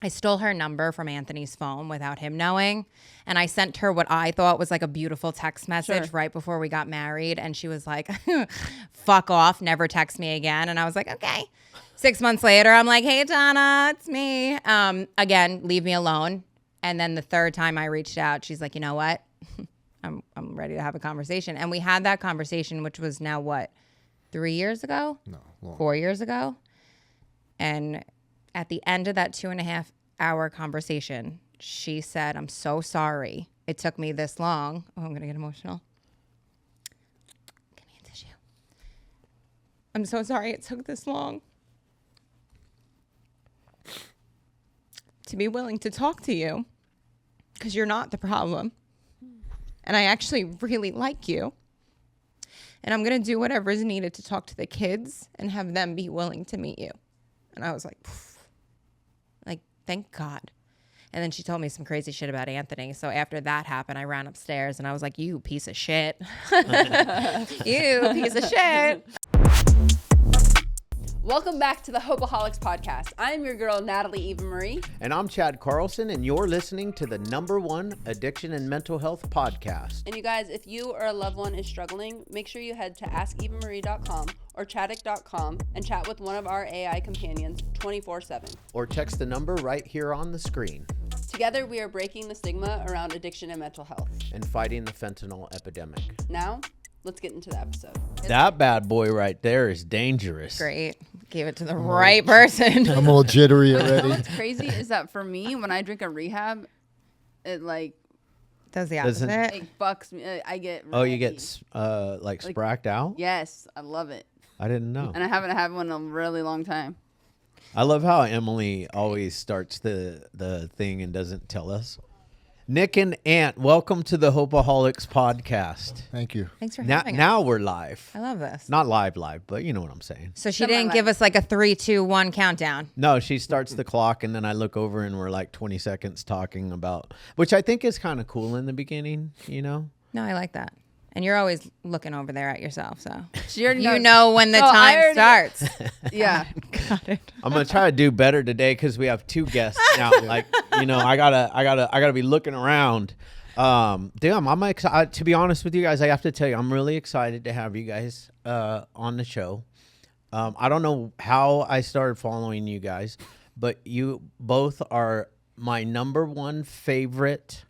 I stole her number from Anthony's phone without him knowing. And I sent her what I thought was like a beautiful text message right before we got married. And she was like, fuck off, never text me again. And I was like, okay. 6 months later, I'm like, hey, Donna, it's me. Again, leave me alone. And then the third time I reached out, she's like, you know what? I'm ready to have a conversation. And we had that conversation, which was now what, 3 years ago? No, long. 4 years ago. And at the end of that 2.5-hour conversation, she said, I'm so sorry it took me this long. Oh, I'm going to get emotional. Give me a tissue. I'm so sorry it took this long to be willing to talk to you because you're not the problem. And I actually really like you. And I'm going to do whatever is needed to talk to the kids and have them be willing to meet you. And I was like, thank God. And then she told me some crazy shit about Anthony. So after that happened, I ran upstairs and I was like, you piece of shit. You piece of shit. Welcome back to the Hopeaholics podcast. I'm your girl, Natalie Eva Marie. And I'm Chad Carlson, and you're listening to the #1 addiction and mental health podcast. And you guys, if you or a loved one is struggling, make sure you head to askevamarie.com or chaddick.com and chat with one of our AI companions 24/7. Or text the number right here on the screen. Together, we are breaking the stigma around addiction and mental health. And fighting the fentanyl epidemic. Now, let's get into the episode. That bad boy right there is dangerous. Great. Gave it to the right person. I'm all jittery already. What's crazy is that for me, when I drink a rehab, it like Does the opposite. it fucks me. I get Oh, you ready. get like spracked out? Yes, I love it, I didn't know. and I haven't had one in a really long time. I love how Emily always starts the thing and doesn't tell us. Nick and Ant, welcome to the Hopeaholics podcast. Thank you. Thanks for Now, having us. now we're live. I love this. Not live, but you know what I'm saying. So she didn't give us like a 3, 2, 1 countdown. No, she starts the clock, and then I look over, and we're like 20 seconds talking about, which I think is kind of cool in the beginning, you know? No, I like that. And you're always looking over there at yourself, so You you know when the time starts. Yeah, Got it. I'm gonna try to do better today because we have 2 guests now. Like, you know, I gotta be looking around. Damn, I'm excited. To be honest with you guys, I have to tell you, I'm really excited to have you guys on the show. I don't know how I started following you guys, but you both are my #1 favorite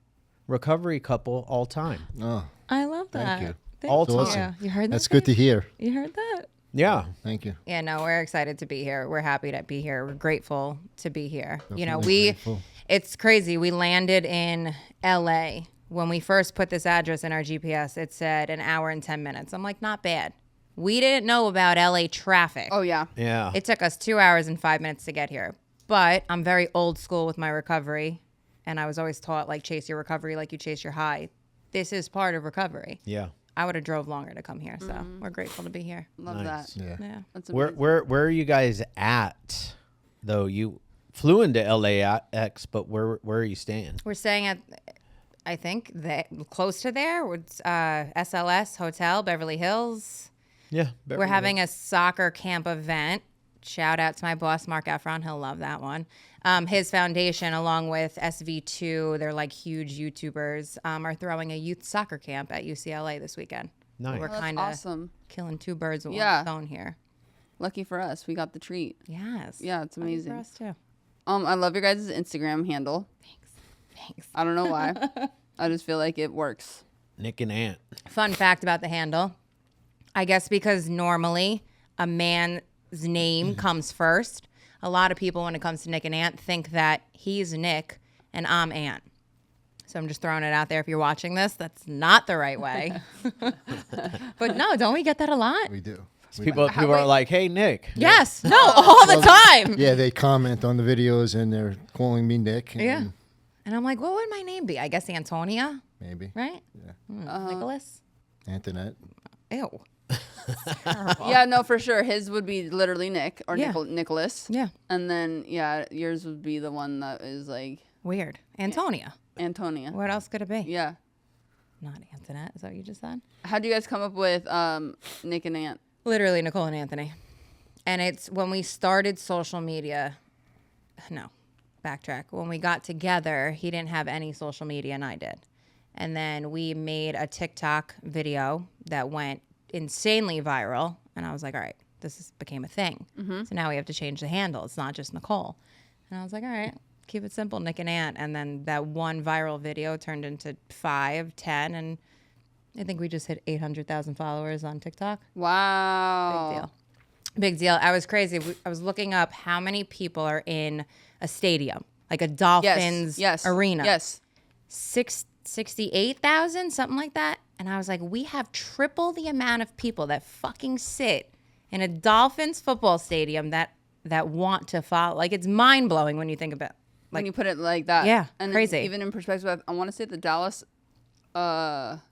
recovery couple all time. Oh, I love that. you. All you. time. You heard that? that's good to hear. You heard that? Yeah. Thank you. Yeah, no, we're excited to be here. We're happy to be here. We're grateful to be here. Definitely grateful. It's crazy. We landed in LA. When we first put this address in our GPS, it said an hour and 10 minutes. I'm like, not bad. We didn't know about LA traffic. oh yeah. Yeah. It took us 2 hours and 5 minutes to get here. But I'm very old school with my recovery. And I was always taught, like, chase your recovery like you chase your high. This is part of recovery. Yeah. I would have drove longer to come here. So we're grateful to be here. Love Nice. that. Yeah. Yeah. That's Where amazing. where are you guys at though? You flew into LAX, but where are you staying? We're staying at, I think, close to there. It's SLS Hotel, Beverly Hills. Yeah. We're having a soccer camp event. Shout out to my boss, Mark Efron. He'll love that one. His foundation, along with SV2, they're like huge YouTubers, are throwing a youth soccer camp at UCLA this weekend. Nice. We're Oh, that's kind of awesome. killing 2 birds with Yeah. one stone here. Lucky for us, we got the treat. Yes. Yeah, it's Lucky amazing. for us too. I love your guys' Instagram handle. Thanks. I don't know why. I just feel like it works. Nick and Ant. Fun fact about the handle. I guess because normally a man's name comes first. A lot of people, when it comes to Nick and Ant, think that he's Nick and I'm Ant. So I'm just throwing it out there. If you're watching this, that's not the right way. But no, don't we get that a lot? We do. People are like, "Hey, Nick." Yes. No, all the time. Yeah, they comment on the videos and they're calling me Nick. And Yeah. And I'm like, what would my name be? I guess Antonia, Maybe. right? Yeah. Nicholas? Antoinette. Ew. Yeah, no, for sure. His would be literally Nick or Yeah. Nicholas. Yeah. And then, yeah, yours would be the one that is like Weird. Antonia. Antonia. What else could it be? Yeah. Not Antoinette. Is that what you just said? How do you guys come up with Nick and Ant? Literally Nicole and Anthony. And it's when we started social media. No. backtrack. When we got together, he didn't have any social media and I did. And then we made a TikTok video that went insanely viral. And I was like, all right, became a thing. So now we have to change the handle. It's not just Nicole. And I was like, all right, keep it simple, Nick and Ant. And then that one viral video turned into 5, 10, and I think we just hit 800,000 followers on TikTok. Wow. Big deal. Big deal. I was crazy. I was looking up how many people are in a stadium, like a Dolphins arena. Yes. 68,000, something like that. And I was like, we have triple the amount of people that fucking sit in a Dolphins football stadium that want to follow. Like, it's mind blowing when you think about When you put it like that. Yeah, and crazy. Even in perspective, I want to say the Dallas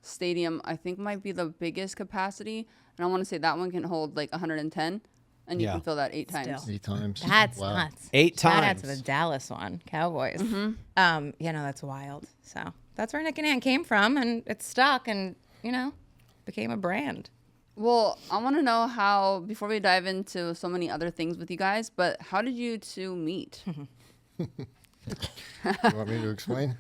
stadium, I think, might be the biggest capacity. And I want to say that one can hold like 110. And you can fill that 8 times. Still. 8 times. That's wow. nuts. 8 Shout out times. to the Dallas one, Cowboys. That's wild. So that's where Nick and Ant came from, and it stuck, and became a brand. Well, I want to know how, before we dive into so many other things with you guys, but how did you two meet? You want me to explain?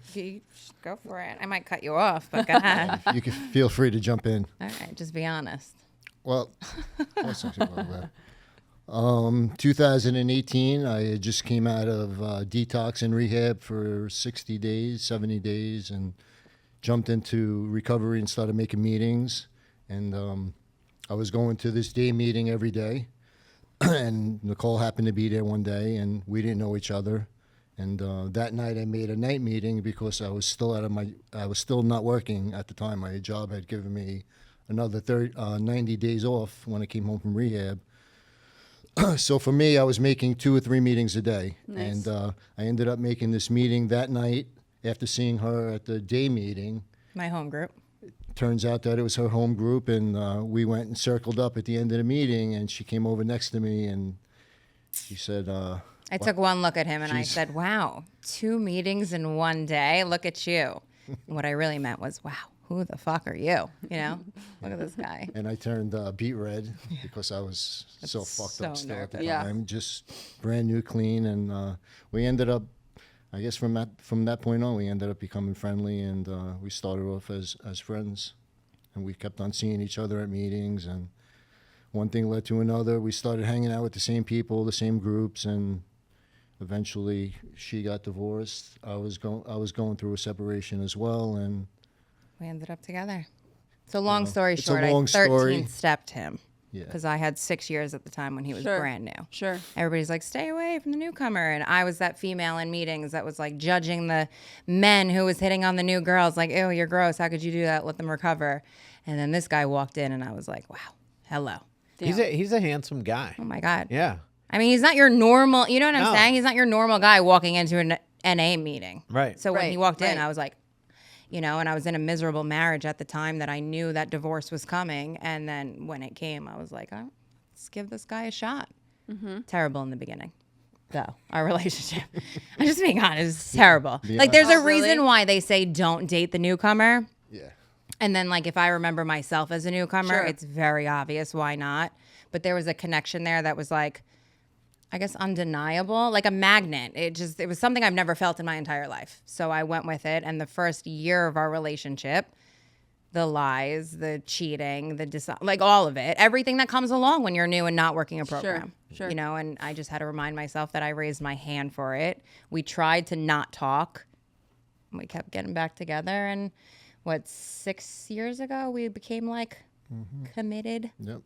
Go for it. I might cut you off, but go ahead. You can feel free to jump in. All right, just be honest. Well, let's talk about that. 2018, I just came out of detox and rehab for 60 days, 70 days, and jumped into recovery and started making meetings. And I was going to this day meeting every day. And Nicole happened to be there one day, and we didn't know each other. And that night I made a night meeting because I was still I was still not working at the time. My job had given me another 90 days off when I came home from rehab. So for me, I was making 2 or 3 meetings a day. Nice. And I ended up making this meeting that night after seeing her at the day meeting. My home group. Turns out that it was her home group, and we went and circled up at the end of the meeting, and she came over next to me, and she said... I took one look at him, and I Jeez. said, wow, 2 meetings in one day? Look at you. And what I really meant was, wow, who the fuck are you? Look at this guy. And I turned beet red because I was so fucked so up still at the nervous. Yeah. time. Just brand new, clean, and we ended up, I guess from that point on, we ended up becoming friendly, and we started off as friends, and we kept on seeing each other at meetings, and one thing led to another. We started hanging out with the same people, the same groups, and eventually she got divorced. I was going through a separation as well, and We ended up together. So long story it's a short, long I story. 13-stepped him. Yeah. Because I had 6 years at the time when he was Sure. brand new. Sure. Everybody's like, stay away from the newcomer. And I was that female in meetings that was like judging the men who was hitting on the new girls. Like, ew, you're gross. How could you do that? Let them recover. And then this guy walked in and I was like, wow, hello. He's a handsome guy. Oh my God. Yeah. I mean, he's not your normal, you know what I'm No. saying? He's not your normal guy walking into an NA meeting. Right. So when he Right, walked in, right. I was like, and I was in a miserable marriage at the time that I knew that divorce was coming. And then when it came, I was like, oh, let's give this guy a shot. Terrible in the beginning, though, our relationship. I'm just being honest, it's terrible. Like, there's a Oh, really? reason why they say don't date the newcomer. Yeah. And then, like, if I remember myself as a newcomer, Sure. it's very obvious why not. But there was a connection there that was like, I guess, undeniable, like a magnet. It was something I've never felt in my entire life. So I went with it. And the first year of our relationship, the lies, the cheating, like all of it, everything that comes along when you're new and not working a program. Sure. And I just had to remind myself that I raised my hand for it. We tried to not talk. We kept getting back together. And 6 years ago, we became like committed. Yep.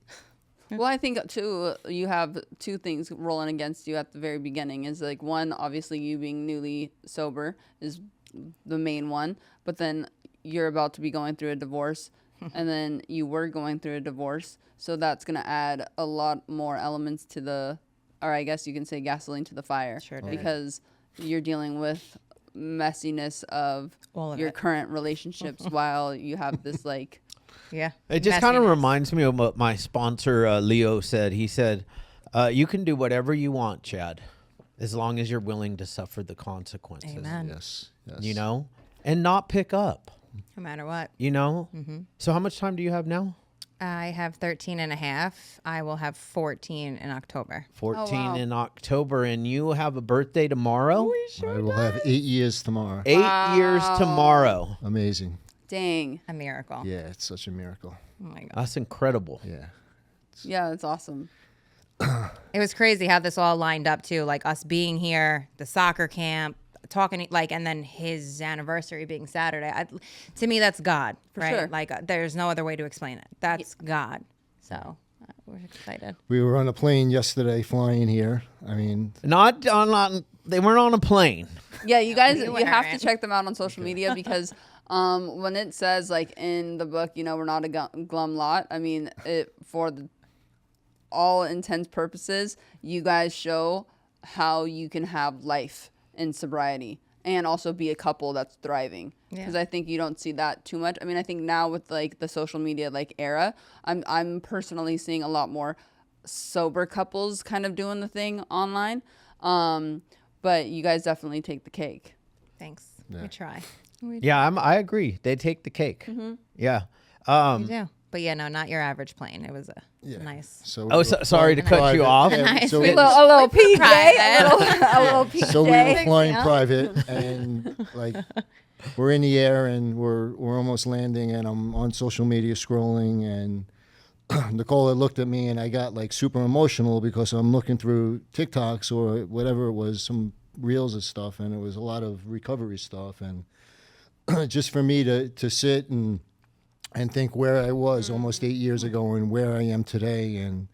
Well, I think too, you have 2 things rolling against you at the very beginning. Is like, one, obviously you being newly sober is the main one, but then you're about to be going through a divorce, and then you were going through a divorce, so that's gonna add a lot more elements to or I guess you can say gasoline to the fire. Sure did. Because you're dealing with messiness of All of your it. current relationships while you have this like. Yeah. It just kind of Messiness. reminds me of what my sponsor, Leo, said. He said, you can do whatever you want, Chad, as long as you're willing to suffer the consequences, Amen. Yes. and not pick up, No matter what. So how much time do you have now? I have 13 and a half. I will have 14 in October. 14 wow. in October, and you have a birthday tomorrow? I will have 8 years tomorrow. 8 years tomorrow. Amazing. Dang. A miracle. Yeah, it's such a miracle. Oh my God. That's incredible. Yeah. Yeah, that's awesome. It was crazy how this all lined up too. Like us being here, the soccer camp, talking like, and then his anniversary being Saturday. To me, that's God, right? sure. Like there's no other way to explain it. That's God. So we're excited. We were on a plane yesterday flying here. I mean, Not they weren't on a plane. Yeah, you guys, You you have to weren't. check them out on social media because when it says like in the book, you know, we're not a glum lot. I mean, for all intents purposes, you guys show how you can have life in sobriety and also be a couple that's thriving. Because I think you don't see that too much. I mean, I think now with like the social media like era, I'm personally seeing a lot more sober couples kind of doing the thing online. But you guys definitely take the cake. Thanks. Yeah. We try. Yeah, I agree. They take the cake. Yeah. We do. But yeah, no, not your average plane. It was a nice. so Oh, sorry to cut you off. Nice. So, We we- love- A little PJ, private. a little PJ. so we were flying private, and like we're in the air, and we're almost landing, and I'm on social media scrolling, and Nicole had looked at me, and I got like super emotional because I'm looking through TikToks or whatever it was, some reels of stuff, and it was a lot of recovery stuff, and just for me to sit and think where I was almost 8 years ago and where I am today, and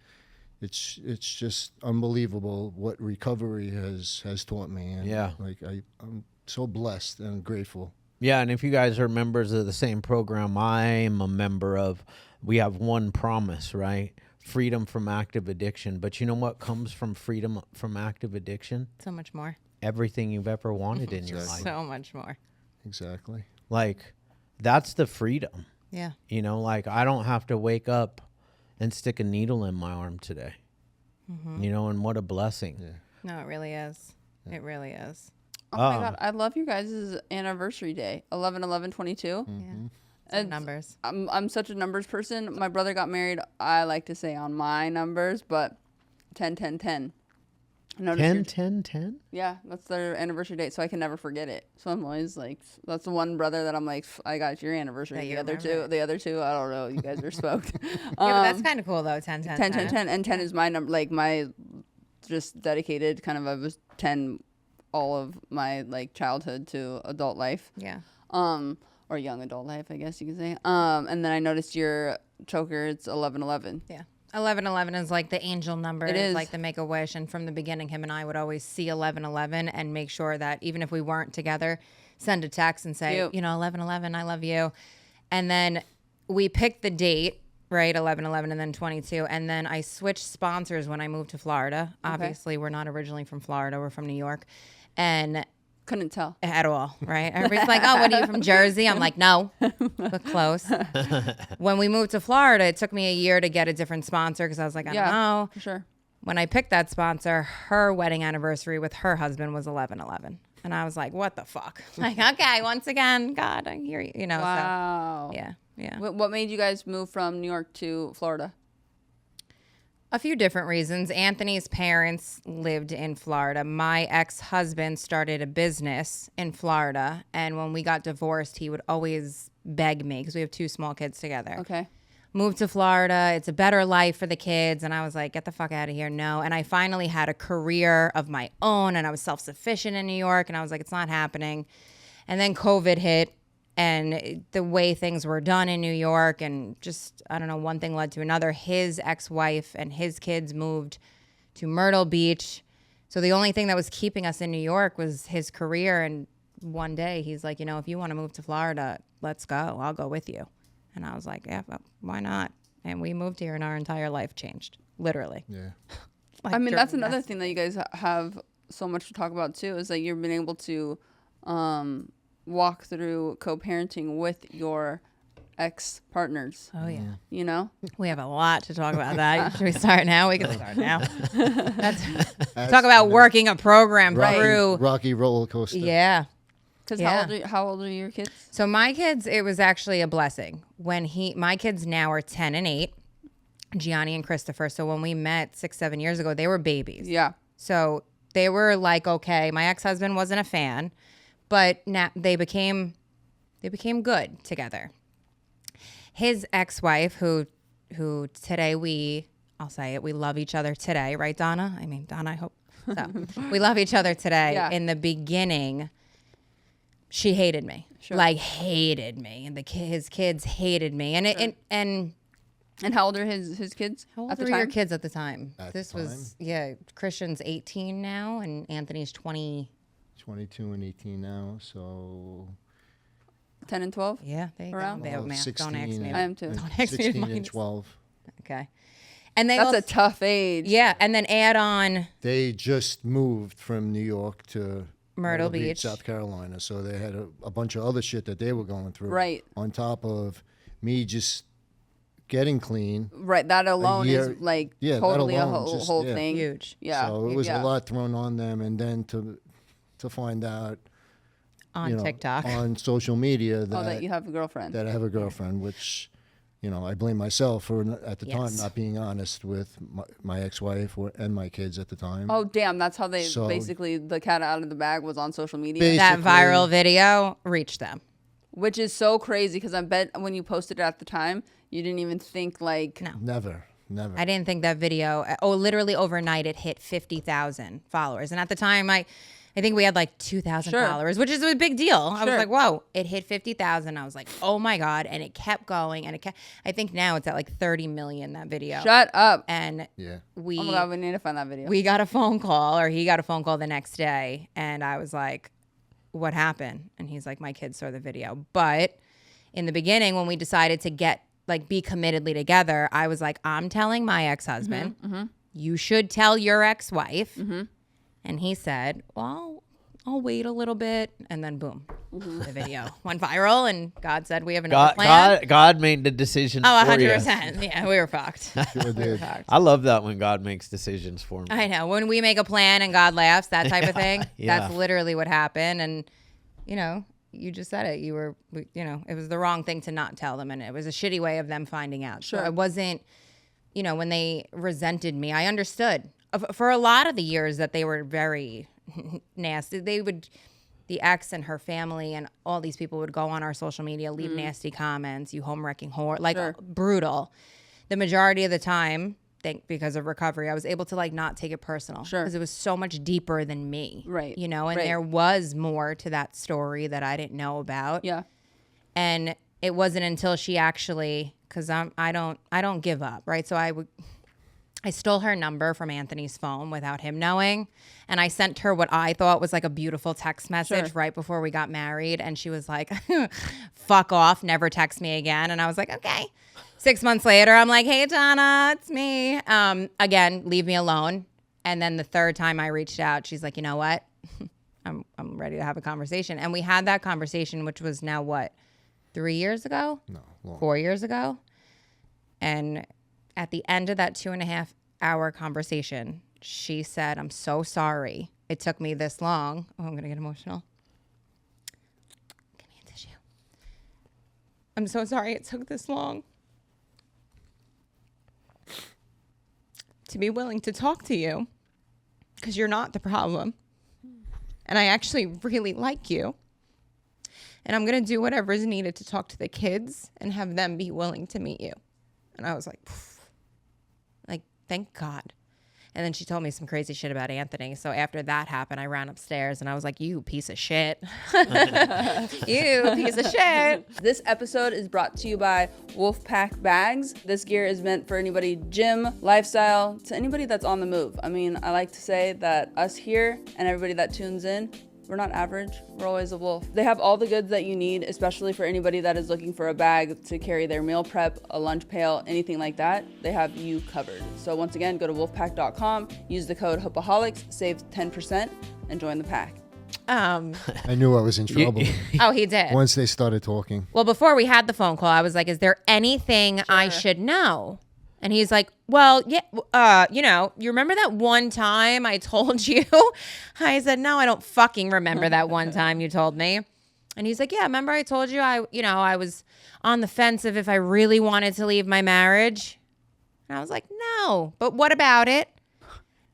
it's just unbelievable what recovery has taught me. And Yeah. like I'm so blessed and grateful. Yeah, and if you guys are members of the same program I'm a member of, we have one promise, right? Freedom from active addiction. But you know what comes from freedom from active addiction? So much more. Everything you've ever wanted in your life. So much more. Exactly. Like, that's the freedom. Yeah. You know, like I don't have to wake up and stick a needle in my arm today. You know, and what a blessing. Yeah. No, it really is. It really is. Oh my God, I love you guys' anniversary day, 11/11/22. Yeah. Some numbers. I'm such a numbers person. My brother got married, I like to say on my numbers, but 10/10/10. Notice 10, your- 10, 10? Yeah, that's their anniversary date, so I can never forget it. So I'm always like, that's the one brother that I'm like, I got your anniversary. That you The other remember it. the other two, I don't know. You guys are smoked. Yeah, but that's kind of cool though. 10, 10, 10, 10, 10, and 10 is my number, like my just dedicated kind of. I was 10 all of my like childhood to adult life, Yeah. or young adult life, I guess you could say. And then I noticed your choker, it's 11/11. Yeah. 11/11 is like the angel number. It It's is. like the Make-A-Wish. And from the beginning, him and I would always see 11/11 and make sure that even if we weren't together, send a text and say, Cute. you know, 11/11, I love you. And then we picked the date, right? 11/11 and then 22. And then I switched sponsors when I moved to Florida. Obviously, we're not originally from Florida. We're from New York. And Couldn't tell. at all, right? Everybody's like, oh, what are you from Jersey? I'm like, no, but close. When we moved to Florida, it took me a year to get a different sponsor because I was like, I don't know. For sure. When I picked that sponsor, her wedding anniversary with her husband was 11/11. And I was like, what the fuck? Like, okay, once again, God, I hear you, you know, Wow. so yeah. What made you guys move from New York to Florida? A few different reasons. Anthony's parents lived in Florida. My ex-husband started a business in Florida. And when we got divorced, he would always beg me because we have 2 small kids together. Okay. Move to Florida. It's a better life for the kids. And I was like, get the fuck out of here. No. And I finally had a career of my own and I was self-sufficient in New York. And I was like, it's not happening. And then COVID hit. And the way things were done in New York and just, I don't know, one thing led to another. His ex-wife and his kids moved to Myrtle Beach. So the only thing that was keeping us in New York was his career. And one day he's like, you know, if you want to move to Florida, let's go. I'll go with you. And I was like, yeah, well, why not? And we moved here and our entire life changed, literally. Yeah. Like, I mean, that's during another this. thing that you guys have so much to talk about too, is that you've been able to walk through co-parenting with your ex-partners. Oh, yeah. You know? We have a lot to talk about that. Should we start now? We can start now. Talk about working a program through. Rocky roller coaster. Yeah. Because Yeah. how old are your kids? So my kids, it was actually a blessing. My kids now are 10 and 8. Gianni and Christopher. So when we met 6-7 years ago, they were babies. Yeah. So they were like, okay, my ex-husband wasn't a fan, but now they became good together. His ex-wife, who today I'll say it, we love each other today, right, Donna? I mean, Donna, I hope so. We love each other today. Yeah. In the beginning, she hated me, Sure. like hated me, and his kids hated me, and And how old are his kids how old at the were time? your kids at the time? At This the was Christian's 18 now, and Anthony's 20. 22 and 18 now, so 10 and 12? Yeah, there you Around? go. They have math. 16 Don't ask me. and- I am too. and Don't ask me 16 mine. and 12. Okay. And they That's also, a tough age. yeah, and then add on They just moved from New York to Myrtle Beach. South Carolina, so they had a bunch of other shit that they were going through. Right. On top of me just getting clean. Right. That alone year- is like yeah, that totally a alone, whole, just- whole yeah. thing. huge Yeah. So it was yeah. a lot thrown on them, and then to find out on TikTok. on social media that, Oh, that you have a girlfriend. that I have a girlfriend, which, I blame myself for at the time Yes. not being honest with my ex-wife and my kids at the time. Oh, damn. That's how they So- basically, the cat out of the bag was on social media. That basically- viral video reached them. Which is so crazy because I bet when you posted it at the time, you didn't even think like, No. Never. I didn't think that video. Oh, literally overnight, it hit 50,000 followers, and at the time, I think we had like 2,000 Sure. followers, which is a big deal. I was Sure. like, whoa! It hit 50,000. I was like, oh my god! And it kept going, and it kept. I think now it's at like 30 million. That video. shut up. And Yeah. we Oh my God, we need to find that video. we got a phone call, or he got a phone call the next day, and I was like, what happened? And he's like, my kids saw the video. But in the beginning, when we decided to be committedly together, I was like, I'm telling my ex-husband, you should tell your ex-wife. And he said, well, I'll wait a little bit. And then boom, the video went viral, and God said, we have another plan. God made the decision. Oh, for you. 100%. Yeah, we were fucked. Sure did. I love that when God makes decisions for me. I know. When we make a plan and God laughs, that type of thing, Yeah. that's literally what happened. And, you just said it. It was the wrong thing to not tell them. And it was a shitty way of them finding out. Sure. So it wasn't, when they resented me, I understood. For a lot of the years that they were very nasty, the ex and her family and all these people would go on our social media, leave nasty comments, you home wrecking whore, like Sure. brutal. The majority of the time, because of recovery, I was able to not take it personal. Sure. Because it was so much deeper than me. Right. And Right. there was more to that story that I didn't know about. Yeah. And it wasn't until she actually, because I don't give up, right? So I stole her number from Anthony's phone without him knowing. And I sent her what I thought was like a beautiful text message right before we got married. And she was like, fuck off, never text me again. And I was like, okay. 6 months later, I'm like, hey, Donna, it's me. Again, leave me alone. And then the third time I reached out, she's like, you know what? I'm ready to have a conversation. And we had that conversation, which was now what, 3 years ago? No, long. 4 years ago? And at the end of that 2.5 hour conversation, she said, I'm so sorry it took me this long. Oh, I'm going to get emotional. Give me a tissue. I'm so sorry it took this long to be willing to talk to you, because you're not the problem. And I actually really like you. And I'm going to do whatever is needed to talk to the kids and have them be willing to meet you. And I was like, thank God. And then she told me some crazy shit about Anthony. So after that happened, I ran upstairs and I was like, you piece of shit. You piece of shit. This episode is brought to you by Wolfpack Bags. This gear is meant for anybody gym, lifestyle, to anybody that's on the move. I mean, I like to say that us here and everybody that tunes in, we're not average, we're always a wolf. They have all the goods that you need, especially for anybody that is looking for a bag to carry their meal prep, a lunch pail, anything like that. They have you covered. So once again, go to wolfpack.com, use the code Hopeaholics, save 10%, and join the pack. I knew I was in trouble Oh, he did. once they started talking. Well, before we had the phone call, I was like, is there anything I should know? And he's like, well, yeah, you remember that one time I told you? I said, no, I don't fucking remember that one time you told me. And he's like, yeah, remember I told you I was on the fence of if I really wanted to leave my marriage. And I was like, no, but what about it?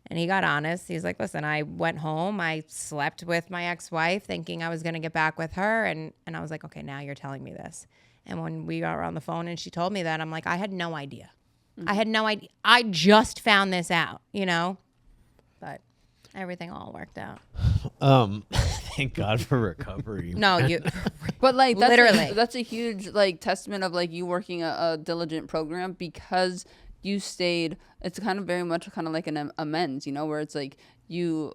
And he got honest. He's like, listen, I went home. I slept with my ex-wife thinking I was going to get back with her. And I was like, okay, now you're telling me this. And when we got on the phone and she told me that, I'm like, I had no idea. I had no idea. I just found this out, you know? But everything all worked out. Thank God for recovery. No, you. But like that's Literally. that's a huge like testament of like you working a diligent program because you stayed. It's kind of very much kind of like an amends, you know, where it's like you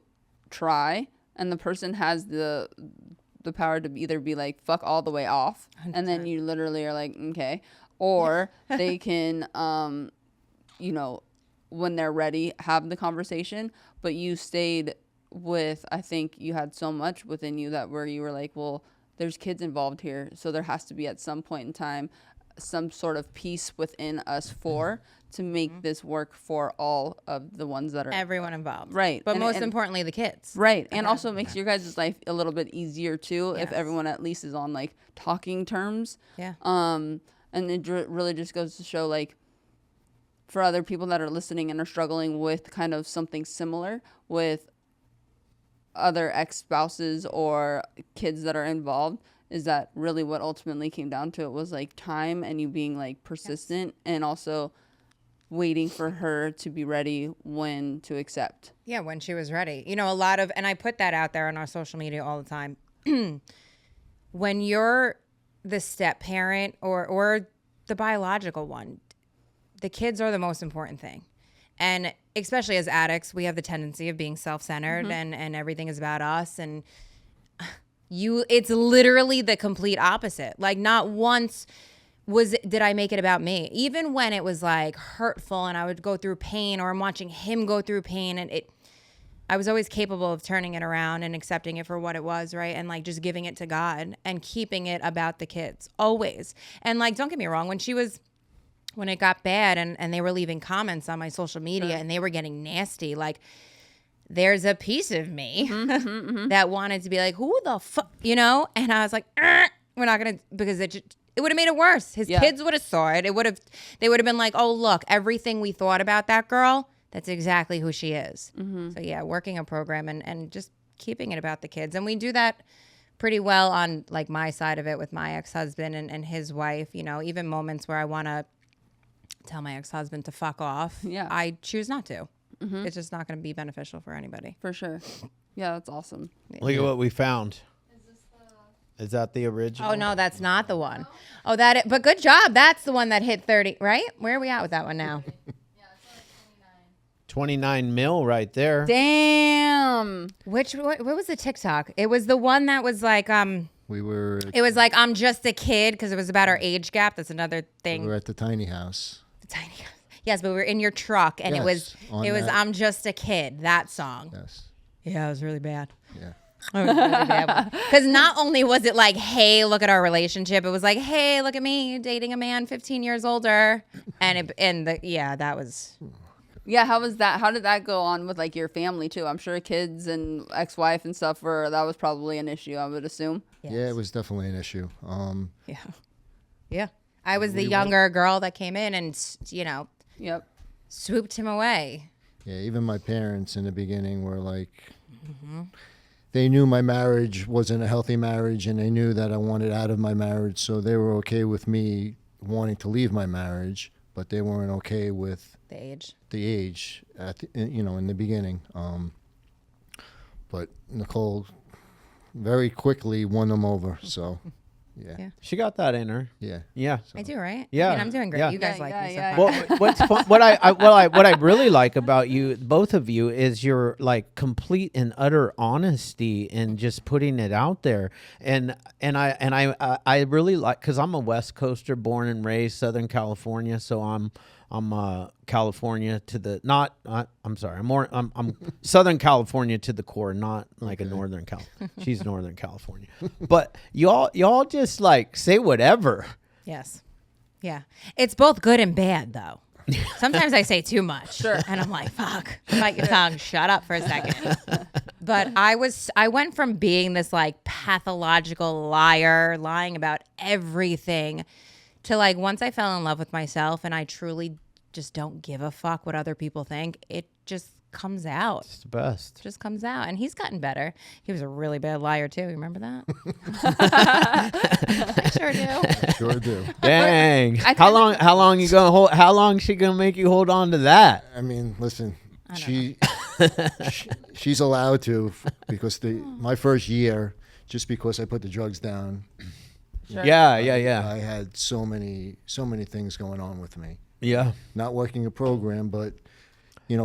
try and the person has the power to either be like fuck all the way off, and then you literally are like okay, or they can you know, when they're ready have the conversation. But you stayed with, I think you had so much within you that where you were like, well, there's kids involved here, so there has to be at some point in time some sort of peace within us four to make this work for all of the ones that are Everyone involved. right. But And- most and- importantly, the kids. right, and also makes your guys' life a little bit easier too if Yes. everyone at least is on like talking terms. Yeah. And it really just goes to show like for other people that are listening and are struggling with kind of something similar with other ex-spouses or kids that are involved, is that really what ultimately came down to it was like time and you being like persistent and also waiting for her to be ready when to accept. Yeah, when she was ready. You know, a lot of, and I put that out there on our social media all the time. When you're the step parent or the biological one, the kids are the most important thing. And especially as addicts, we have the tendency of being self-centered and everything is about us. And it's literally the complete opposite. Like not once did I make it about me. Even when it was like hurtful and I would go through pain, or I'm watching him go through pain, and I was always capable of turning it around and accepting it for what it was, right? And like just giving it to God and keeping it about the kids, always. And like, don't get me wrong, when it got bad and they were leaving comments on my social media and they were getting nasty, like there's a piece of me that wanted to be like, who the fuck, you know? And I was like, we're not going to, because it would have made it worse. His kids would have saw it. They would have been like, oh, look, everything we thought about that girl, that's exactly who she is. So yeah, working a program and just keeping it about the kids. And we do that pretty well on like my side of it with my ex-husband and his wife, you know, even moments where I want to tell my ex-husband to fuck off. Yeah. I choose not to. It's just not going to be beneficial for anybody. For sure. Yeah, that's awesome. Look at what we found. Is that the original? Oh no, that's not the one. Oh, but good job. That's the one that hit 30, right? Where are we at with that one now? 29 mil right there. Damn. What was the TikTok? It was the one that was like We were it was like I'm just a kid, because it was about our age gap. That's another thing. we were at the tiny house. The tiny house. Yes, but we were in your truck and Yes, on it was that. I'm just a kid, that song. Yes. Yeah, it was really bad. Yeah. Because not only was it like, hey, look at our relationship, it was like, hey, look at me dating a man 15 years older, that was. Yeah, how was that? How did that go on with like your family too? I'm sure kids and ex-wife and stuff that was probably an issue, I would assume. Yes. Yeah, it was definitely an issue. Yeah. I was the younger girl that came in and, you know, Yep. swooped him away. Yeah, even my parents in the beginning were like, they knew my marriage wasn't a healthy marriage, and they knew that I wanted out of my marriage, so they were okay with me wanting to leave my marriage, but they weren't okay with The age. the age in the beginning. But Nicole very quickly won them over. So, yeah. She got that in her. Yeah. Yeah. I do, right? Yeah. I mean, I'm doing great. Yeah. You guys Yeah, like yeah, me so yeah, far. Well, what's fun, what I really like about you, both of you, is your like complete and utter honesty and just putting it out there. And I really like, because I'm a West Coaster, born and raised Southern California, so I'm California to the I'm Southern California to the core, not like a Northern Cal. She's Northern California, but y'all just like say whatever. Yes. Yeah. It's both good and bad, though. Sometimes I say too much. Sure. And I'm like, fuck, bite your tongue. Shut up for a second. But I went from being this like pathological liar, lying about everything, to like once I fell in love with myself and I truly just don't give a fuck what other people think, it just comes out. It's the best. Just comes out. And he's gotten better. He was a really bad liar too. You remember that? I sure do. Sure do. Dang. How long you gonna hold? How long she gonna make you hold on to that? I mean, listen, she's allowed to, because my first year, just because I put the drugs down, Sure. Yeah. I had so many things going on with me. Yeah. Not working a program, but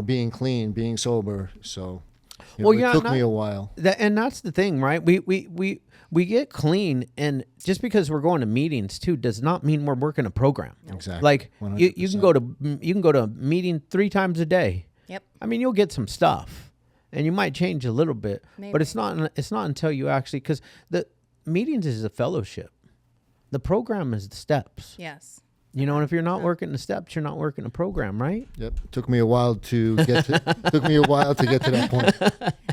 being clean, being sober. So, Well, it took me a while. And that's the thing, right? We get clean, and just because we're going to meetings too does not mean we're working a program. Exactly. Like you 100%. can go to a meeting 3 times a day. Yep. I mean, you'll get some stuff, and you might change a little bit, but it's not until you actually, because the meetings is a fellowship. The program is the steps. Yes. You know, and if you're not working the steps, you're not working a program, right? Yep. Took me a while to get to that point.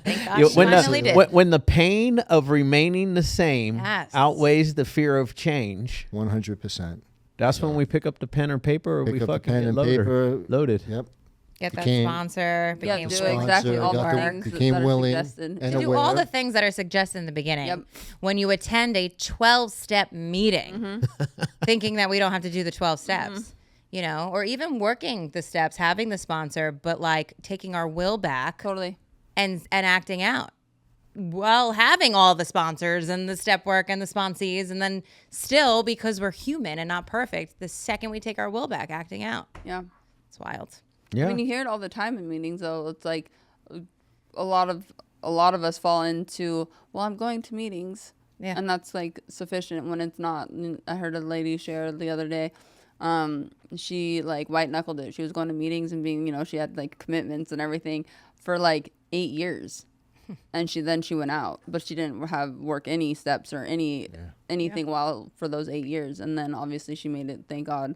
Thank God You- she when, finally did. when the pain of remaining the same Yes. outweighs the fear of change, 100%. that's when we pick up the pen or paper, or we Pick up the fucking pen get and loaded. paper. Loaded. Yep. Get that became- sponsor. Yeah, Became do sponsor, exactly all the got the- things became that are willing suggested. and to do all aware. the things that are suggested in the beginning. Yep. When you attend a 12-step meeting, thinking that we don't have to do the 12 steps, or even working the steps, having the sponsor, but like taking our will back Totally. and acting out. Well, having all the sponsors and the step work and the sponsees, and then still, because we're human and not perfect, the second we take our will back, acting out. Yeah. It's wild. Yeah. I mean, you hear it all the time in meetings, though. It's like a lot of us fall into, well, I'm going to meetings, Yeah. and that's like sufficient when it's not. And I heard a lady share the other day. She like white knuckled it. She was going to meetings and being, she had like commitments and everything for like 8 years, and she went out, but she didn't have work any steps or anything while for those 8 years, and then obviously she made it. Thank God.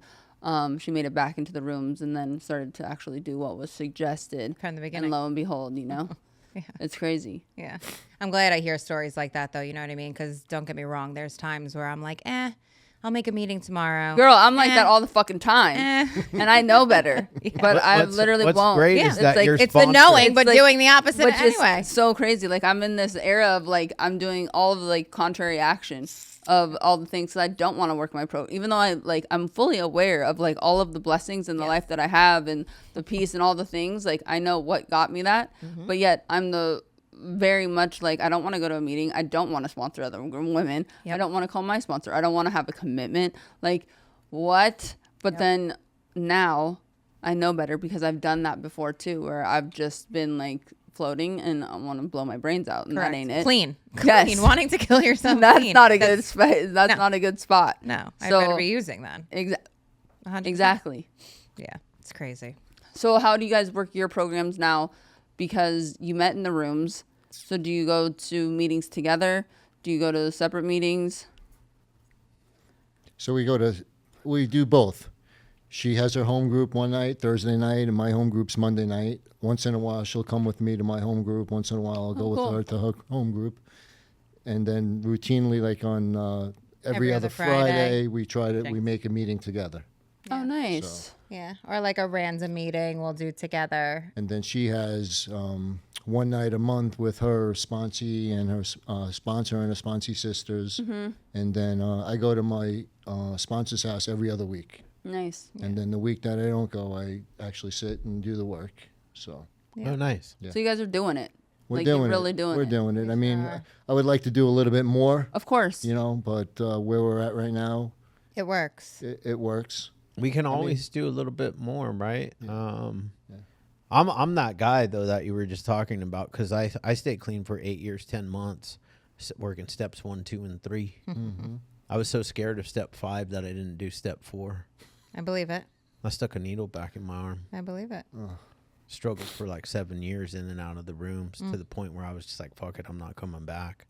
She made it back into the rooms and then started to actually do what was suggested From the beginning. And lo and behold, it's crazy. Yeah. I'm glad I hear stories like that, though. You know what I mean? Because don't get me wrong. There's times where I'm like, I'll make a meeting tomorrow. Girl, I'm like that all the fucking time. And I know better. But I literally what's won't. great Yeah. is that your It's the sponsor, knowing, It's but like- doing the opposite Which anyway. is so crazy. Like I'm in this era of like I'm doing all of the like contrary action of all the things that I don't want to work my even though I'm fully aware of like all of the blessings in the life that I have and the peace and all the things. Like I know what got me that, but yet I'm the very much like I don't want to go to a meeting. I don't want to sponsor other women. I don't want to call my sponsor. I don't want to have a commitment. Like what? But then now I know better because I've done that before too, where I've just been like floating and I want to blow my brains out, and Correct. that ain't it. Clean. Yes. Clean. Wanting to kill yourself. That's clean. not a good spot. That's not a good spot. No. I So- better be using that. 100%. Exactly. Yeah. It's crazy. So how do you guys work your programs now? Because you met in the rooms. So do you go to meetings together? Do you go to separate meetings? So we do both. She has her home group one night, Thursday night, and my home group's Monday night. Once in a while, she'll come with me to my home group. Once in a while, I'll go cool. with her to her home group. And then routinely, like on every other Friday. Friday, we make a meeting together. Oh, nice. Yeah. Or like a random meeting we'll do together. And then she has one night a month with her sponsee and her sponsor and her sponsee sisters. Mm-hmm. And then I go to my sponsor's house every other week. Nice. And then the week that I don't go, I actually sit and do the work. So Oh, nice. Yeah. So you guys are doing it. we're Like, doing you're it. really doing We're it. doing it. I mean, I would like to do a little bit more, Of course. but where we're at right now, It works. it works. We can always do a little bit more, right? I'm that guy though that you were just talking about, because I stayed clean for 8 years, 10 months, working steps 1, 2, and 3. Mm-hmm. I was so scared of step 5 that I didn't do step 4. I believe it. I stuck a needle back in my arm. I believe it. Struggled for like 7 years in and out of the rooms to the point where I was just like, fuck it, I'm not coming back.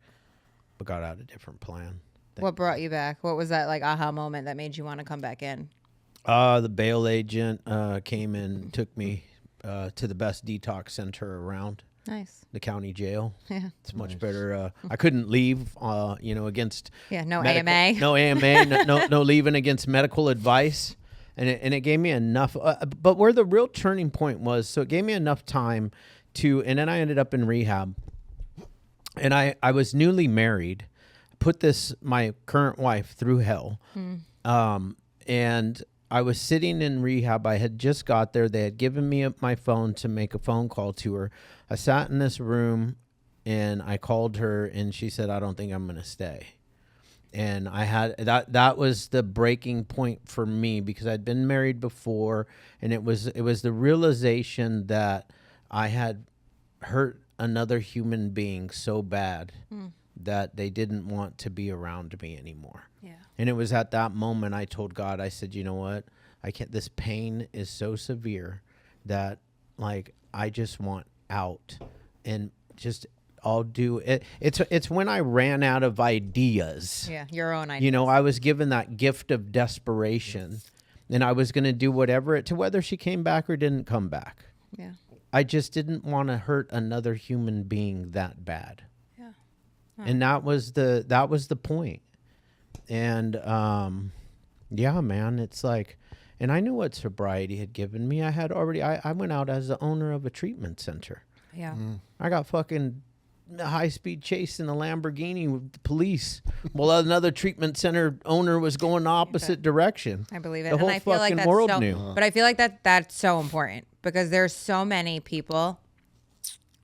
But got out a different plan. What brought you back? What was that like aha moment that made you want to come back in? The bail agent came and took me to the best detox center around, Nice. the county jail. Yeah. It's much better. I couldn't leave, against Yeah. No medical- AMA. no AMA, no leaving against medical advice. and it gave me enough. But where the real turning point was, so it gave me enough time and then I ended up in rehab, and I was newly married, put my current wife through hell, and I was sitting in rehab. I had just got there. They had given me my phone to make a phone call to her. I sat in this room and I called her and she said, I don't think I'm going to stay. And I had that was the breaking point for me, because I'd been married before, and it was the realization that I had hurt another human being so bad that they didn't want to be around me anymore. Yeah. And it was at that moment I told God, I said, you know what? I can't, this pain is so severe that like I just want out, and just I'll do it. It's when I ran out of ideas. Yeah, your own ideas. You know, I was given that gift of desperation, and I was going to do whatever to whether she came back or didn't come back. Yeah. I just didn't want to hurt another human being that bad. Yeah. And that was the point. And yeah, man, it's like, and I knew what sobriety had given me. I went out as the owner of a treatment center. Yeah. I got fucking high-speed chase in a Lamborghini with the police while another treatment center owner was going the opposite direction. I believe it. The whole and I feel like fucking that's world so, knew. But I feel like that's so important, because there's so many people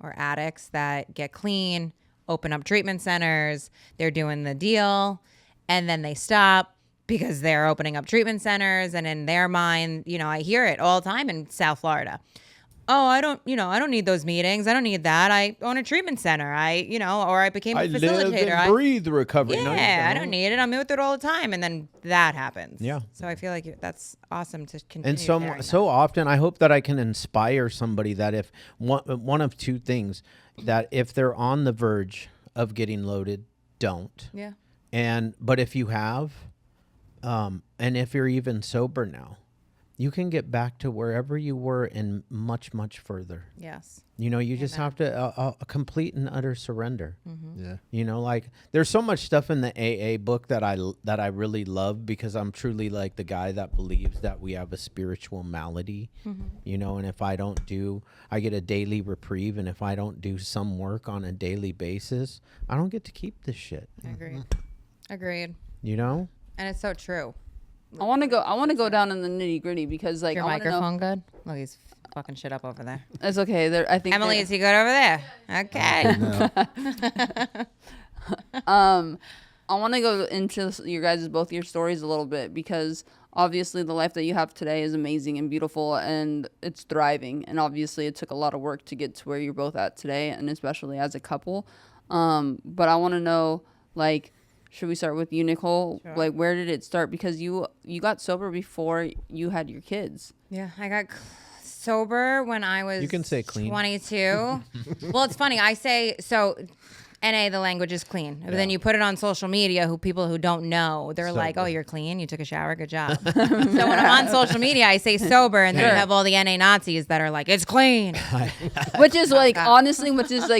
or addicts that get clean, open up treatment centers, they're doing the deal, and then they stop because they're opening up treatment centers, and in their mind, you know, I hear it all the time in South Florida. Oh, I don't need those meetings. I don't need that. I own a treatment center. Or I became a facilitator. Live and breathe recovery. Yeah, No, you I don't need it. I'm with it all the time. And then that happens. Yeah. So I feel like that's awesome to continue. And sharing so often, I hope that I can inspire somebody that if one of two things, that if they're on the verge of getting loaded, don't. Yeah. But if you have, and if you're even sober now, you can get back to wherever you were and much, much further. Yes. You know, you just have to a complete and utter surrender. Mm-hmm. Yeah. You know, like there's so much stuff in the AA book that I really love, because I'm truly like the guy that believes that we have a spiritual malady, you know, and if I get a daily reprieve, and if I don't do some work on a daily basis, I don't get to keep this shit. Agreed. You know? And it's so true. I want to go down in the nitty gritty, because like Your I want to know. microphone good? Look, he's fucking shit up over there. It's okay. I think Emily, is he good over there? Okay. No. I want to go into both your stories a little bit, because obviously the life that you have today is amazing and beautiful, and it's thriving. And obviously it took a lot of work to get to where you're both at today, and especially as a couple. But I want to know, like, should we start with you, Nicole? Sure. Like, where did it start? Because you got sober before you had your kids. Yeah, I got sober when I was, you can say clean, 22. Well, it's funny. I say, so NA, the language is clean. But then you put it on social media, people who don't know, they're like, oh, you're clean? You took a shower? Good job. So when I'm on social media, I say sober, and then you have all the NA Nazis that are like, it's clean. Which is like, honestly,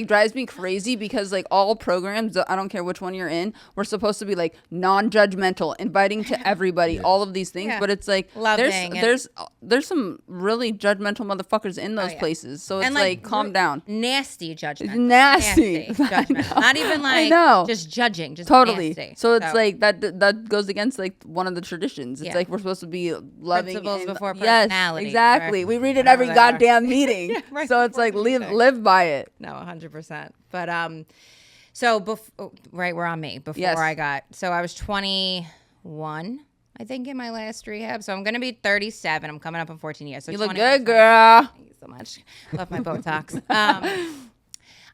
drives me crazy, because like all programs, I don't care which one you're in, we're supposed to be like non-judgmental, inviting to everybody, all of these things. Yeah. But it's like, there's some really judgmental motherfuckers in those places. So it's like calm down. Nasty judgment. Nasty judgment. Not even like just judging, just totally. Nasty. So it's like that goes against like one of the traditions. It's like we're supposed to be loving principles before personality. Yes, exactly. We read it every goddamn meeting. Right, so it's like live by it. No, 100%. But so we're on me before I got. So I was 21, I think, in my last rehab. So I'm gonna be 37. I'm coming up in 14 years. So you look good, girl. Thank you so much. Love my Botox.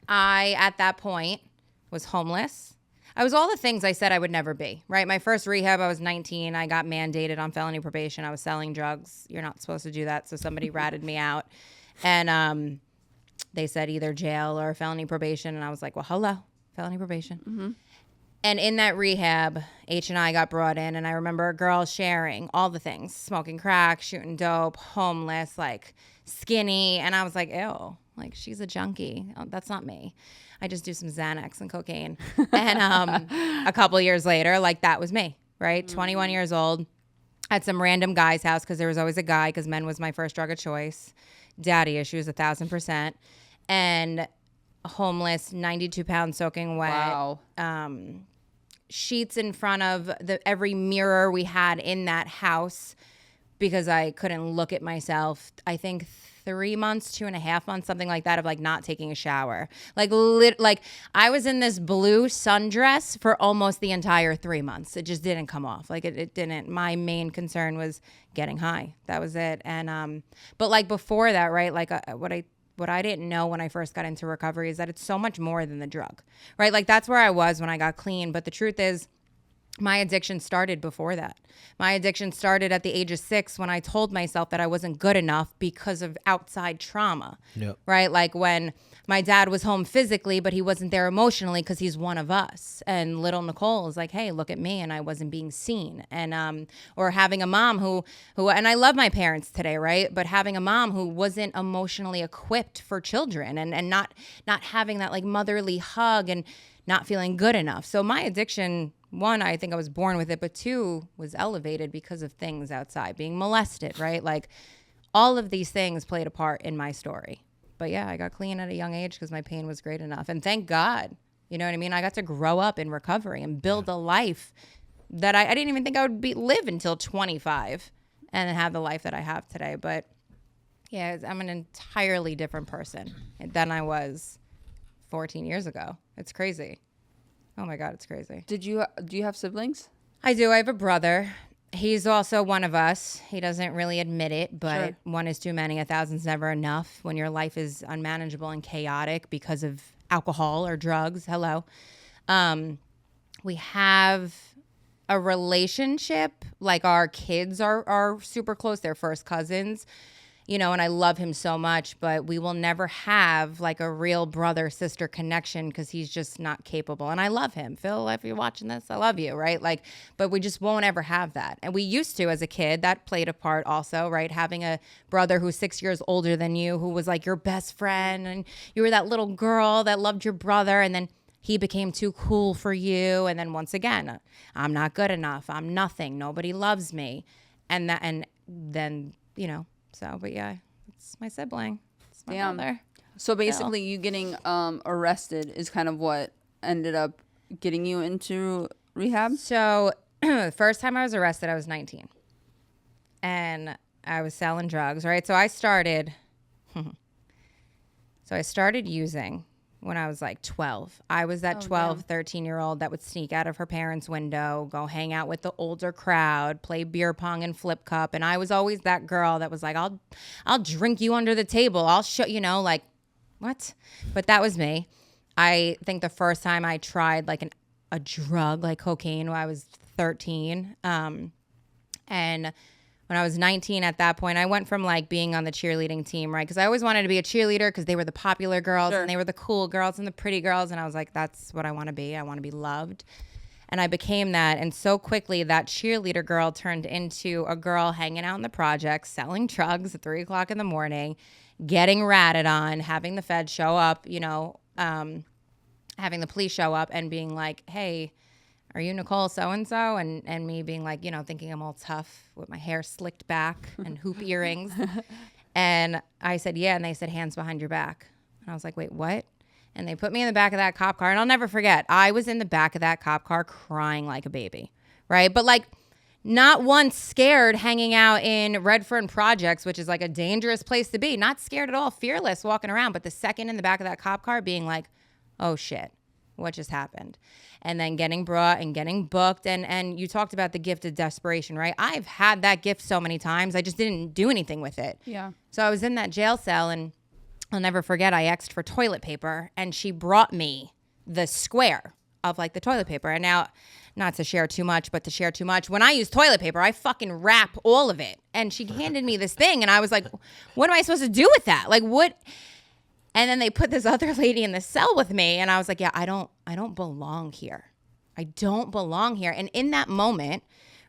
I, at that point, was homeless. I was all the things I said I would never be, right? My first rehab, I was 19. I got mandated on felony probation. I was selling drugs. You're not supposed to do that. So somebody ratted me out. And they said either jail or felony probation. And I was like, well, hello, felony probation. Mm-hmm. And in that rehab, H and I got brought in. And I remember a girl sharing all the things, smoking crack, shooting dope, homeless, like skinny. And I was like, ew. Like, she's a junkie. Oh, that's not me. I just do some Xanax and cocaine. And a couple years later, like, that was me, right? 21 years old. at some random guy's house because there was always a guy because men was my first drug of choice. Daddy issues 1,000%. And homeless, 92 pounds soaking wet. Wow. Sheets in front of every mirror we had in that house because I couldn't look at myself. I think 3 months, 2.5 months, something like that, of like not taking a shower. Like I was in this blue sundress for almost the entire 3 months. It just didn't come off. Like it didn't. My main concern was getting high. That was it. And but like before that, right? Like what I didn't know when I first got into recovery is that it's so much more than the drug, right? Like that's where I was when I got clean. But the truth is, my addiction started before that. My addiction started at the age of 6 when I told myself that I wasn't good enough because of outside trauma, right? Like when my dad was home physically, but he wasn't there emotionally because he's one of us. And little Nicole is like, hey, look at me. And I wasn't being seen. And, or having a mom who, and I love my parents today, right? But having a mom who wasn't emotionally equipped for children and not having that like motherly hug and not feeling good enough. So my addiction, 1, I think I was born with it, but 2, was elevated because of things outside, being molested, right? Like all of these things played a part in my story. But yeah, I got clean at a young age because my pain was great enough. And thank God, you know what I mean? I got to grow up in recovery and build a life that I didn't even think I would live until 25 and have the life that I have today. But yeah, I'm an entirely different person than I was 14 years ago. It's crazy. Oh my God, it's crazy. Do you have siblings? I do. I have a brother. He's also one of us. He doesn't really admit it, but one is too many. 1,000's never enough when your life is unmanageable and chaotic because of alcohol or drugs. Hello. We have a relationship. Like our kids are super close. They're first cousins. You know, and I love him so much, but we will never have like a real brother-sister connection because he's just not capable. And I love him. Phil, if you're watching this, I love you, right? Like, but we just won't ever have that. And we used to as a kid. That played a part also, right? Having a brother who's 6 years older than you, who was like your best friend, and you were that little girl that loved your brother, and then he became too cool for you. And then once again, I'm not good enough. I'm nothing. Nobody loves me. And then, you know, so, but yeah, it's my sibling. It's my brother. So basically you getting arrested is kind of what ended up getting you into rehab? So the first time I was arrested, I was 19. And I was selling drugs, right? So I started using when I was like 12. I was that 12, 13-year-old that would sneak out of her parents' window, go hang out with the older crowd, play beer pong and flip cup. And I was always that girl that was like, I'll drink you under the table. I'll show, you know, like, what? But that was me. I think the first time I tried like a drug like cocaine when I was 13. And when I was 19 at that point, I went from like being on the cheerleading team, right? Because I always wanted to be a cheerleader because they were the popular girls and they were the cool girls and the pretty girls. And I was like, that's what I want to be. I want to be loved. And I became that. And so quickly that cheerleader girl turned into a girl hanging out in the projects, selling drugs at 3 o'clock in the morning, getting ratted on, having the feds show up, you know, having the police show up and being like, hey, are you Nicole so-and-so? And me being like, you know, thinking I'm all tough with my hair slicked back and hoop earrings. And I said, yeah. And they said, hands behind your back. And I was like, wait, what? And they put me in the back of that cop car. And I'll never forget, I was in the back of that cop car crying like a baby, right? But like not once scared, hanging out in Redfern Projects, which is like a dangerous place to be. Not scared at all, fearless walking around. But the second in the back of that cop car being like, oh shit, what just happened? And then getting brought and getting booked. And you talked about the gift of desperation, right? I've had that gift so many times. I just didn't do anything with it. Yeah. So I was in that jail cell, and I'll never forget, I asked for toilet paper, and she brought me the square of like the toilet paper. And now, not to share too much, but to share too much, when I use toilet paper, I fucking wrap all of it. And she handed me this thing, and I was like, what am I supposed to do with that? Like, what? And then they put this other lady in the cell with me, and I was like, yeah, I don't belong here. I don't belong here. And in that moment,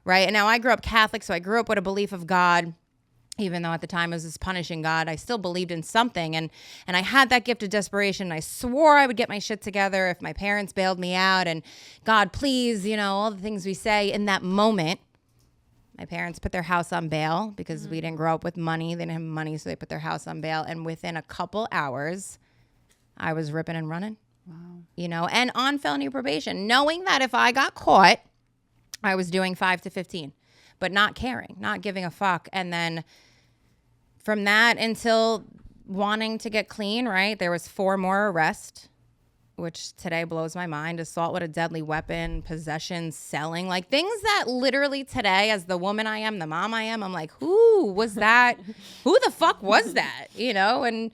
right, and now I grew up Catholic, so I grew up with a belief of God, even though at the time it was this punishing God. I still believed in something, and I had that gift of desperation. And I swore I would get my shit together if my parents bailed me out, and God, please, you know, all the things we say in that moment. My parents put their house on bail because we didn't grow up with money. They didn't have money, so they put their house on bail. And within a couple hours, I was ripping and running. Wow. You know, and on felony probation, knowing that if I got caught, I was doing 5 to 15, but not caring, not giving a fuck. And then from that until wanting to get clean, right, there was 4 more arrests, which today blows my mind. Assault with a deadly weapon, possession, selling, like things that literally today, as the woman I am, the mom I am, I'm like, who was that? Who the fuck was that? You know, and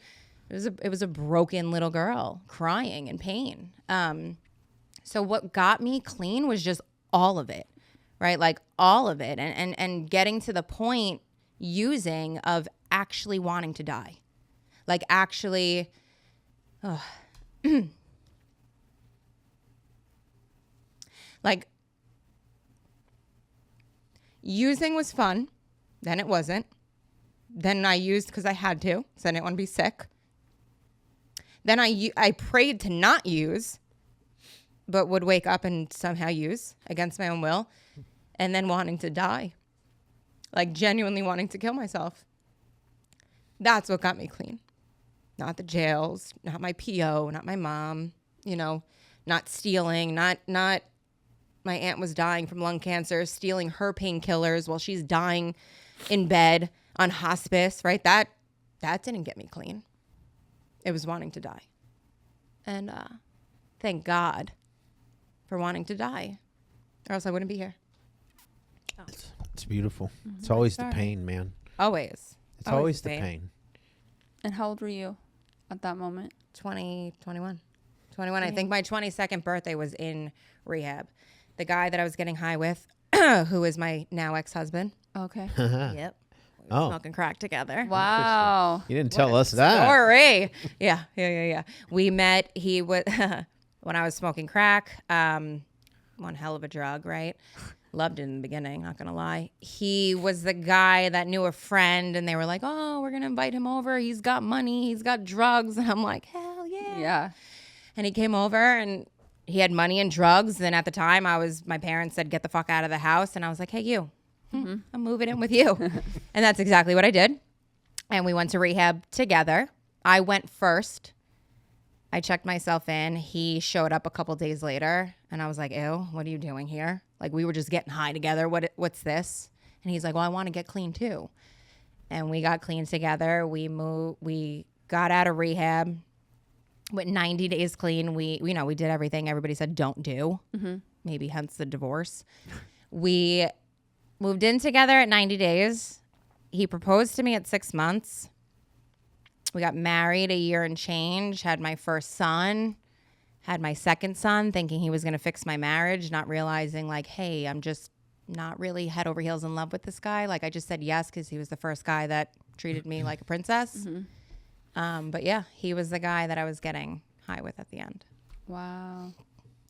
it was a broken little girl crying in pain. So what got me clean was just all of it, right? Like all of it, and getting to the point using of actually wanting to die, like actually. Like, using was fun. Then it wasn't. Then I used because I had to, so I didn't want to be sick. Then I prayed to not use, but would wake up and somehow use against my own will. And then wanting to die. Like, genuinely wanting to kill myself. That's what got me clean. Not the jails, not my PO, not my mom, you know, not stealing, not my aunt was dying from lung cancer, stealing her painkillers while she's dying in bed on hospice, right? That didn't get me clean. It was wanting to die. And thank God for wanting to die, or else I wouldn't be here. Oh. It's beautiful. It's always the pain, man. Always. It's always the pain. And how old were you at that moment? 21. I think my 22nd birthday was in rehab. The guy that I was getting high with, who is my now ex-husband. Okay. Yep. We were Oh. smoking crack together. Wow. You didn't tell us that. Story. Yeah. We met, he was, when I was smoking crack, one hell of a drug, right? Loved it in the beginning, not gonna lie. He was the guy that knew a friend, and they were like, oh, we're gonna invite him over. He's got money, he's got drugs. And I'm like, hell yeah. Yeah. And he came over and he had money and drugs. And at the time my parents said, get the fuck out of the house. And I was like, hey, you, I'm moving in with you. And that's exactly what I did. And we went to rehab together. I went first. I checked myself in. He showed up a couple days later and I was like, ew, what are you doing here? Like, we were just getting high together. What's this? And he's like, well, I want to get clean too. And we got clean together. We got out of rehab. With 90 days clean, we did everything everybody said don't do. Maybe hence the divorce. We moved in together at 90 days. He proposed to me at 6 months. We got married a year and change, had my first son, had my second son, thinking he was going to fix my marriage, not realizing like, hey, I'm just not really head over heels in love with this guy. Like, I just said yes because he was the first guy that treated me like a princess. But yeah, he was the guy that I was getting high with at the end. Wow.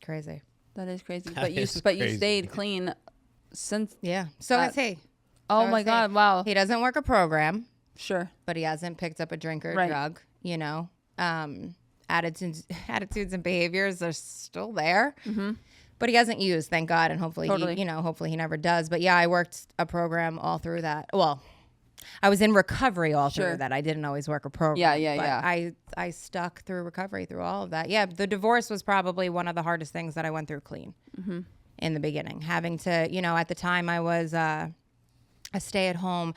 Crazy. That is crazy. That But you is but crazy. you stayed clean since. Yeah. So is he. Oh So my is he. God. Wow. He doesn't work a program, Sure. but he hasn't picked up a drink or a Right. drug, you know. Attitudes and behaviors are still there. But he hasn't used, thank God, and hopefully Totally. hopefully he never does. But yeah, I worked a program all through that. Well, I was in recovery all Sure. through that. I didn't always work a program. Yeah. But I stuck through recovery through all of that. Yeah, the divorce was probably one of the hardest things that I went through clean in the beginning. Having to, at the time I was a stay-at-home.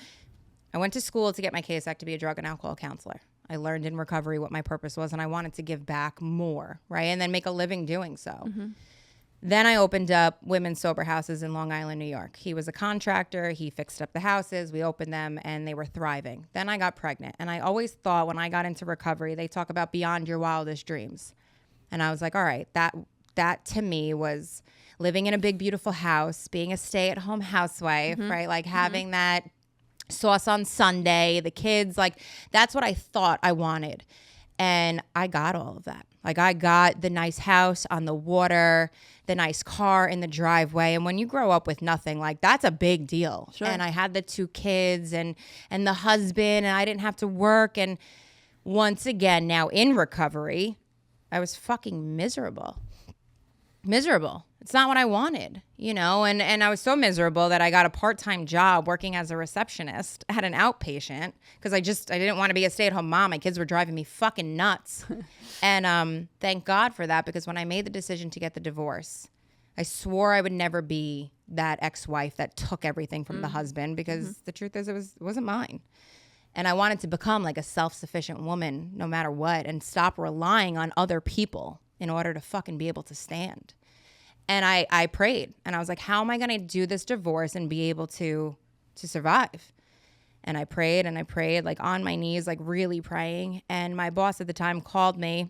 I went to school to get my CASAC to be a drug and alcohol counselor. I learned in recovery what my purpose was, and I wanted to give back more, right? And then make a living doing so. Then I opened up women's sober houses in Long Island, New York. He was a contractor. He fixed up the houses. We opened them, and they were thriving. Then I got pregnant, and I always thought when I got into recovery, they talk about beyond your wildest dreams. And I was like, all right, that to me was living in a big, beautiful house, being a stay-at-home housewife, right? Like having that sauce on Sunday, the kids, like that's what I thought I wanted. And I got all of that. Like I got the nice house on the water, the nice car in the driveway. And when you grow up with nothing, like that's a big deal. Sure. And I had the 2 kids and the husband, and I didn't have to work. And once again, now in recovery, I was fucking miserable. it's not what I wanted, you know, and I was so miserable that I got a part-time job working as a receptionist at an outpatient because I didn't want to be a stay-at-home mom. My kids were driving me fucking nuts. And thank God for that, because when I made the decision to get the divorce, I swore I would never be that ex-wife that took everything from the husband, because the truth is it wasn't mine. And I wanted to become like a self-sufficient woman no matter what, and stop relying on other people in order to fucking be able to stand. And I prayed, and I was like, how am I going to do this divorce and be able to survive? And I prayed like on my knees, like really praying. And my boss at the time called me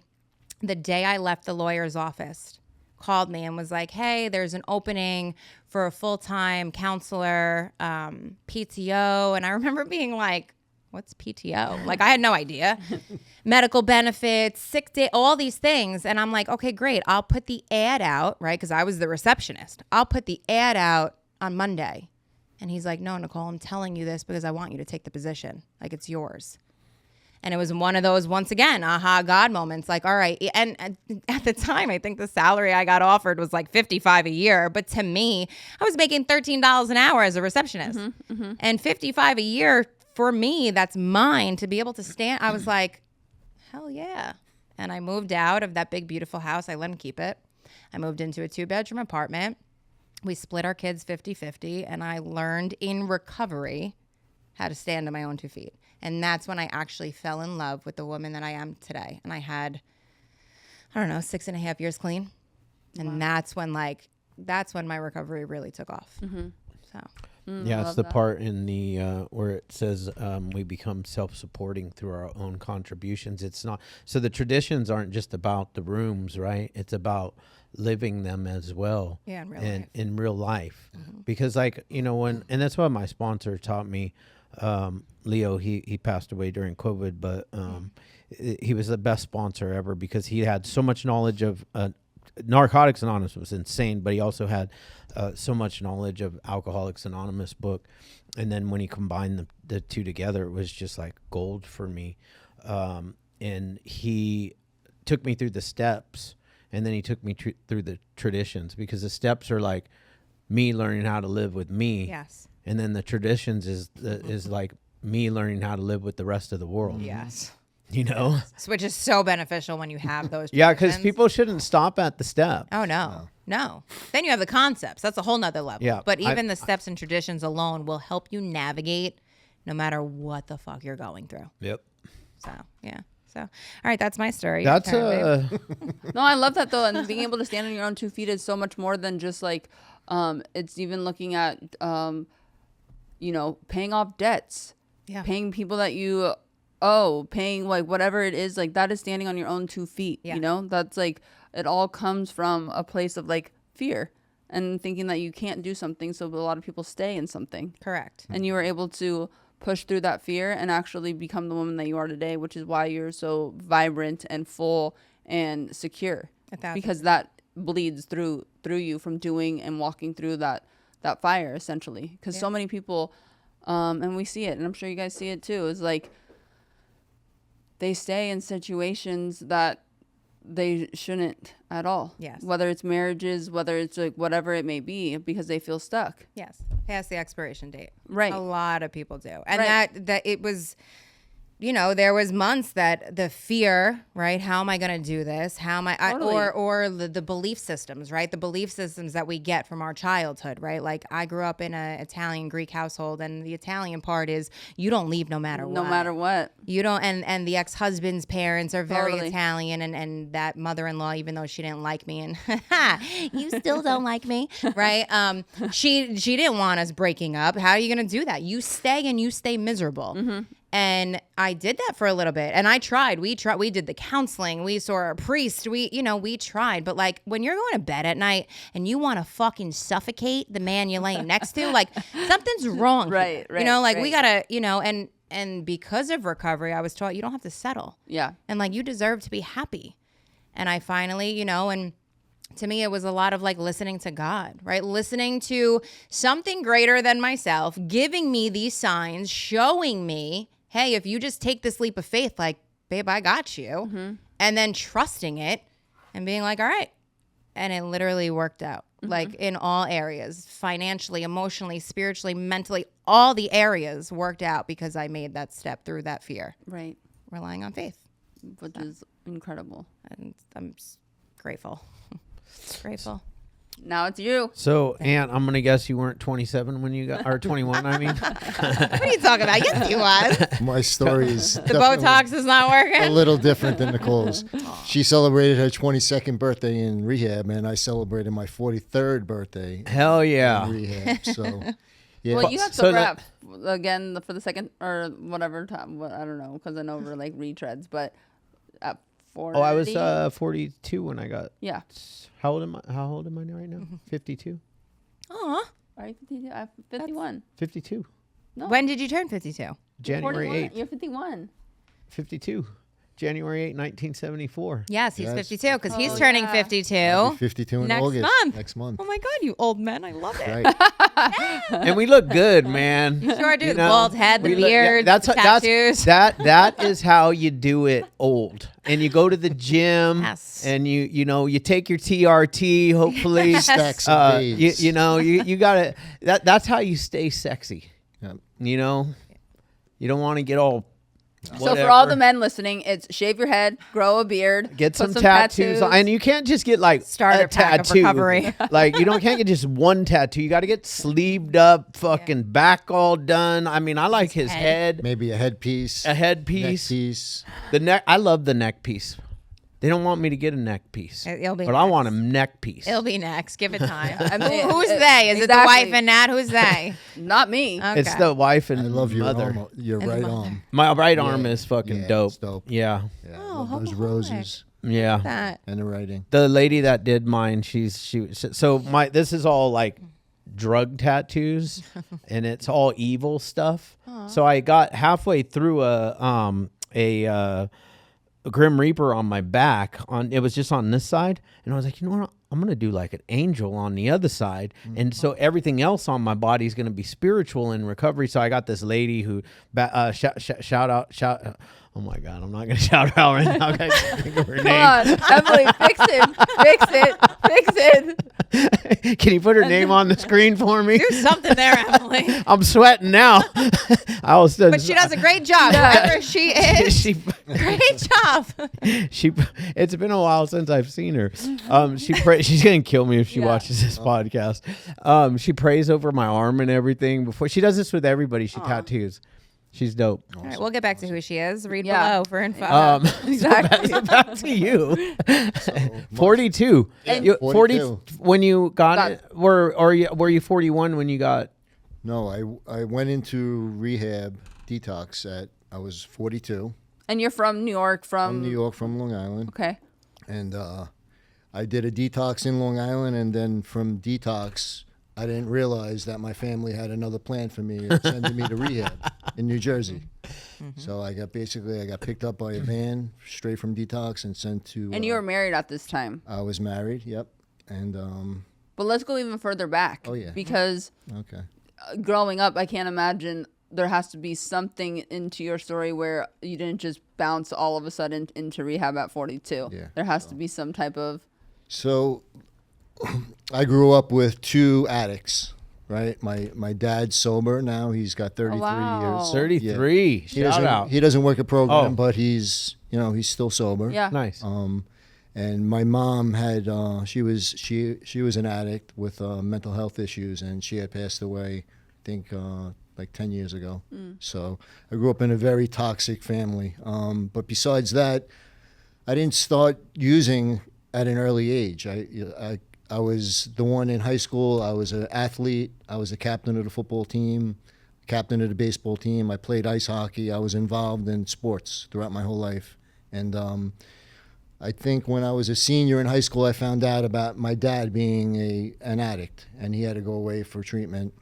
the day I left the lawyer's office, called me and was like, hey, there's an opening for a full-time counselor, PTO. And I remember being like, what's PTO? Like, I had no idea. Medical benefits, sick day, all these things. And I'm like, okay, great. I'll put the ad out, right? Because I was the receptionist. I'll put the ad out on Monday. And he's like, no, Nicole, I'm telling you this because I want you to take the position. Like, it's yours. And it was one of those, once again, aha, God moments. Like, all right. And at the time, I think the salary I got offered was like $55 a year. But to me, I was making $13 an hour as a receptionist. And $55 a year, for me, that's mine to be able to stand. I was like, hell yeah. And I moved out of that big, beautiful house. I let him keep it. I moved into a 2-bedroom apartment. We split our kids 50-50. And I learned in recovery how to stand on my own 2 feet. And that's when I actually fell in love with the woman that I am today. And I had, 6.5 years clean. And that's when my recovery really took off. So. Yeah, it's the part in the where it says we become self-supporting through our own contributions. It's not, so the traditions aren't just about the rooms, right? It's about living them as well. Yeah, in real life. In real life. Because, like, you know, and that's what my sponsor taught me. Leo, he passed away during COVID, but he was the best sponsor ever because he had so much knowledge of Narcotics Anonymous was insane, but he also had so much knowledge of Alcoholics Anonymous book. And then when he combined the two together, it was just like gold for me. And he took me through the steps, and then he took me through the traditions, because the steps are like me learning how to live with me. Yes. And then the traditions is like me learning how to live with the rest of the world. Yes. You know? Which is so beneficial when you have those. Yeah, because traditions. people shouldn't stop at the step. Oh, no. Then you have the concepts. That's a whole nother level. Yeah, But even the steps and traditions alone will help you navigate no matter what the fuck you're going through. Yep. So, yeah. So, all right, that's my story. That's No, I love that though. And being able to stand on your own 2 feet is so much more than just like, it's even looking at, paying off debts, paying people that you paying like whatever it is, like that is standing on your own 2 feet. Yeah. You know, that's like, it all comes from a place of like fear and thinking that you can't do something. So a lot of people stay in something. Correct. And you were able to push through that fear and actually become the woman that you are today, which is why you're so vibrant and full and secure. Because that bleeds through you from doing and walking through that fire, essentially. Because so many people, and we see it, and I'm sure you guys see it too, is like they stay in situations that they shouldn't at all. Yes. Whether it's marriages, whether it's like whatever it may be, because they feel stuck. Yes. Past the expiration date. Right. A lot of people do. And Right. that it was, there was months that the fear, right? How am I going to do this? How am I, Totally. or the belief systems, right? The belief systems that we get from our childhood, right? Like I grew up in an Italian Greek household, and the Italian part is you don't leave no matter what. No matter what. You don't, and the ex-husband's parents are very Totally. Italian, and that mother-in-law, even though she didn't like me, and you still don't like me, right? She didn't want us breaking up. How are you going to do that? You stay and you stay miserable. Mm-hmm. And I did that for a little bit, and I tried. We did the counseling. We saw a priest. We tried. But like when you're going to bed at night and you want to fucking suffocate the man you're laying next to, like something's wrong. Right, here. right, We gotta, and because of recovery, I was taught you don't have to settle. Yeah. And like you deserve to be happy. And I finally, and to me, it was a lot of like listening to God, right? Listening to something greater than myself, giving me these signs, showing me, hey, if you just take this leap of faith, like, babe, I got you. Mm-hmm. And then trusting it and being like, all right. And it literally worked out. like in all areas, financially, emotionally, spiritually, mentally, all the areas worked out because I made that step through that fear, Right. relying on faith. Which is incredible. And I'm grateful. Grateful. Now it's you. So, Aunt, I'm gonna guess you weren't 27 when you got, or 21. I mean, What are you talking about? Yes, you was. My story is The Botox is not a working. little different than Nicole's. She celebrated her 22nd birthday in rehab, and I celebrated my 43rd birthday hell yeah. in rehab. So, yeah. Well, you have to So rap again for the second or whatever time. I don't know because I know we're like retreads, but at 40. Oh, I was 42 when I got. Yeah. How old am I right now? 52. Aw. Are you 52? I'm 51. 52. No. When did you turn 52? January 41. 8th. You're 51. 52. January 8th, 1974. Yes, he's Yes. 52 because he's Oh, turning yeah. 52. I'll be 52 in Next August. month. Next month. Oh my God, you old men. I love it. Right. And we look good, man. Sure do. You The know, bald head, the we look- beard, that's the how- tattoos. that is how you do it old. And you go to the gym Yes. and you take your TRT, hopefully. Yes. Stacks of days. you gotta that's how you stay sexy. Yep. You know? You don't want to get all So for all the men listening, it's shave your head, grow a beard, get put some tattoos on. And you can't just get like Starter a pack of tattoo. recovery. Like can't get just one tattoo. You got to get sleeved up, fucking back all done. I mean, I like his head, Maybe a headpiece. a headpiece, Neck piece. the neck. I love the neck piece. They don't want me to get a neck piece, It'll be but I next. want a neck piece. It'll be next. Give it time. I mean, Who's they? Is it the exactly. wife and Nat? Who's they? Not me. Okay. It's the wife and I love your mother. arm. Your right arm. My right arm is fucking Yeah, dope. it's dope. Yeah, Yeah, Oh, I love those Hopeaholic. roses yeah. that. and the writing. The lady that did mine, so this is all like drug tattoos, and it's all evil stuff. So I got halfway through a Grim Reaper on my back. It was just on this side, and I was like, you know what? I'm gonna do like an angel on the other side, and so everything else on my body is gonna be spiritual in recovery. So I got this lady who shout out. Oh my God, I'm not gonna shout her out right now. I can't think of her Come name. on, Emily, fix it. Can you put her name on the screen for me? Do something there, Emily. I'm sweating now. I was. But she does a great job. Whoever she is, She, great job. it's been a while since I've seen her. She's gonna kill me if she watches this podcast. She prays over my arm and everything before. She does this with everybody. She tattoos. She's dope. All right, we'll get back to who she is. Read Yeah. below for info. Exactly. Back to you. 42. And- 40 42. when you got Got it. Were you 41 when you got? No, I went into rehab detox I was 42 And you're from New York, from New York, from Long Island. Okay. And I did a detox in Long Island, and then from detox, I didn't realize that my family had another plan for me, sending me to rehab in New Jersey. So I got picked up by a van straight from detox and sent to. And you were married at this time. I was married. Yep. And But let's go even further back. Oh, yeah. Because okay. growing up, I can't imagine there has to be something into your story where you didn't just bounce all of a sudden into rehab at 42. Yeah. There has to be some type of. So I grew up with two addicts, right? My dad's sober now. He's got 33 wow. years. 33. He Shout doesn't, out. He doesn't work a program, Oh. but he's still sober. Yeah. Nice. And my mom had she was an addict with mental health issues, and she had passed away, I think like 10 years ago. So I grew up in a very toxic family. But besides that, I didn't start using at an early age. I was the one in high school. I was an athlete. I was the captain of the football team, captain of the baseball team. I played ice hockey. I was involved in sports throughout my whole life. And I think when I was a senior in high school, I found out about my dad being an addict, and he had to go away for treatment.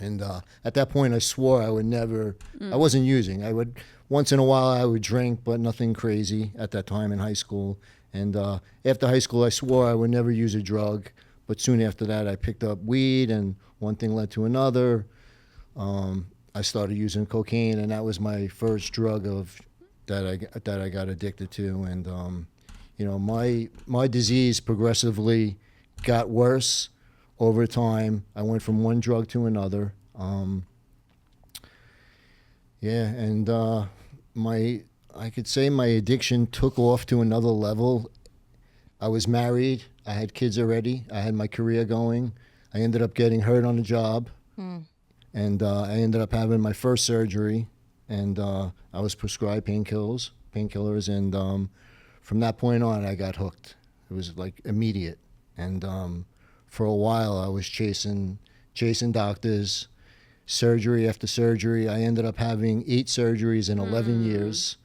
And at that point, I swore I would never. I wasn't using. I would once in a while I would drink, but nothing crazy at that time in high school. And after high school, I swore I would never use a drug. But soon after that, I picked up weed, and one thing led to another. I started using cocaine, and that was my first drug that I got addicted to. And my disease progressively got worse over time. I went from one drug to another. And I could say my addiction took off to another level. I was married. I had kids already. I had my career going. I ended up getting hurt on the job. And I ended up having my first surgery. And I was prescribed painkillers. And from that point on, I got hooked. It was like immediate. And for a while, I was chasing doctors, surgery after surgery. I ended up having 8 surgeries in 11 years.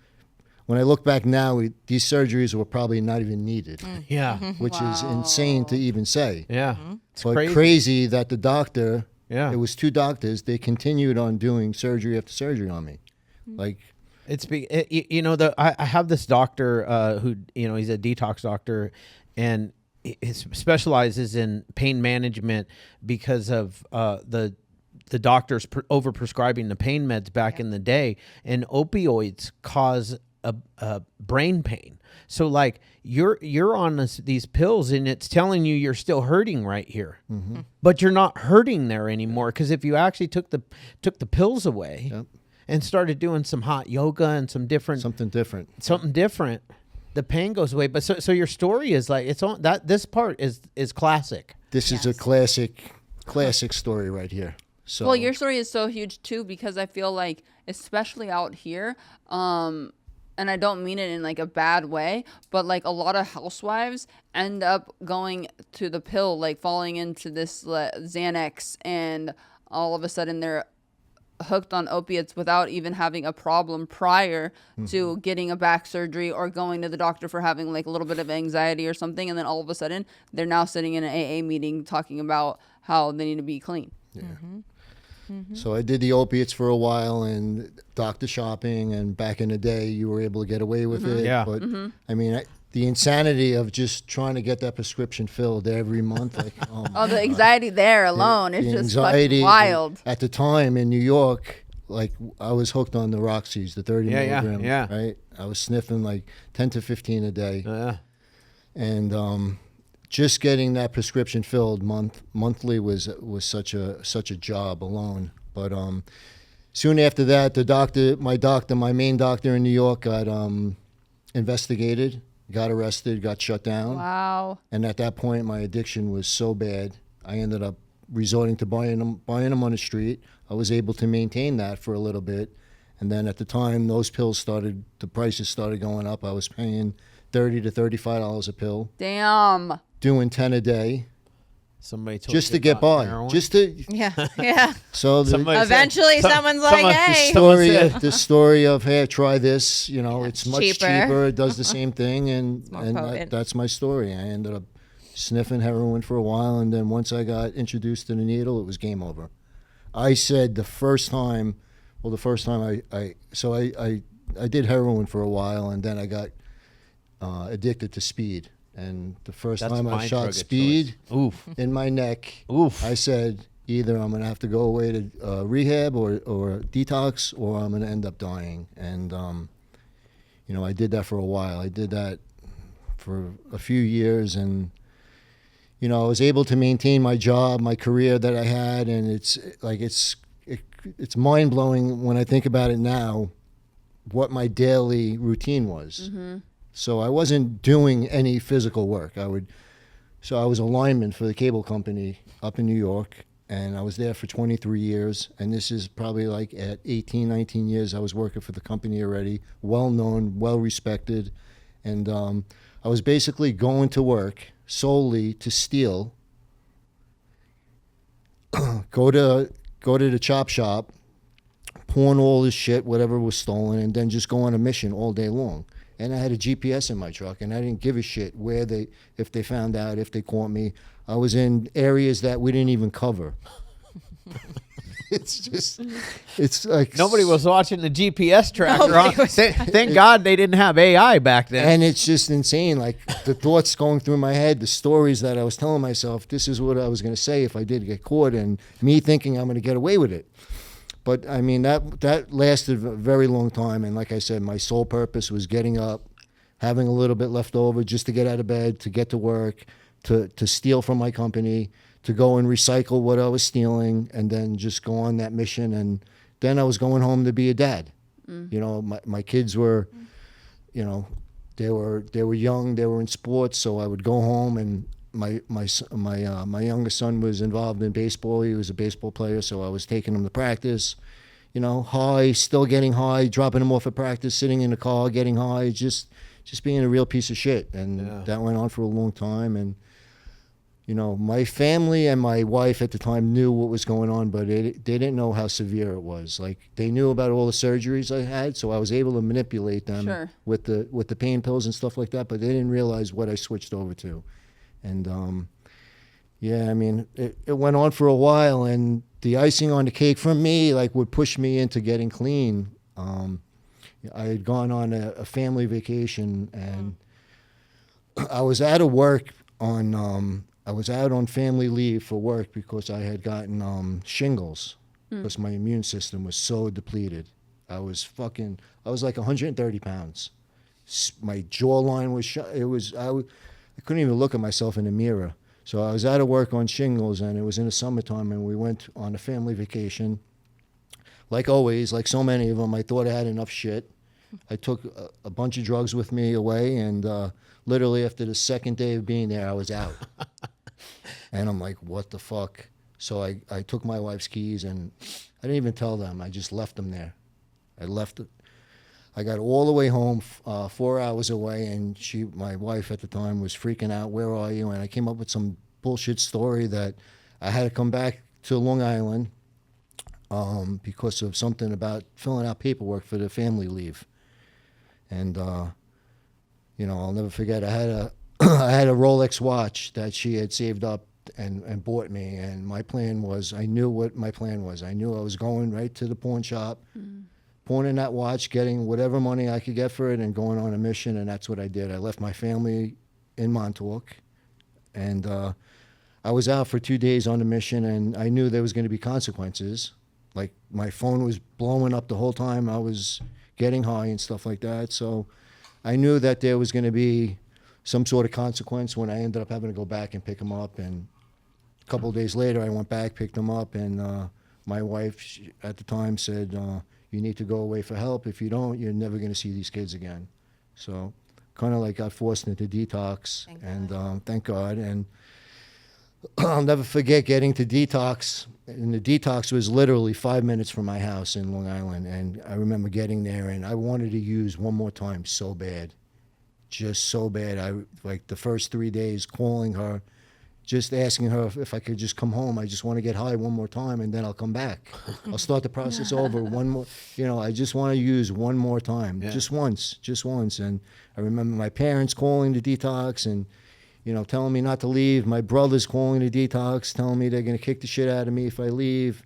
When I look back now, these surgeries were probably not even needed. Yeah. Which is insane to even say. Yeah. It's But crazy that the doctor, it was 2 doctors, they continued on doing surgery after surgery on me. Like, I have this doctor who, he's a detox doctor, and he specializes in pain management because of the doctors overprescribing the pain meds back in the day, and opioids cause a brain pain. So like you're on these pills, and it's telling you you're still hurting right here, but you're not hurting there anymore, because if you actually took the pills away. Yep. And started doing some hot yoga and something different, the pain goes away. But so your story is like, it's on that, this part is classic. This is a classic story right here. So, well, your story is so huge too, because I feel like, especially out here, and I don't mean it in like a bad way, but like a lot of housewives end up going to the pill, like falling into this Xanax, and all of a sudden they're hooked on opiates without even having a problem prior to getting a back surgery or going to the doctor for having like a little bit of anxiety or something. And then all of a sudden they're now sitting in an AA meeting talking about how they need to be clean. Yeah. So I did the opiates for a while and doctor shopping, and back in the day you were able to get away with it. Yeah. But I mean, the insanity of just trying to get that prescription filled every month. Like, the anxiety there alone is just fucking wild. At the time in New York, like I was hooked on the Roxys, the 30 milligram, right? I was sniffing like 10 to 15 a day. And just getting that prescription filled monthly was such a job alone. But soon after that, my main doctor in New York got investigated, got arrested, got shut down. Wow. And at that point, my addiction was so bad, I ended up resorting to buying them on the street. I was able to maintain that for a little bit. And then at the time, the prices started going up. I was paying $30 to $35 a pill. Damn. Doing 10 a day. Somebody told just you to get by. heroin? Just to. Yeah. So eventually someone's like, hey. The story of, hey, try this. It's much cheaper. It does the same thing, and that's my story. I ended up sniffing heroin for a while, and then once I got introduced to the needle, it was game over. I said the first time I did heroin for a while, and then I got addicted to speed. And the first time I shot speed in my neck, I said, either I'm going to have to go away to rehab or detox, or I'm going to end up dying. And, I did that for a while. I did that for a few years, and, I was able to maintain my job, my career that I had. And it's mind blowing when I think about it now, what my daily routine was. So I wasn't doing any physical work. I was a lineman for the cable company up in New York, and I was there for 23 years. And this is probably like at 18, 19 years, I was working for the company already, well-known, well-respected. And I was basically going to work solely to steal, go to the chop shop, pawn all this shit, whatever was stolen, and then just go on a mission all day long. And I had a GPS in my truck, and I didn't give a shit if they found out, if they caught me. I was in areas that we didn't even cover. It's like nobody was watching the GPS tracker. Thank God they didn't have AI back then. And it's just insane. Like the thoughts going through my head, the stories that I was telling myself, this is what I was going to say if I did get caught, and me thinking I'm going to get away with it. But I mean, that lasted a very long time. And like I said, my sole purpose was getting up, having a little bit left over just to get out of bed, to get to work, to steal from my company, to go and recycle what I was stealing, and then just go on that mission. And then I was going home to be a dad. You know, my kids were, you know, they were young, they were in sports, so I would go home, and my youngest son was involved in baseball. He was a baseball player, so I was taking him to practice. You know, high, still getting high, dropping him off at practice, sitting in the car, getting high, just being a real piece of shit. And that went on for a long time. And, you know, my family and my wife at the time knew what was going on, but they didn't know how severe it was. Like, they knew about all the surgeries I had, so I was able to manipulate them with the pain pills and stuff like that, but they didn't realize what I switched over to. And, yeah, I mean, it went on for a while, and the icing on the cake for me, like, would push me into getting clean. I had gone on a family vacation, and I was out of work I was out on family leave for work because I had gotten shingles because my immune system was so depleted. I was like 130 pounds. My jawline was I couldn't even look at myself in the mirror. So I was out of work on shingles, and it was in the summertime, and we went on a family vacation. Like always, like so many of them, I thought I had enough shit. I took a bunch of drugs with me away, and literally after the second day of being there, I was out. And I'm like, what the fuck? So I took my wife's keys, and I didn't even tell them. I just left them there. I got all the way home, 4 hours away, and my wife at the time was freaking out. Where are you? And I came up with some bullshit story that I had to come back to Long Island because of something about filling out paperwork for the family leave. And you know, I'll never forget. I had a I had a Rolex watch that she had saved up and bought me. And my plan was, I knew what my plan was. I knew I was going right to the pawn shop. Pawning that watch, getting whatever money I could get for it, and going on a mission, and that's what I did. I left my family in Montauk, and I was out for 2 days on a mission, and I knew there was going to be consequences. Like, my phone was blowing up the whole time I was getting high and stuff like that, so I knew that there was going to be some sort of consequence when I ended up having to go back and pick him up. And a couple of days later, I went back, picked him up, and my wife at the time said, you need to go away for help. If you don't, you're never going to see these kids again. So kind of like got forced into detox. Thank God. And I'll never forget getting to detox. And the detox was literally 5 minutes from my house in Long Island. And I remember getting there, and I wanted to use one more time so bad. Just so bad. Like the first 3 days calling her, just asking her if I could just come home. I just want to get high one more time, and then I'll come back. I'll start the process over one more. You know, I just want to use one more time, just once. And I remember my parents calling the detox and, you know, telling me not to leave. My brother's calling the detox, telling me they're going to kick the shit out of me if I leave.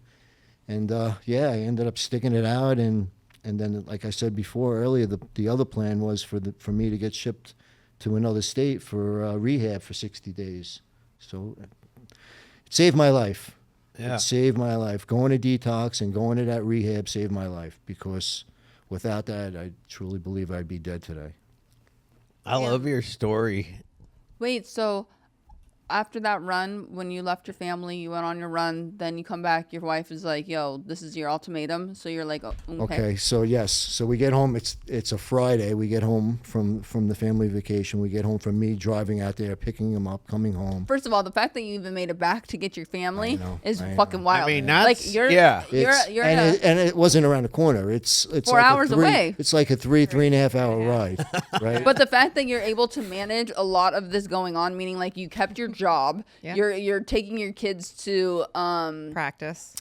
And yeah, I ended up sticking it out. And then, like I said before earlier, the other plan was for me to get shipped to another state for rehab for 60 days. So it saved my life. Yeah. It saved my life. Going to detox and going to that rehab saved my life, because without that, I truly believe I'd be dead today. I love your story. Wait, so after that run, when you left your family, you went on your run, then you come back, your wife is like, yo, this is your ultimatum. So you're like, oh, okay. So yes. So we get home. It's a Friday. We get home from the family vacation. We get home from me driving out there, picking him up, coming home. First of all, the fact that you even made it back to get your family is fucking wild. I mean, that's, like, you're and it wasn't around the corner. It's 4 like hours away. It's like a 3.5 hour ride, right? But the fact that you're able to manage a lot of this going on, meaning like you kept your job, you're taking your kids to practice.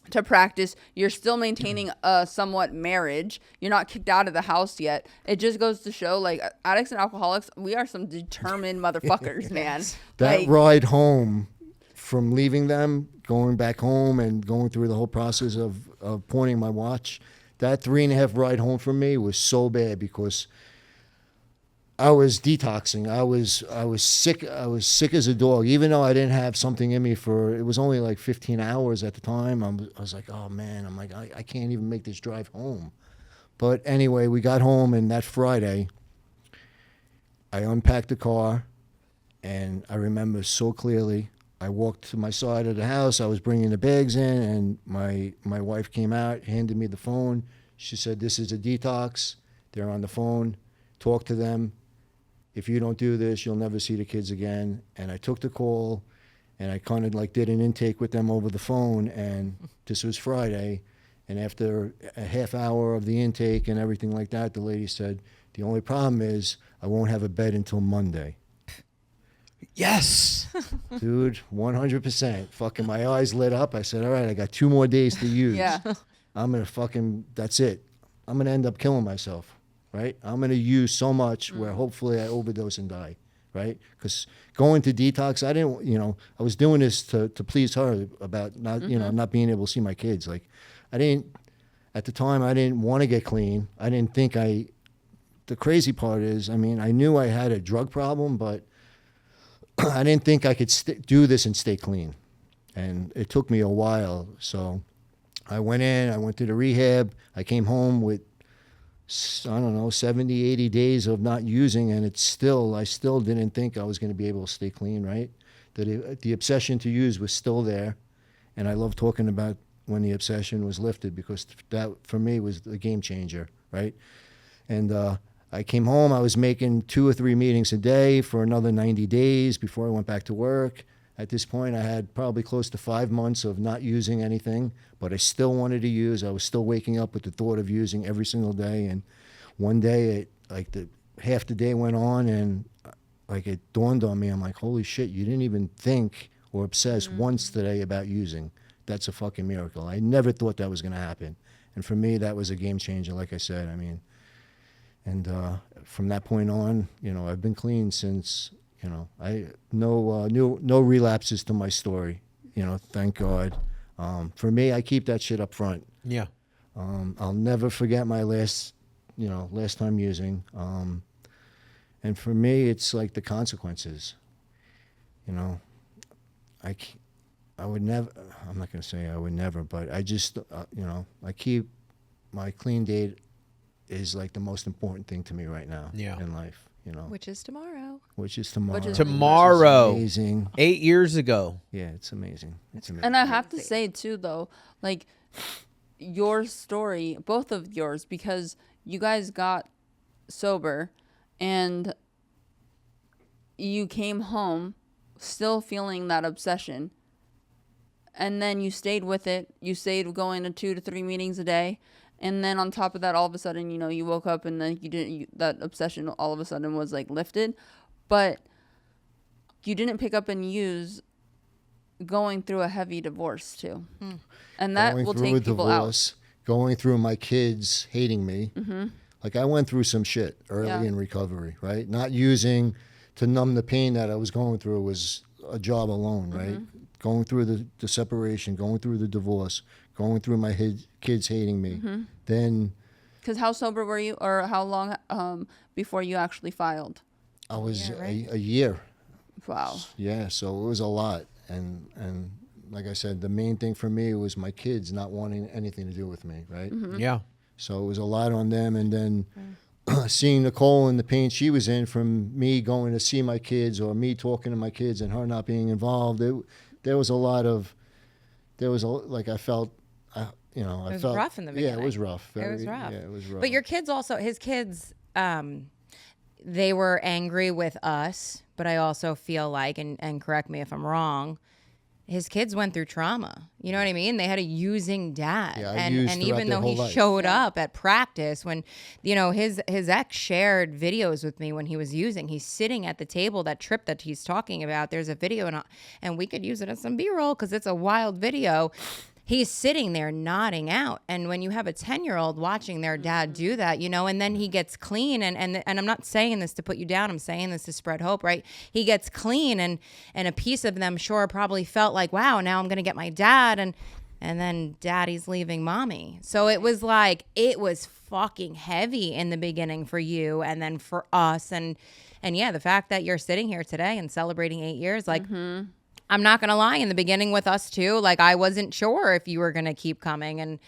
You're still maintaining a somewhat marriage. You're not kicked out of the house yet. It just goes to show, like, addicts and alcoholics, we are some determined motherfuckers, man. That ride home from leaving them, going back home and going through the whole process of pointing my watch, that 3.5 ride home for me was so bad, because I was detoxing. I was sick. I was sick as a dog. Even though I didn't have something in me it was only like 15 hours at the time. I was like, oh man, I'm like, I can't even make this drive home. But anyway, we got home, and that Friday, I unpacked the car, and I remember so clearly, I walked to my side of the house. I was bringing the bags in, and my wife came out, handed me the phone. She said, "This is a detox. They're on the phone. Talk to them. If you don't do this, you'll never see the kids again." And I took the call, and I kind of like did an intake with them over the phone. And this was Friday. And after a half hour of the intake and everything like that, the lady said, "The only problem is I won't have a bed until Monday." Yes. Dude, 100%. Fucking my eyes lit up. I said, all right, I got 2 more days to use. Yeah. I'm going to that's it. I'm going to end up killing myself, right? I'm going to use so much where hopefully I overdose and die, right? Because going to detox, I didn't, I was doing this to please her about not, not being able to see my kids. Like, at the time, I didn't want to get clean. I didn't think the crazy part is, I knew I had a drug problem, but I didn't think I could do this and stay clean. And it took me a while. So I went to the rehab. I came home with, 70, 80 days of not using, and I still didn't think I was going to be able to stay clean, right? The obsession to use was still there. And I love talking about when the obsession was lifted, because that, for me, was the game changer, right? And I came home, I was making 2 or 3 meetings a day for another 90 days before I went back to work. At this point, I had probably close to 5 months of not using anything, but I still wanted to use. I was still waking up with the thought of using every single day. And one day, half the day went on, and it dawned on me, I'm like, holy shit, you didn't even think or obsess once today about using. That's a fucking miracle. I never thought that was going to happen. And for me, that was a game changer, like I said. And from that point on, I've been clean since, no relapses to my story, thank God. For me, I keep that shit up front. Yeah. I'll never forget my last time using. And for me, it's like the consequences. I would never, I'm not going to say I would never, but I just, I keep my clean date is like the most important thing to me right now in life, Which is tomorrow. Tomorrow. It's amazing. 8 years ago. Yeah, it's amazing. It's amazing. And I have to say too, though, like your story, both of yours, because you guys got sober and you came home still feeling that obsession. And then you stayed with it. You stayed going to 2 to 3 meetings a day. And then on top of that, all of a sudden, you woke up and then that obsession all of a sudden was like lifted. But you didn't pick up and use going through a heavy divorce too. And that will take people out. Going through my kids hating me. Like I went through some shit early in recovery, right? Not using to numb the pain that I was going through was a job alone, right? Going through the separation, going through the divorce, going through my kids hating me. Then... Because how sober were you, or how long before you actually filed? I was a year. Wow. Yeah, so it was a lot. And like I said, the main thing for me was my kids not wanting anything to do with me, right? Yeah. So it was a lot on them. And then seeing Nicole in the pain she was in from me going to see my kids or me talking to my kids and her not being involved, there was a lot of, I felt, it was rough in the beginning. Yeah, it was rough. It was rough. Yeah, it was rough. But your kids also, his kids, they were angry with us, but I also feel like, and correct me if I'm wrong, his kids went through trauma. You know what I mean? They had a using dad. Yeah, and even though he showed up at practice when, his ex shared videos with me when he was using, he's sitting at the table, that trip that he's talking about, there's a video and we could use it as some B-roll because it's a wild video. He's sitting there nodding out. And when you have a 10-year-old watching their dad do that, and then he gets clean. And I'm not saying this to put you down. I'm saying this to spread hope, right? He gets clean and a piece of them sure probably felt like, wow, now I'm going to get my dad. And then daddy's leaving mommy. So it was fucking heavy in the beginning for you and then for us. And yeah, the fact that you're sitting here today and celebrating 8 years, I'm not going to lie, in the beginning with us too, I wasn't sure if you were going to keep coming. And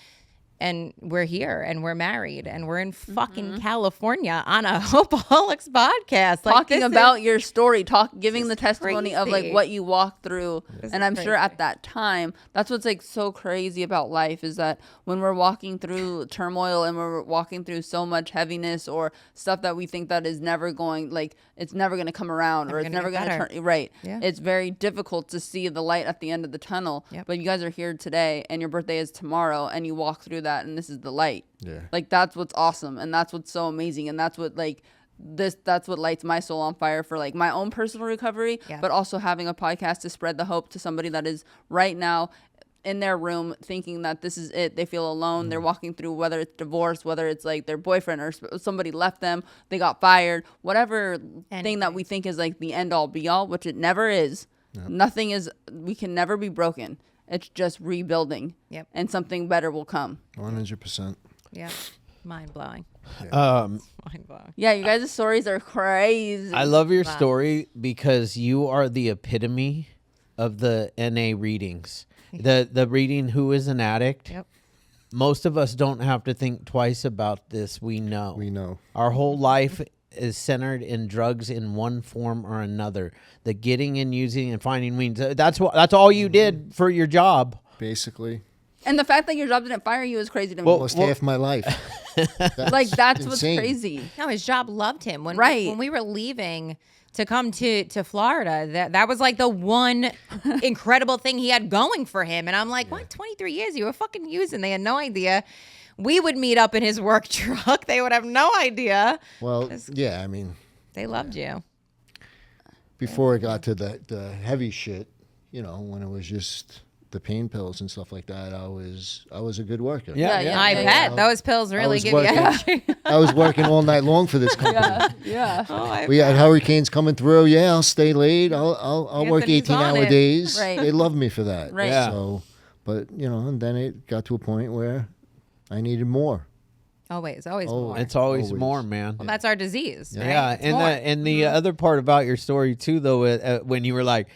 and we're here and we're married and we're in fucking California on a Hopeaholics podcast. Like, Talking about your story, giving the testimony of like crazy. what you walked through. And I'm sure crazy. at that time, that's what's like so crazy about life is that when we're walking through turmoil and we're walking through so much heaviness or stuff that we think that is never going, like it's never going to come around or it's never going to turn right. Yeah. It's very difficult to see the light at the end of the tunnel. Yep. But you guys are here today and your birthday is tomorrow and you walk through that and this is the light. Yeah. Like that's what's awesome and that's what's so amazing and that's what like that's what lights my soul on fire for like my own personal recovery, Yeah. but also having a podcast to spread the hope to somebody that is right now in their room thinking that this is it. They feel alone. They're walking through whether it's divorce, whether it's like their boyfriend or somebody left them, they got fired, whatever thing that we think is like the end all be all, which it never is. Nothing is, we can never be broken. It's just rebuilding. Yep. And something better will come. 100%. Yeah. Mind blowing. Um, Mind blowing. Yeah, you guys' stories are crazy. I love your story because you are the epitome of the NA readings. The reading Who is an Addict. Yep. Most of us don't have to think twice about this. We know. We know. Our whole life is centered in drugs in one form or another. The getting and using and finding means. That's all you did for your job. Basically. And the fact that your job didn't fire you is crazy to me. Well, Almost half my life. Like that's what's insane. crazy. No, his job loved him. When Right. when we were leaving to come to Florida, that was like the one incredible thing he had going for him. And I'm like, what? 23 years you were fucking using? They had no idea. We would meet up in his work truck. They would have no idea. Well, yeah, I mean, They loved you. before it got to the heavy shit, you know, when it was just the pain pills and stuff like that, I was a good worker. Yeah. I bet those pills really was give you working. energy. I was working all night long for this company. Yeah. We had hurricanes coming through. Yeah, I'll stay late. I'll work Anthony's on 18-hour it. days. Right. They loved me for that. Right. Yeah. So, but you know, and then it got to a point where I needed more. Always Oh, more. It's always Always. more, man. Well, that's our disease. Right? Yeah, It's and more. the other part about your story too, though, when you were like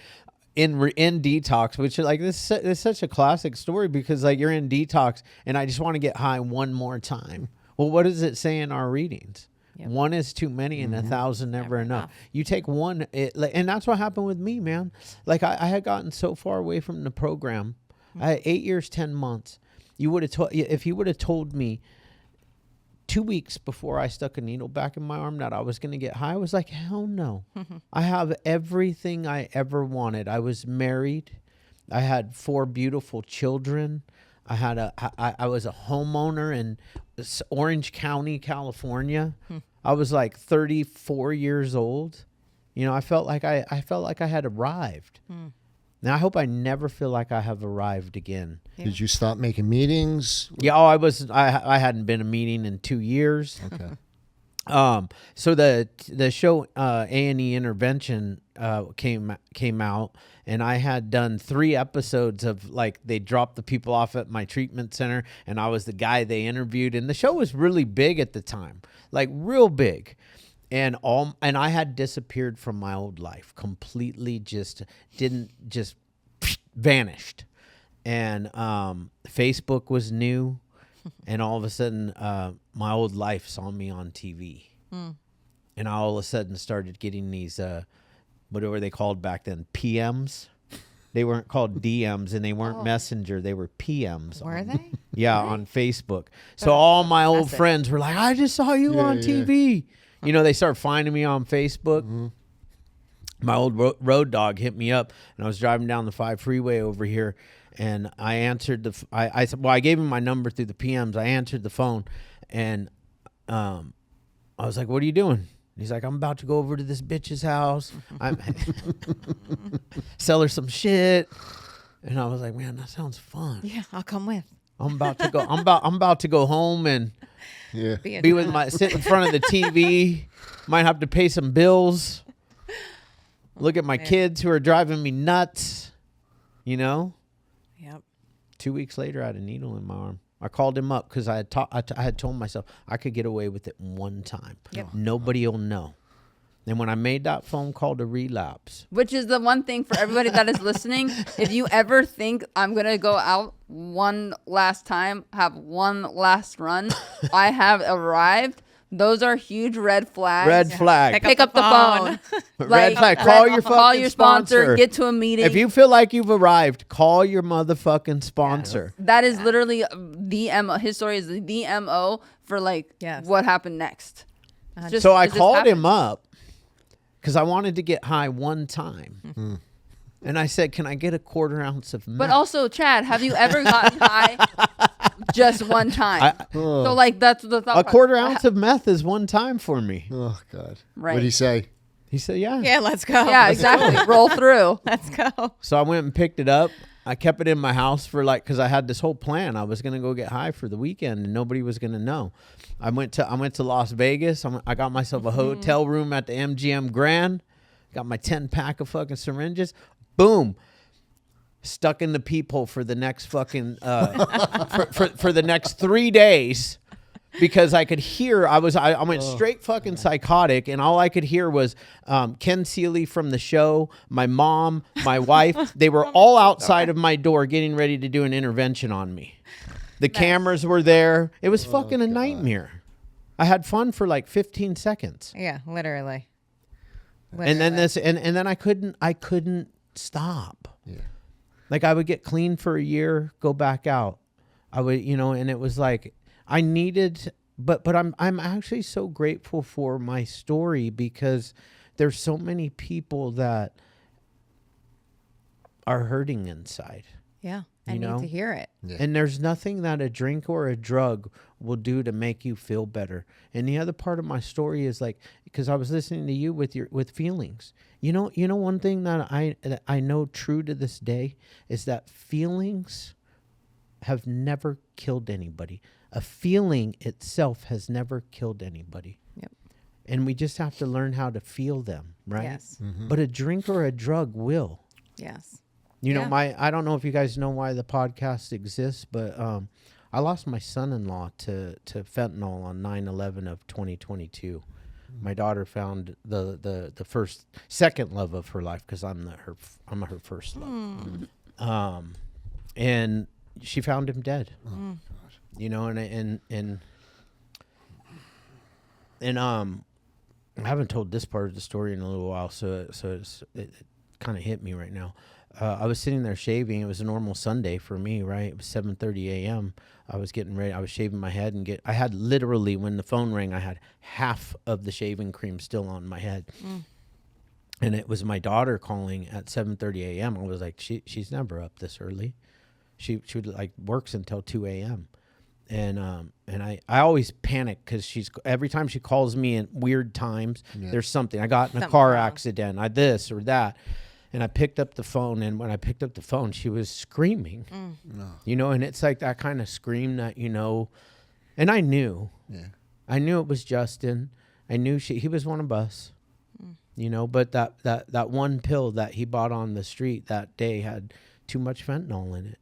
in detox, which is like this is such a classic story because like you're in detox, and I just want to get high one more time. Well, what does it say in our readings? Yep. One is too many, and 1,000 never enough. You take one, and that's what happened with me, man. Like I had gotten so far away from the program. I had 8 years, 10 months. You would have if you would have told me 2 weeks before I stuck a needle back in my arm that I was going to get high, I was like, hell no. I have everything I ever wanted. I was married. I had 4 beautiful children. I was a homeowner in Orange County, California. I was like 34 years old. You know, I felt like I had arrived. Now I hope I never feel like I have arrived again. Did you stop making meetings? Yeah, I hadn't been a meeting in 2 years. Okay. So the show A&E Intervention came out, and I had done 3 episodes of like they dropped the people off at my treatment center, and I was the guy they interviewed, and the show was really big at the time, like real big. And I had disappeared from my old life completely, just vanished. And Facebook was new, and all of a sudden, my old life saw me on TV, and I all of a sudden started getting these what were they called back then? PMs. They weren't called DMs, and they weren't Messenger. They were PMs. Were they? Yeah, on Facebook. So all my old That's it. friends were like, "I just saw you on TV." You know, they start finding me on Facebook. My old road dog hit me up, and I was driving down the 5 freeway over here, and I answered I said, well, I gave him my number through the PMs. I answered the phone, and I was like, "What are you doing?" And he's like, "I'm about to go over to this bitch's house. I'm sell her some shit." And I was like, "Man, that sounds fun. Yeah, I'll come with. I'm about to go. I'm about to go home and." Yeah. Be with sit in front of the TV. Might have to pay some bills. Look at my kids who are driving me nuts. You know. Yep. 2 weeks later, I had a needle in my arm. I called him up because I had told myself I could get away with it one time. Yep. Nobody will know. And when I made that phone call to relapse, Which is the one thing for everybody that is listening. If you ever think I'm going to go out one last time, have one last run, I have arrived. Those are huge red flags. red flag. Pick up the phone. Red flag. Call your fucking sponsor. Get to a meeting. If you feel like you've arrived, call your motherfucking sponsor. That is literally the MO. His story is the MO for like what happened next. So I called him up because I wanted to get high one time. And I said, can I get a quarter ounce of meth? But also, Chad, have you ever gotten high just one time? So like that's the thought. A quarter ounce of meth is one time for me. Oh, God. Right. What did he say? He said, yeah. Yeah, let's go. Yeah, exactly. Roll through. Let's go. So I went and picked it up. I kept it in my house for like, because I had this whole plan. I was going to go get high for the weekend and nobody was going to know. I went to Las Vegas. I got myself a hotel room at the MGM Grand. Got my 10-pack of fucking syringes. Boom. Stuck in the peephole for the next fucking, for the next 3 days. Because I could hear, I went straight fucking psychotic, and all I could hear was Ken Seeley from the show, my mom, my wife. They were all outside of my door getting ready to do an intervention on me. The cameras were there. It was fucking a nightmare. I had fun for like 15 seconds. Yeah, literally. And then and then I couldn't stop. Yeah. Like I would get clean for a year, go back out. I would, and it was like I needed, but I'm actually so grateful for my story because there's so many people that are hurting inside. Yeah, I need to hear it. Yeah. And there's nothing that a drink or a drug will do to make you feel better. And the other part of my story is like, because I was listening to you with feelings. You know, one thing that I know true to this day is that feelings have never killed anybody. A feeling itself has never killed anybody. Yep. And we just have to learn how to feel them, right? Yes. Mm-hmm. But a drink or a drug will. Yes. You know, I don't know if you guys know why the podcast exists, but I lost my son-in-law to fentanyl on 9/11 of 2022. My daughter found the second love of her life because I'm her first love. And she found him dead. Oh, you know, and I haven't told this part of the story in a little while, so it kind of hit me right now. I was sitting there shaving. It was a normal Sunday for me, right? It was 7:30 a.m. I was getting ready. I was shaving my head I had literally, when the phone rang, I had half of the shaving cream still on my head. And it was my daughter calling at 7:30 a.m. I was like, she's never up this early. She would like works until 2 a.m. And I always panic because every time she calls me in weird times, there's something. I got in a car accident, I this or that. And I picked up the phone, and when I picked up the phone, she was screaming. You know, and it's like that kind of scream that, and I knew. Yeah. I knew it was Justin. I knew he was one of us. But that one pill that he bought on the street that day had too much fentanyl in it.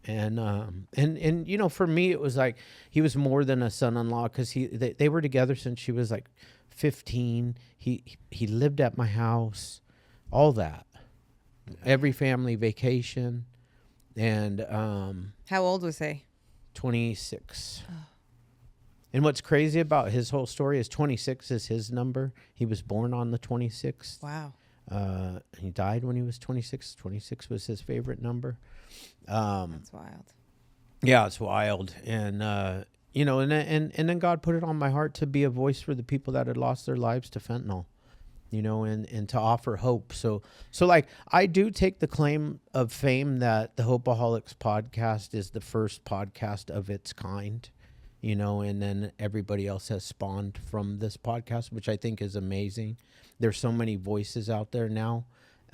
And for me, it was like he was more than a son-in-law because they were together since she was like 15. He lived at my house, all that, every family vacation, and How old was he? 26. And what's crazy about his whole story is 26 is his number. He was born on the 26th. Wow. He died when he was 26. 26 was his favorite number. That's wild. Yeah, it's wild. And, and then God put it on my heart to be a voice for the people that had lost their lives to fentanyl, and to offer hope. So like I do take the claim of fame that the Hopeaholics podcast is the first podcast of its kind, and then everybody else has spawned from this podcast, which I think is amazing. There's so many voices out there now.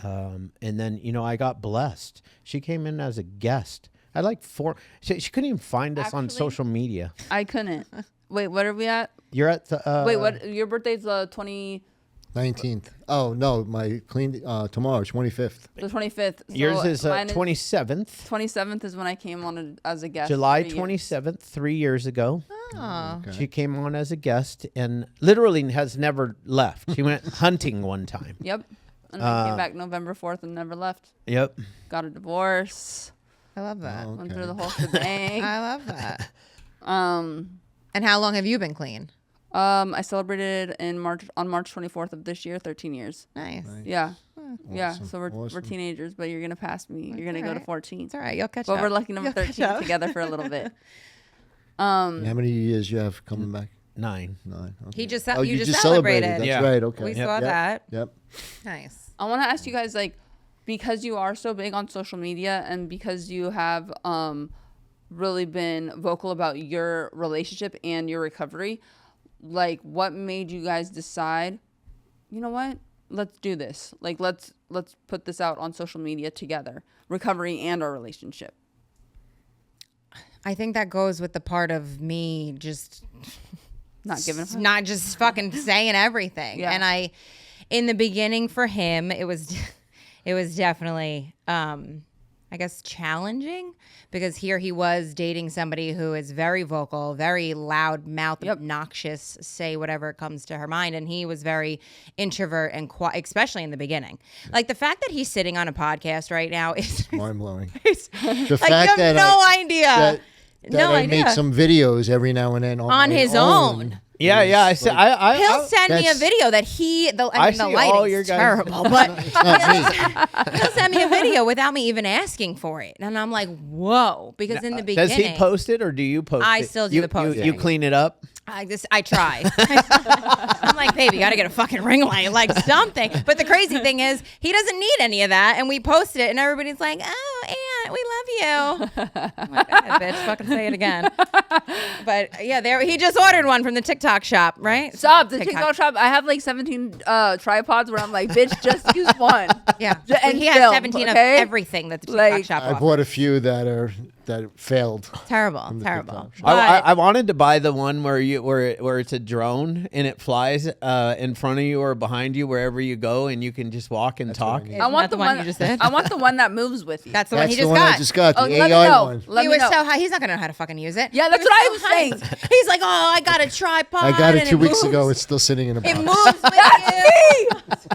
And then, I got blessed. She came in as a guest. I like she couldn't even find us on social media. I couldn't. Wait, what are we at? You're at the... Wait, what? Your birthday's the 19th. Oh, no, my tomorrow, 25th. The 25th. So yours is mine 27th. 27th is when I came on as a guest. July 27th, 3 years ago. Oh. Okay. She came on as a guest and literally has never left. She went hunting one time. Yep. And then came back November 4th and never left. Yep. Got a divorce. I love that. Oh, Went okay. through the whole shebang. I love that. Um, And how long have you been clean? I celebrated on March 24th of this year, 13 years. Nice. Yeah. Yeah. Awesome. So we're Awesome. teenagers, but you're going to pass me. You're going to go to alright. 14. It's all right. You'll catch But up. we're lucky number You'll catch 13 up. together for a little bit. And how many years you have coming back? 9. 9. Okay. He just Oh, you you just celebrated. celebrated. That's Yeah. right. Okay. We Yep. saw Yep. that. Yep. Nice. I want to ask you guys, like, because you are so big on social media and because you have really been vocal about your relationship and your recovery, like, what made you guys decide, you know what, let's do this, like, let's put this out on social media together, recovery and our relationship? I think that goes with the part of me just Not giving a fuck. not just fucking saying everything. Yeah. And in the beginning for him, it was definitely, I guess, challenging because here he was dating somebody who is very vocal, very loud mouth, Yep. obnoxious, say whatever comes to her mind. And he was very introvert and quiet, especially in the beginning. Like the fact that he's sitting on a podcast right now is Mind blowing. the The like fact you that have no idea. that no I idea. make some videos every now and then on On my his own. Yeah, yeah. I said, I He'll send me a that's- video that I mean, the see all your lighting's guys' terrible, but Not me. he'll send me a video without me even asking for it. And I'm like, whoa, because in the Does beginning, he post it or do you post I it? still do You- the posting. You clean it up? I try. I'm like, baby, got to get a fucking ring light, like something. But the crazy thing is, he doesn't need any of that. And we post it, and everybody's like, oh, Aunt, we love you. I'm like, go ahead, bitch, fucking say it again. But yeah, he just ordered one from the TikTok shop, right? Stop the TikTok shop. I have like 17 tripods where I'm like, bitch, just use one. Yeah. And he has film, 17 okay? of everything that the TikTok Like- shop I offers. bought a few that failed. Terrible, the terrible. TikTok shop. But- I wanted to buy the one where it's a drone and it flies in front of you or behind you wherever you go and you can just walk and talk. what I need. I want that the the one one you just did? I want the one that moves with you. That's the one That's he the just one got. I just got. The Oh, let me AI know. one. Let He me was know. so high. He's not gonna know how to fucking use it. Yeah, that's He what I was was so saying. hyped. He's like, oh, I got a tripod. I got it and 2 weeks moves. ago. It's still sitting in a It box. moves with you.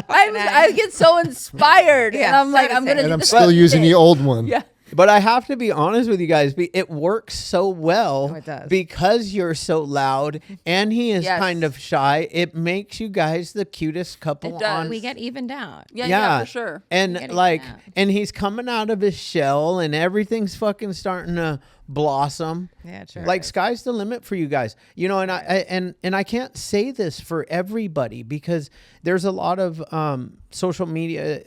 I get so inspired, Yeah, and I'm like, so I'm gonna. And do I'm this still every using day. the old one. Yeah. But I have to be honest with you guys. It works so well Oh, it does. because you're so loud and he is Yes. kind of shy. It makes you guys the cutest couple It does. on. We get evened out. Yeah, for sure. And Getting like, out. and he's coming out of his shell and everything's fucking starting to blossom. Yeah, it sure Like is. sky's the limit for you guys. You know, and I can't say this for everybody because there's a lot of social media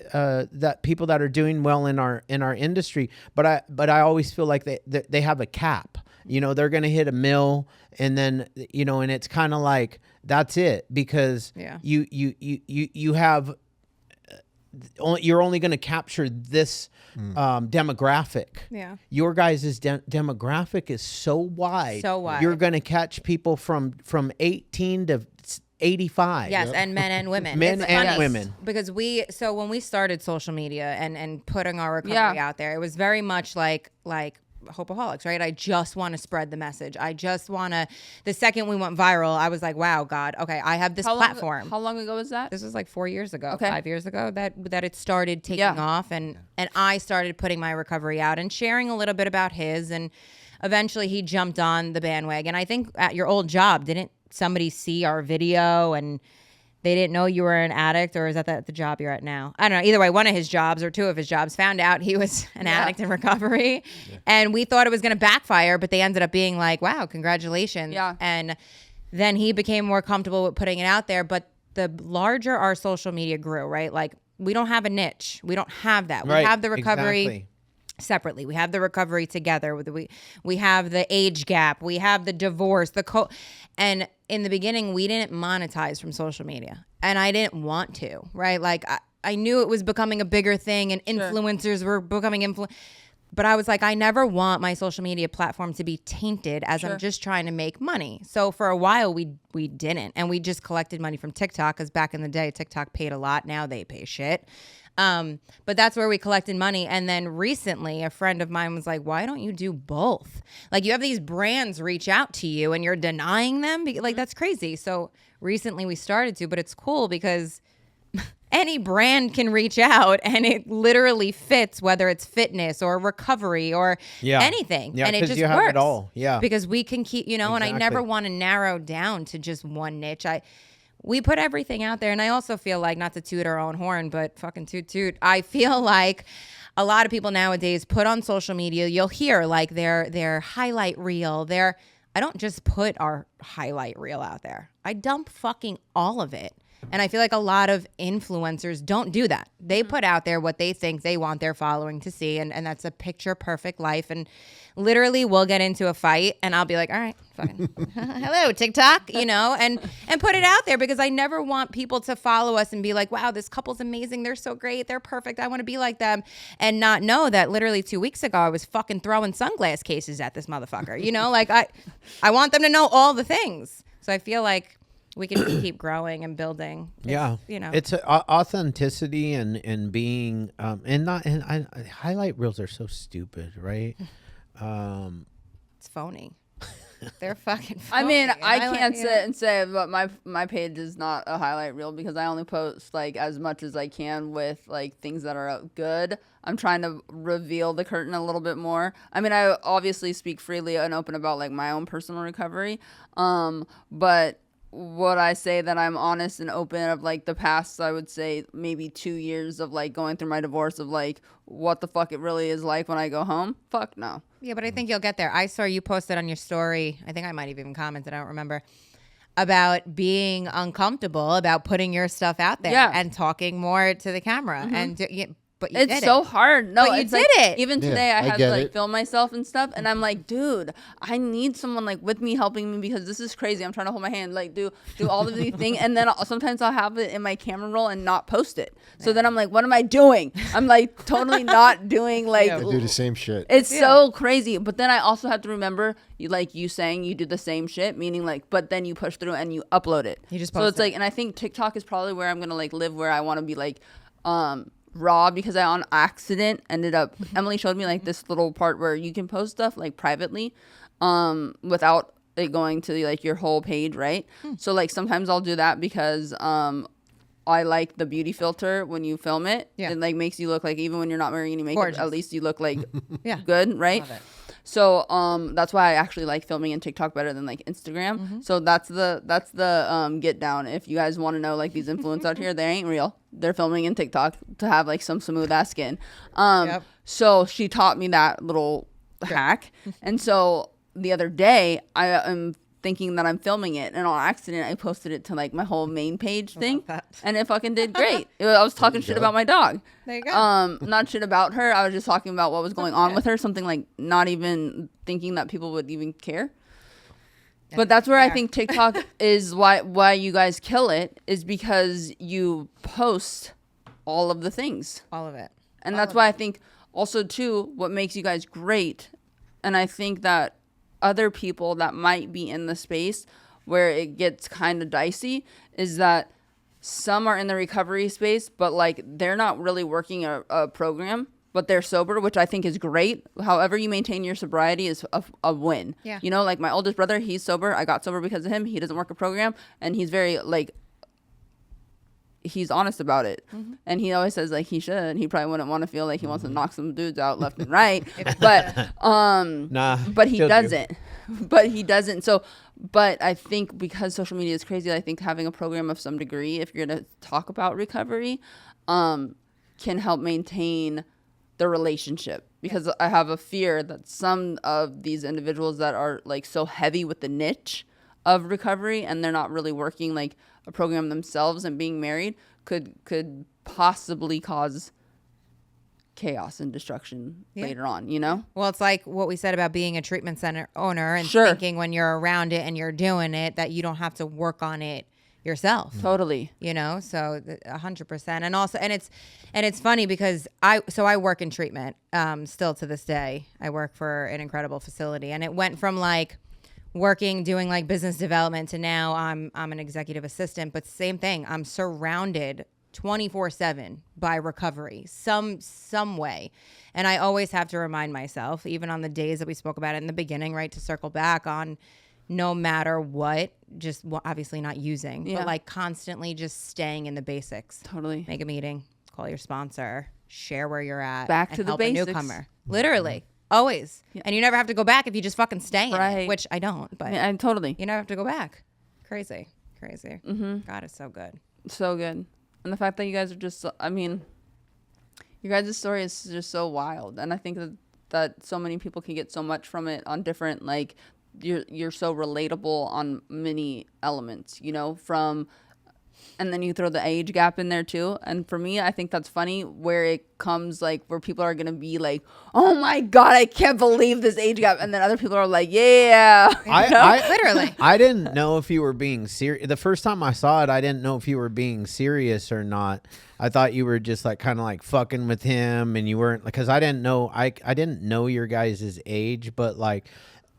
that people that are doing well in our industry, but I always feel like they have a cap. You know, they're gonna hit a mill and then and it's kind of like that's it because Yeah. you have you're only going to capture this demographic. Yeah. Your guys' demographic is so wide. So wide. You're going to catch people from 18 to 85. Yes, and men and women. Men It's and funny women. Because when we started social media and putting our recovery out there, it was very much like Hopeaholics, right? I just want to spread the message. I just want to. The second we went viral, I was like, wow, God, okay, I have this platform. How long ago was that? This was like 4 years ago, Okay. 5 years ago that it started taking off, and I started putting my recovery out and sharing a little bit about his, and eventually he jumped on the bandwagon. I think at your old job, didn't somebody see our video and they didn't know you were an addict, or is that the job you're at now? I don't know. Either way, one of his jobs or two of his jobs found out he was an addict in recovery. And we thought it was going to backfire, but they ended up being like, wow, congratulations. Yeah. And then he became more comfortable with putting it out there. But the larger our social media grew, right? Like, we don't have a niche. We don't have that. Right, We have the recovery. exactly. Separately, we have the recovery together. We have the age gap. We have the divorce. And in the beginning, we didn't monetize from social media, and I didn't want to. Right? Like I knew it was becoming a bigger thing, and influencers were becoming But I was like, I never want my social media platform to be tainted as I'm just trying to make money. So for a while, we didn't, and we just collected money from TikTok because back in the day, TikTok paid a lot. Now they pay shit. But that's where we collected money. And then recently a friend of mine was like, why don't you do both? Like, you have these brands reach out to you and you're denying them. Like, that's crazy. So recently we started to, but it's cool because any brand can reach out and it literally fits, whether it's fitness or recovery or anything. Yeah, and it just you works. have it all. Yeah. Because we can keep, and I never want to narrow down to just one niche. We put everything out there. And I also feel like, not to toot our own horn, but fucking toot. I feel like a lot of people nowadays put on social media, you'll hear like their highlight reel, I don't just put our highlight reel out there. I dump fucking all of it. And I feel like a lot of influencers don't do that. They put out there what they think they want their following to see. And that's a picture perfect life. And literally we'll get into a fight and I'll be like, all right, fucking hello, TikTok, and put it out there, because I never want people to follow us and be like, wow, this couple's amazing. They're so great. They're perfect. I want to be like them. And not know that literally 2 weeks ago, I was fucking throwing sunglass cases at this motherfucker. Like I want them to know all the things. So I feel like we can keep growing and building. It's authenticity and being and highlight reels are so stupid, right? It's phony. They're fucking phony. I mean, I can't sit and say, but my page is not a highlight reel, because I only post like as much as I can with like things that are good. I'm trying to reveal the curtain a little bit more. I mean, I obviously speak freely and open about like my own personal recovery, but would I say that I'm honest and open of like the past, I would say maybe 2 years of like going through my divorce, of like what the fuck it really is like when I go home? Fuck no. Yeah, but I think you'll get there. I saw you posted on your story, I think I might have even commented, I don't remember, about being uncomfortable about putting your stuff out there and talking more to the camera. But you did it. It's so hard. No, but you did it. Even today, I had to like film myself and stuff, and I'm like, dude, I need someone like with me helping me, because this is crazy. I'm trying to hold my hand, like do all of these things, and then sometimes I'll have it in my camera roll and not post it. So then I'm like, what am I doing? I'm like totally not doing like. I do the same shit. It's so crazy, but then I also have to remember, you saying you do the same shit, meaning like, but then you push through and you upload it. You just so post it's like, and I think TikTok is probably where I'm gonna like live, where I want to be like, raw, because I on accident ended up, Emily showed me like this little part where you can post stuff like privately without it going to like your whole page, right? So like sometimes I'll do that because I like the beauty filter when you film it. It like makes you look like, even when you're not wearing any makeup, gorgeous. At least you look like good, right? Love it. So that's why I actually like filming in TikTok better than like Instagram. So that's the get down. If you guys want to know, like, these influencers out here, they ain't real. They're filming in TikTok to have like some smooth ass skin. So she taught me that little hack. And so the other day I am thinking that I'm filming it, and on accident I posted it to like my whole main page thing, and it fucking did great. I was talking shit about my dog. There you go. Not shit about her. I was just talking about what was going on with her, something like not even thinking that people would even care. But that's where I think TikTok is why you guys kill it, is because you post all of the things. All of it. And that's why I think also too, what makes you guys great, and I think that other people that might be in the space where it gets kind of dicey, is that some are in the recovery space, but like they're not really working a program, but they're sober, which I think is great. However you maintain your sobriety is a win. Yeah. Like my oldest brother, he's sober. I got sober because of him. He doesn't work a program, and he's very like, he's honest about it. And he always says like he should. He probably wouldn't want to feel like he wants to knock some dudes out left and right. But but he doesn't. But he doesn't. So but I think because social media is crazy, I think having a program of some degree, if you're going to talk about recovery, can help maintain the relationship. Because I have a fear that some of these individuals that are like so heavy with the niche of recovery, and they're not really working like a program themselves and being married, could possibly cause chaos and destruction later on, Well, it's like what we said about being a treatment center owner and Sure. thinking when you're around it and you're doing it that you don't have to work on it yourself. Totally. So 100%. And also, and it's funny because I work in treatment still to this day. I work for an incredible facility, and it went from like doing like business development to now I'm an executive assistant, but same thing. I'm surrounded 24/7 by recovery, some way. And I always have to remind myself, even on the days that we spoke about it in the beginning, right, to circle back on, no matter what, just obviously not using, but like constantly just staying in the basics. Totally. Make a meeting, call your sponsor, share where you're at, Back and to the help basics. a newcomer. Literally, always. And you never have to go back if you just fucking stay in Right. it, which I don't, but And totally. you never have to go back. Crazy. God, it's so good. So good. And the fact that you guys are just, I mean, your guys' story is just so wild. And I think that so many people can get so much from it on different, like, you're so relatable on many elements, you know, from, and then you throw the age gap in there too. And for me, I think that's funny where it comes, like, where people are going to be like, oh my God, I can't believe this age gap. And then other people are like, yeah. I Literally. I didn't know if you were being serious. The first time I saw it, I didn't know if you were being serious or not. I thought you were just like kind of like fucking with him, and you weren't, because I didn't know. I didn't know your guys' age, but like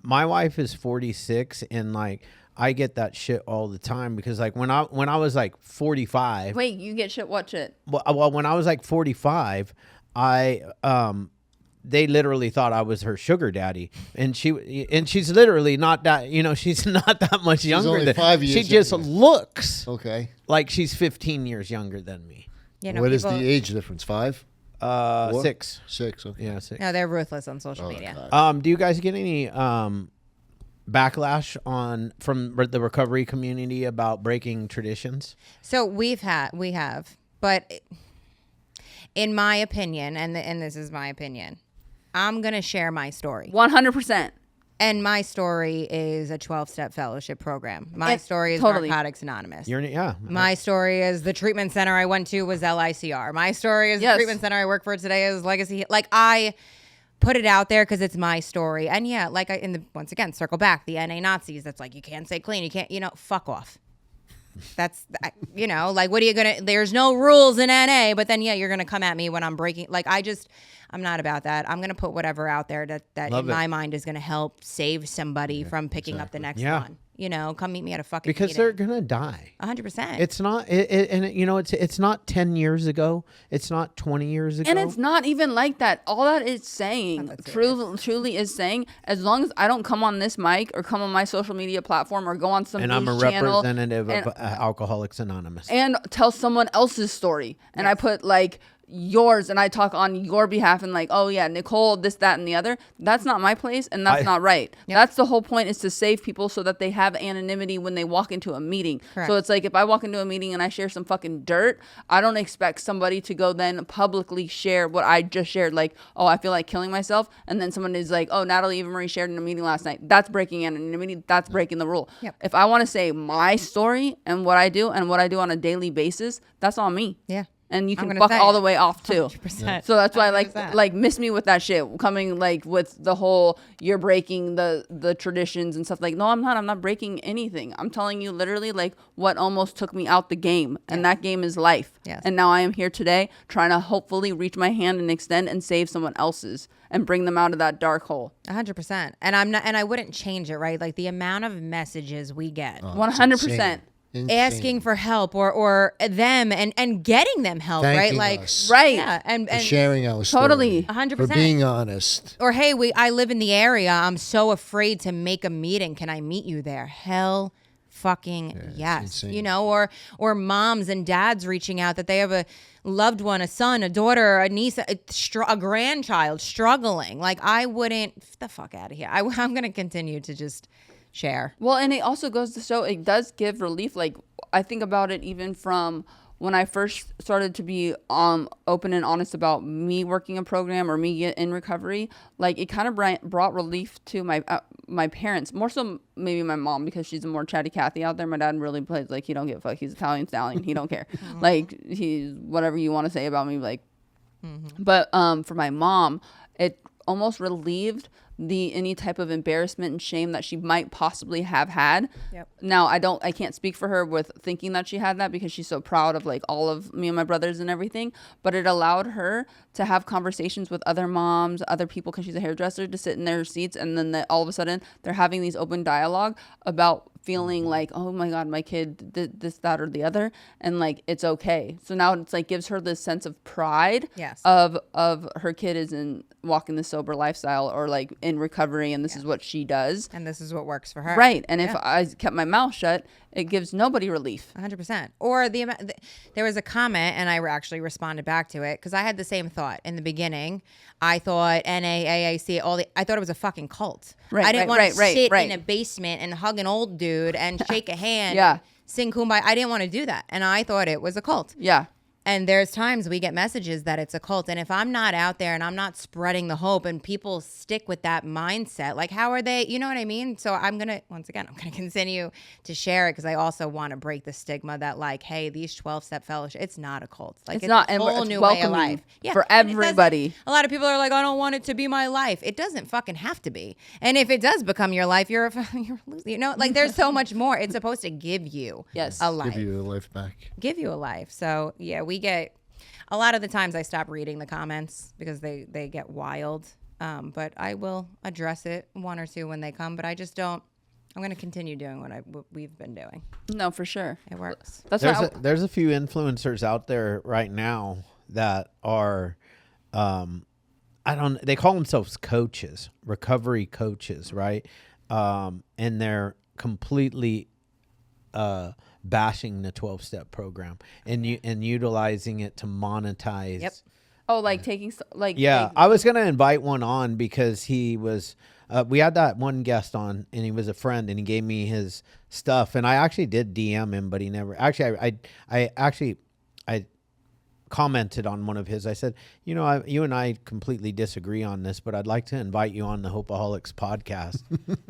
my wife is 46, and like I get that shit all the time because like when I was like 45. Wait, you get shit? What shit? Well, when I was like 45, they literally thought I was her sugar daddy, and she's literally not that, you know, she's not that much younger only than 5 years she just younger. looks Okay. like she's 15 years younger than me. You know, What is the people- age difference? 5? 6. 6. Okay. Yeah, 6. No, they're ruthless on social media. God. Do you guys get any backlash from the recovery community about breaking traditions? So we have, but in my opinion, and this is my opinion, I'm gonna share my story, 100%. and my story is a 12-step fellowship program. My story is totally. Narcotics Anonymous. Yeah. My story is the treatment center I went to was LICR. My story is Yes. the treatment center I work for today is Legacy. Like, I put it out there because it's my story. And yeah, like once again, circle back, the NA Nazis, that's like, you can't stay clean. You can't, fuck off. That's, like, what are you going to, there's no rules in NA, but then, yeah, you're going to come at me when I'm breaking. Like, I'm not about that. I'm going to put whatever out there that Love in it. my mind is going to help save somebody from picking up the next Yeah. one. Come meet me at a fucking Because meeting. they're gonna die. 100%. It's not, it's not 10 years ago. It's not 20 years ago. And it's not even like that. All that it's saying, truly is saying, as long as I don't come on this mic or come on my social media platform or go on some and I'm a news channel representative and, of Alcoholics Anonymous. and tell someone else's story, and I put like yours and I talk on your behalf and like, oh yeah, Nicole, this, that, and the other. That's not my place, and that's not right. That's the whole point, is to save people so that they have anonymity when they walk into a meeting. Correct. So it's like, if I walk into a meeting and I share some fucking dirt, I don't expect somebody to go then publicly share what I just shared. Like, oh, I feel like killing myself. And then someone is like, oh, Natalie Eva Marie shared in a meeting last night. That's breaking anonymity. That's breaking the rule. Yep. If I want to say my story and what I do on a daily basis, that's on me. Yeah. And you I'm can gonna fuck say all it. the way off too. 100%. So that's why 100%. like miss me with that shit, coming like with the whole you're breaking the traditions and stuff. Like, no, I'm not breaking anything. I'm telling you literally like what almost took me out the game, and that game is life. Yes. And now I am here today trying to hopefully reach my hand and extend and save someone else's and bring them out of that dark hole. 100%. And I wouldn't change it, right? Like, the amount of messages we get 100%. asking for help or them and getting them help, Thanking right? Like, us. Right. yeah, and For sharing our story. Totally. 100%. For being honest. or hey, I live in the area. I'm so afraid to make a meeting. Can I meet you there? Hell fucking yes. insane. Or moms and dads reaching out that they have a loved one, a son, a daughter, a niece, a grandchild struggling. Like, I wouldn't, get the fuck out of here. I'm going to continue to just share. Well, and it also goes to show it does give relief. Like, I think about it even from when I first started to be open and honest about me working a program or me in recovery. Like, it kind of brought relief to my parents, more so maybe my mom, because she's a more chatty Cathy out there. My dad really plays like he don't give a fuck. He's Italian stallion. He don't care. Like, he's whatever you want to say about me. Like, but for my mom, it almost relieved any type of embarrassment and shame that she might possibly have had. Yep. Now, I can't speak for her with thinking that she had that, because she's so proud of like all of me and my brothers and everything, but it allowed her to have conversations with other moms, other people, because she's a hairdresser, to sit in their seats, and then all of a sudden they're having these open dialogue about feeling like, oh my God, my kid did this, that, or the other, and like it's okay. So now it's like gives her this sense of pride Yes. of her kid is in walking the sober lifestyle or like in recovery, and this is what she does. And this is what works for her. Right. And if I kept my mouth shut, it gives nobody relief. 100%. Or there was a comment, and I actually responded back to it because I had the same thought in the beginning. I thought NAAAC, I thought it was a fucking cult. Right, I didn't right, want to right, sit right. in a basement and hug an old dude and shake a hand. Yeah. And sing Kumbaya. I didn't want to do that, and I thought it was a cult. Yeah. And there's times we get messages that it's a cult. And if I'm not out there and I'm not spreading the hope and people stick with that mindset, like how are they, you know what I mean? So I'm going to continue to share it because I also want to break the stigma that like, hey, these 12-step fellowship, it's not a cult. Like It's not, a and whole it's new way of welcoming life. Yeah. for And it doesn't- everybody. A lot of people are like, I don't want it to be my life. It doesn't fucking have to be. And if it does become your life, you're a loser. You know, like there's so much more. It's supposed to give you a life. Give you a life back. Give you a life. So yeah, we get a lot of the times I stop reading the comments because they get wild. But I will address it one or two when they come. But I just don't. I'm going to continue doing what we've been doing. No, for sure. It works. That's There's a few influencers out there right now that are, they call themselves coaches, recovery coaches, right? And they're completely bashing the 12-step program and utilizing it to monetize. Yep. Oh, like taking Yeah, I was gonna invite one on because he was. We had that one guest on, and he was a friend, and he gave me his stuff, and I actually did DM him, but he never. Actually, I commented on one of his. I said, you and I completely disagree on this, but I'd like to invite you on the Hopeaholics podcast,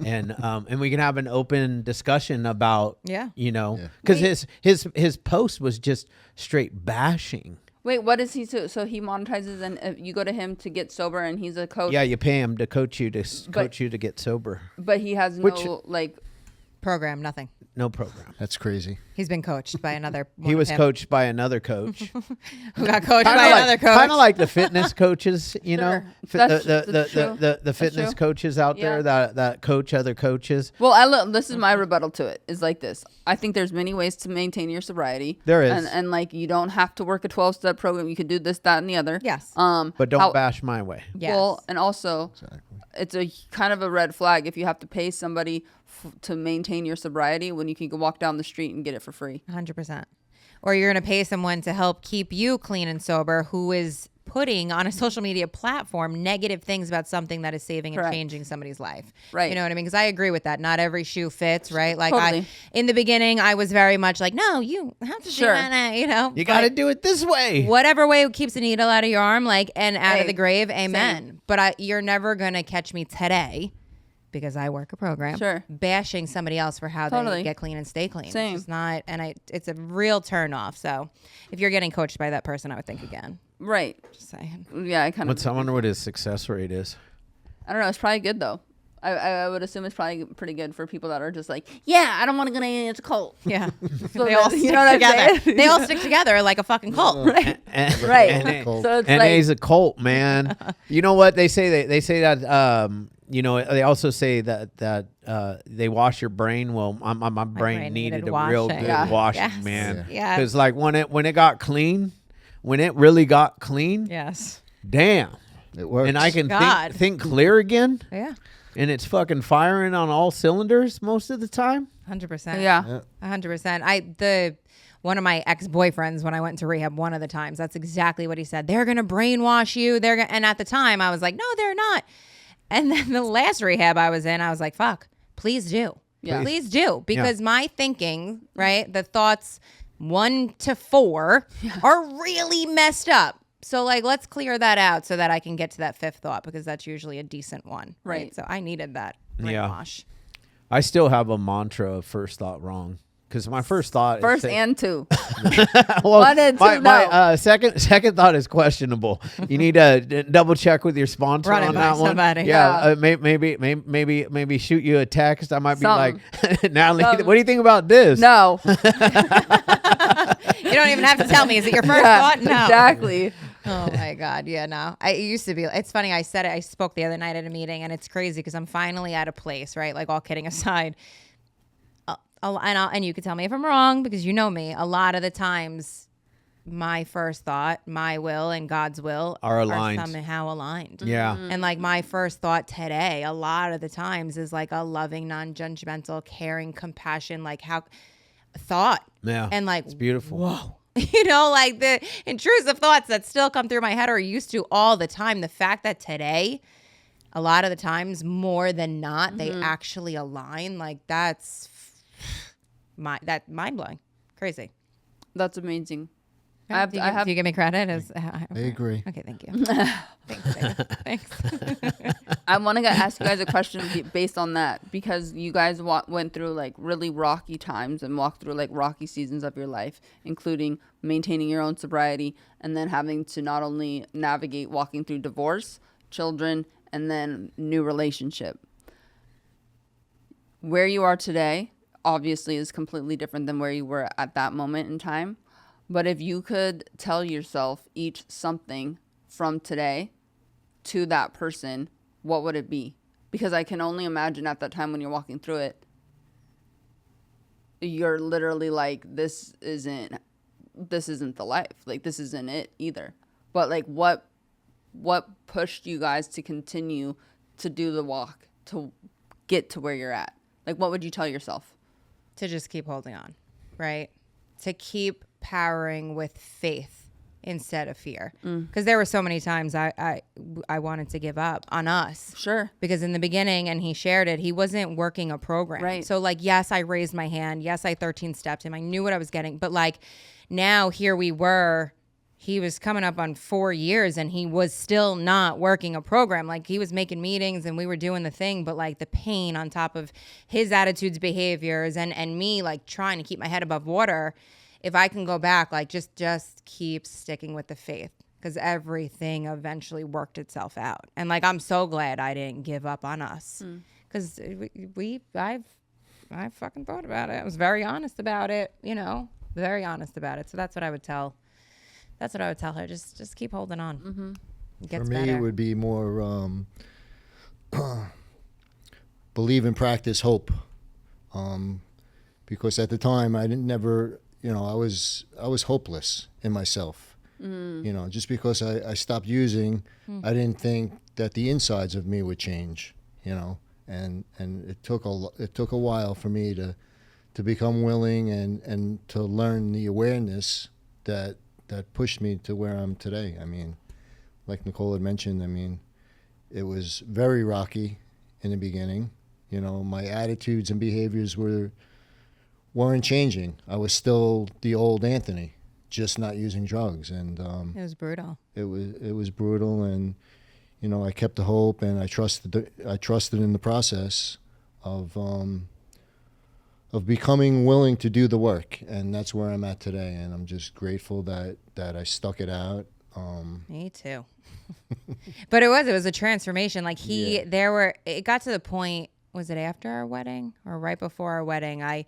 and we can have an open discussion about, because his post was just straight bashing. Wait, what is he? So he monetizes, and you go to him to get sober, and he's a coach. Yeah, you pay him to coach you to get sober. But he has no program, nothing. No program. That's crazy. He's been coached by another. He was coached by another coach. Who got coached by another coach. Kind of like the fitness coaches, know, That's the fitness coaches out there that coach other coaches. Well, this is my rebuttal to it. Is like this. I think there's many ways to maintain your sobriety. There is, and like you don't have to work a 12-step program. You can do this, that, and the other. Yes. But don't bash my way. Yes. Well, and also, it's a kind of a red flag if you have to pay somebody to maintain your sobriety when you can go walk down the street and get it for free. 100%. Or you're going to pay someone to help keep you clean and sober who is putting on a social media platform negative things about something that is saving and changing somebody's life. Right. You know what I mean? Because I agree with that. Not every shoe fits, right? Like Totally. in the beginning, I was very much like, no, you have to do that, You got to do it this way. Whatever way keeps a needle out of your arm, like, and out of the grave, amen. Same. But you're never going to catch me today, because I work a program, bashing somebody else for how they get clean and stay clean. Same. It's not, and it's a real turn off. So if you're getting coached by that person, I would think again. Right. Just saying. Yeah, I kind of. I wonder what his success rate is. I don't know. It's probably good though. I would assume it's probably pretty good for people that are just like, I don't want to go into a cult. Yeah. So they all stick together. They all stick together like a fucking cult. Right. Right. So it's NA's a cult, man. You know what they say? They say that. They also say that they wash your brain. Well, my brain needed a real good washing, man. Yeah. Because like when it got clean, when it really got clean, yes, damn, it works. And I can think clear again. Yeah. And it's fucking firing on all cylinders most of the time. 100%. Yeah. 100%. One of my ex-boyfriends, when I went to rehab one of the times, that's exactly what he said. They're gonna brainwash you. And at the time, I was like, no, they're not. And then the last rehab I was in, I was like, fuck, please do. Yeah. Please do. Because my thinking, right, the thoughts 1 to 4 are really messed up. So, like, let's clear that out so that I can get to that 5th thought, because that's usually a decent one. Right. So I needed that brainwash. I still have a mantra of first thought wrong. Because my first thought first is and 2. Well, 1 and 2, my second thought is questionable. You need to double check with your sponsor on that one. Somebody. Yeah, maybe shoot you a text. I might be like, Natalie, Something. What do you think about this? No. You don't even have to tell me. Is it your first thought? No. Exactly. Oh my God. Yeah, no. It used to be. It's funny. I spoke the other night at a meeting, and it's crazy because I'm finally at a place, right? Like, all kidding aside. and you could tell me if I'm wrong because you know me, a lot of the times my first thought, my will and God's will are aligned. somehow aligned. Yeah. And like my first thought today, a lot of the times is like a loving, non-judgmental, caring, compassion, like how thought. Yeah. And like, it's beautiful. Whoa. You know, like the intrusive thoughts that still come through my head or used to all the time. The fact that today, a lot of the times, more than not, they actually align. Like that's mind-blowing. Crazy. That's amazing. Do you give me credit? I agree. Okay, thank you. Thanks. I want to ask you guys a question based on that, because you guys went through like really rocky times and walked through like rocky seasons of your life, including maintaining your own sobriety and then having to not only navigate walking through divorce, children, and then new relationship. Where you are today obviously is completely different than where you were at that moment in time. But if you could tell yourself each something from today to that person, what would it be? Because I can only imagine at that time when you're walking through it, you're literally like, this isn't the life. Like, this isn't it either. But like, what pushed you guys to continue to do the walk, to get to where you're at? Like, what would you tell yourself? To just keep holding on, right? To keep powering with faith instead of fear, because there were so many times I wanted to give up on us. Sure. Because in the beginning, and he shared it, he wasn't working a program. Right. So like, yes, I raised my hand. Yes, I 13 stepped him. I knew what I was getting. But like now here we were, he was coming up on 4 years and he was still not working a program. Like he was making meetings and we were doing the thing, but like the pain on top of his attitudes, behaviors, and me like trying to keep my head above water. If I can go back, like just keep sticking with the faith, because everything eventually worked itself out. And like, I'm so glad I didn't give up on us, because I fucking thought about it. I was very honest about it, very honest about it. So that's what I would tell. That's what I would tell her. Just keep holding on. Mm-hmm. It gets For me, better. it would be more believe and practice hope, because at the time I didn't never. I was hopeless in myself. Just because I stopped using, I didn't think that the insides of me would change. And it took a while for me to become willing and to learn the awareness that pushed me to where I'm today. I mean, like Nicole had mentioned, it was very rocky in the beginning. My attitudes and behaviors weren't changing. I was still the old Anthony, just not using drugs, and It was brutal. It was brutal, and I kept the hope, and I trusted in the process of becoming willing to do the work, and that's where I'm at today, and I'm just grateful that I stuck it out. Me too. But it was a transformation. Like it got to the point, was it after our wedding or right before our wedding?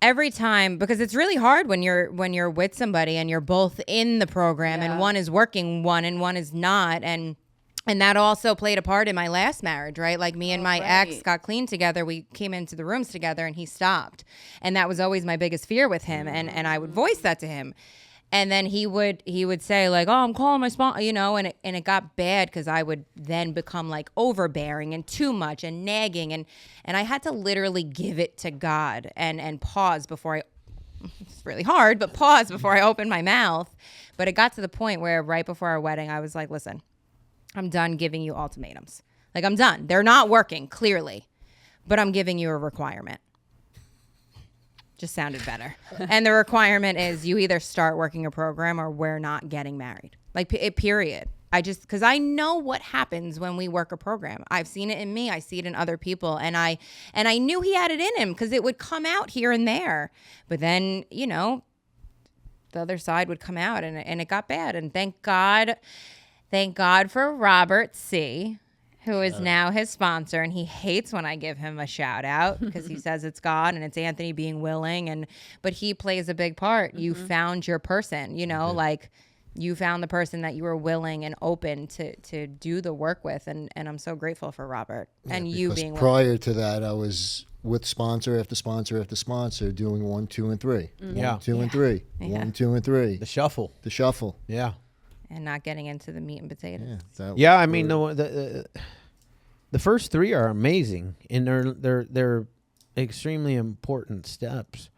Every time, because it's really hard when you're with somebody and you're both in the program and one is working and one is not. And that also played a part in my last marriage, right? Like me and my ex got clean together. We came into the rooms together and he stopped. And that was always my biggest fear with him. And I would voice that to him. And then he would say like, oh, I'm calling my sponsor, and it got bad because I would then become like overbearing and too much and nagging. And I had to literally give it to God and pause before it's really hard, but pause before I opened my mouth. But it got to the point where right before our wedding, I was like, listen, I'm done giving you ultimatums. Like I'm done. They're not working clearly, but I'm giving you a requirement. Just sounded better. And the requirement is you either start working a program or we're not getting married. Like period. Because I know what happens when we work a program. I've seen it in me. I see it in other people. And I knew he had it in him because it would come out here and there. But then, the other side would come out and it got bad. And thank God for Robert C., who is now his sponsor, and he hates when I give him a shout out because he says it's God and it's Anthony being willing, but he plays a big part. You found your person, like you found the person that you were willing and open to do the work with. And I'm so grateful for Robert and you Because being willing. prior to that, I was with sponsor after sponsor after sponsor doing 1, 2, and 3. Yeah. 1, 2, and 3. Yeah. 1, 2, and 3. The shuffle. The shuffle. Yeah. And not getting into the meat and potatoes. Yeah, I mean the first 3 are amazing, and they're extremely important steps.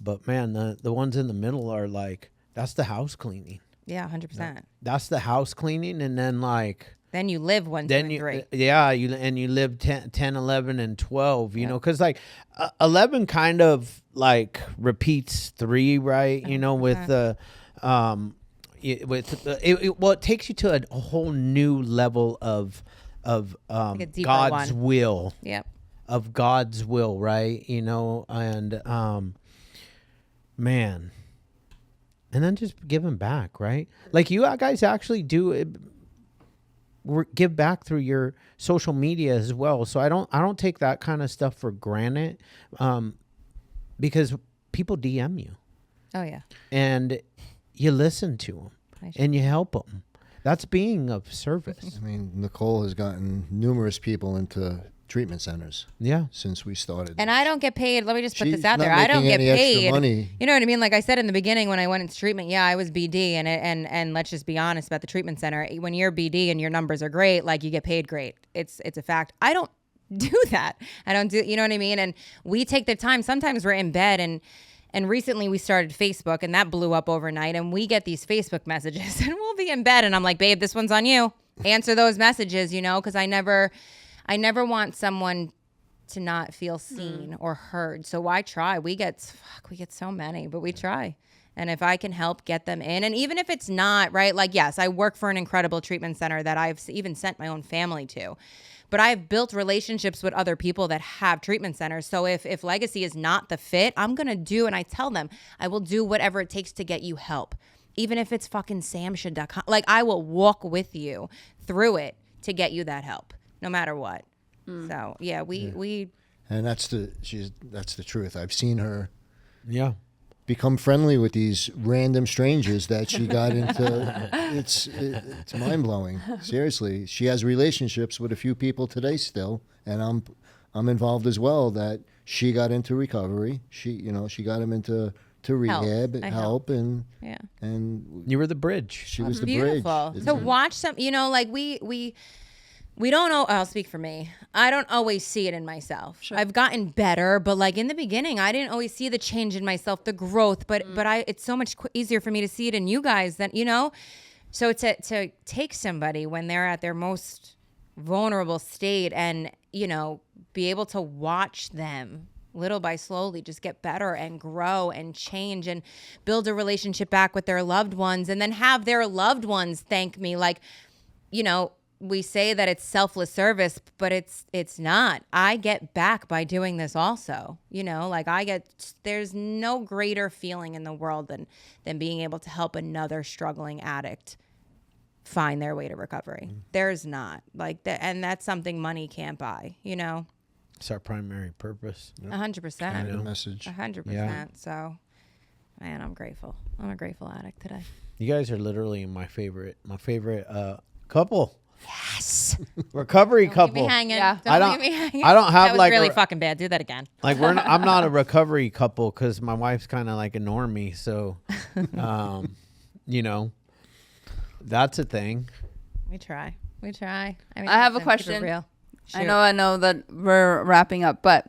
But man, the ones in the middle are like, that's the house cleaning. Yeah, 100%. That's the house cleaning, and then like Then you live 1, 2, and 3. you live 10, 11, and 12. You know, because like 11 kind of like repeats 3, right? You know, with the it takes you to a whole new level of a deeper God's one. will. Yep. Of God's will, right? You know, and man, and then just giving back, right? Like you guys actually do give back through your social media as well. So I don't take that kind of stuff for granted, because people DM you. Oh, yeah. And you listen to them and you help them. That's being of service. I mean, Nicole has gotten numerous people into treatment centers. Yeah. Since we started. And I don't get paid. Let me just put She's this out not there. I don't making get any extra paid. money. You know what I mean? Like I said in the beginning when I went into treatment, yeah, I was BD, and let's just be honest about the treatment center. When you're BD and your numbers are great, like you get paid great. It's a fact. I don't do that. I don't do. You know what I mean? And we take the time. Sometimes we're in bed and recently we started Facebook, and that blew up overnight. And we get these Facebook messages, and we'll be in bed, and I'm like, babe, this one's on you. Answer those messages, you know, because I never want someone to not feel seen or heard. So I try. We get so many, but we try. And if I can help get them in, and even if it's not, right, like, yes, I work for an incredible treatment center that I've even sent my own family to. But I've built relationships with other people that have treatment centers. So if Legacy is not the fit, I'm going to do, and I tell them, I will do whatever it takes to get you help. Even if it's fucking samshould.com. Like, I will walk with you through it to get you that help, no matter what. So, yeah, we And that's the truth. I've seen her Yeah. become friendly with these random strangers that she got into. It's mind-blowing. Seriously. She has relationships with a few people today still, and I'm involved as well, that she got into recovery. She got him into rehab, help, and yeah. and You were the bridge. she was the Beautiful. bridge. So watch some, like we don't know. I'll speak for me. I don't always see it in myself. Sure. I've gotten better, but like in the beginning, I didn't always see the change in myself, the growth. But it's so much easier for me to see it in you guys than So to take somebody when they're at their most vulnerable state and be able to watch them little by slowly just get better and grow and change and build a relationship back with their loved ones, and then have their loved ones thank me, like we say that it's selfless service, but it's not. I get back by doing this also. There's no greater feeling in the world than being able to help another struggling addict find their way to recovery. There's not. And that's something money can't buy, It's our primary purpose. 100%. kind of message. 100%. Yeah. So, man, I'm grateful. I'm a grateful addict today. You guys are literally my favorite couple. Yes. Recovery Leave couple. me hanging. Yeah. Don't leave me hanging. I don't have that was like really fucking bad. Do that again. Like I'm not a recovery couple because my wife's kind of like a normie. So, that's a thing. We try. I mean, I have a keep it question. real. I Shoot. know that we're wrapping up, but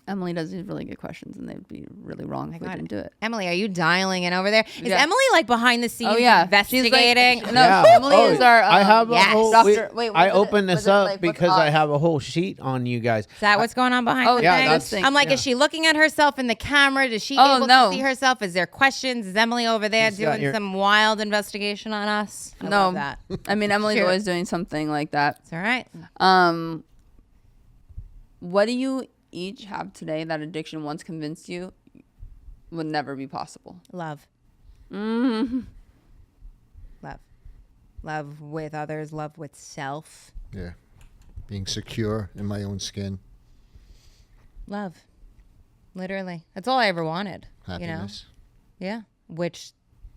Emily does these really good questions, and they'd be really wrong if we didn't do it. Emily, are you dialing in over there? Is Yeah. Emily like behind the scenes Oh yeah, investigating? She's like, Emily is our. I have a yes. whole. Doctor- wait, I was it- opened was this it up like, what's because I on? have a whole sheet on you guys. Is that what's going on behind Oh, the yeah, thing? that's- I'm like, yeah. is she looking at herself in the camera? Does she Oh, able no. to see herself? Is there questions? Is Emily over there She's got doing your- some wild investigation on us? I love No, that. I mean Emily's Sure. always doing something like that. It's all right. What do you each have today that addiction once convinced you would never be possible? Love. Love with others. Love with self. Yeah. Being secure in my own skin. Love. Literally. That's all I ever wanted. Happiness. Yeah. Which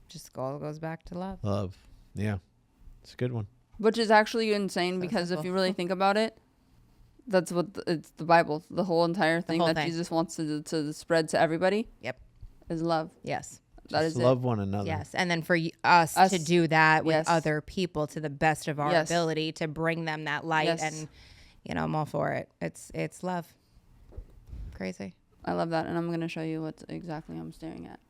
just all goes back to love. Love. Yeah. It's a good one. Which is actually insane because if you really think about it, that's what it's the Bible. The whole entire thing whole that thing. Jesus wants to spread to everybody. Yep. Is love. Yes. That Just is love one another. Yes. And then for us to do that with Yes. other people to the best of our Yes. ability to bring them that light. Yes. And, you know, I'm all for it. It's love. Crazy. I love that, and I'm gonna show you what exactly I'm staring at.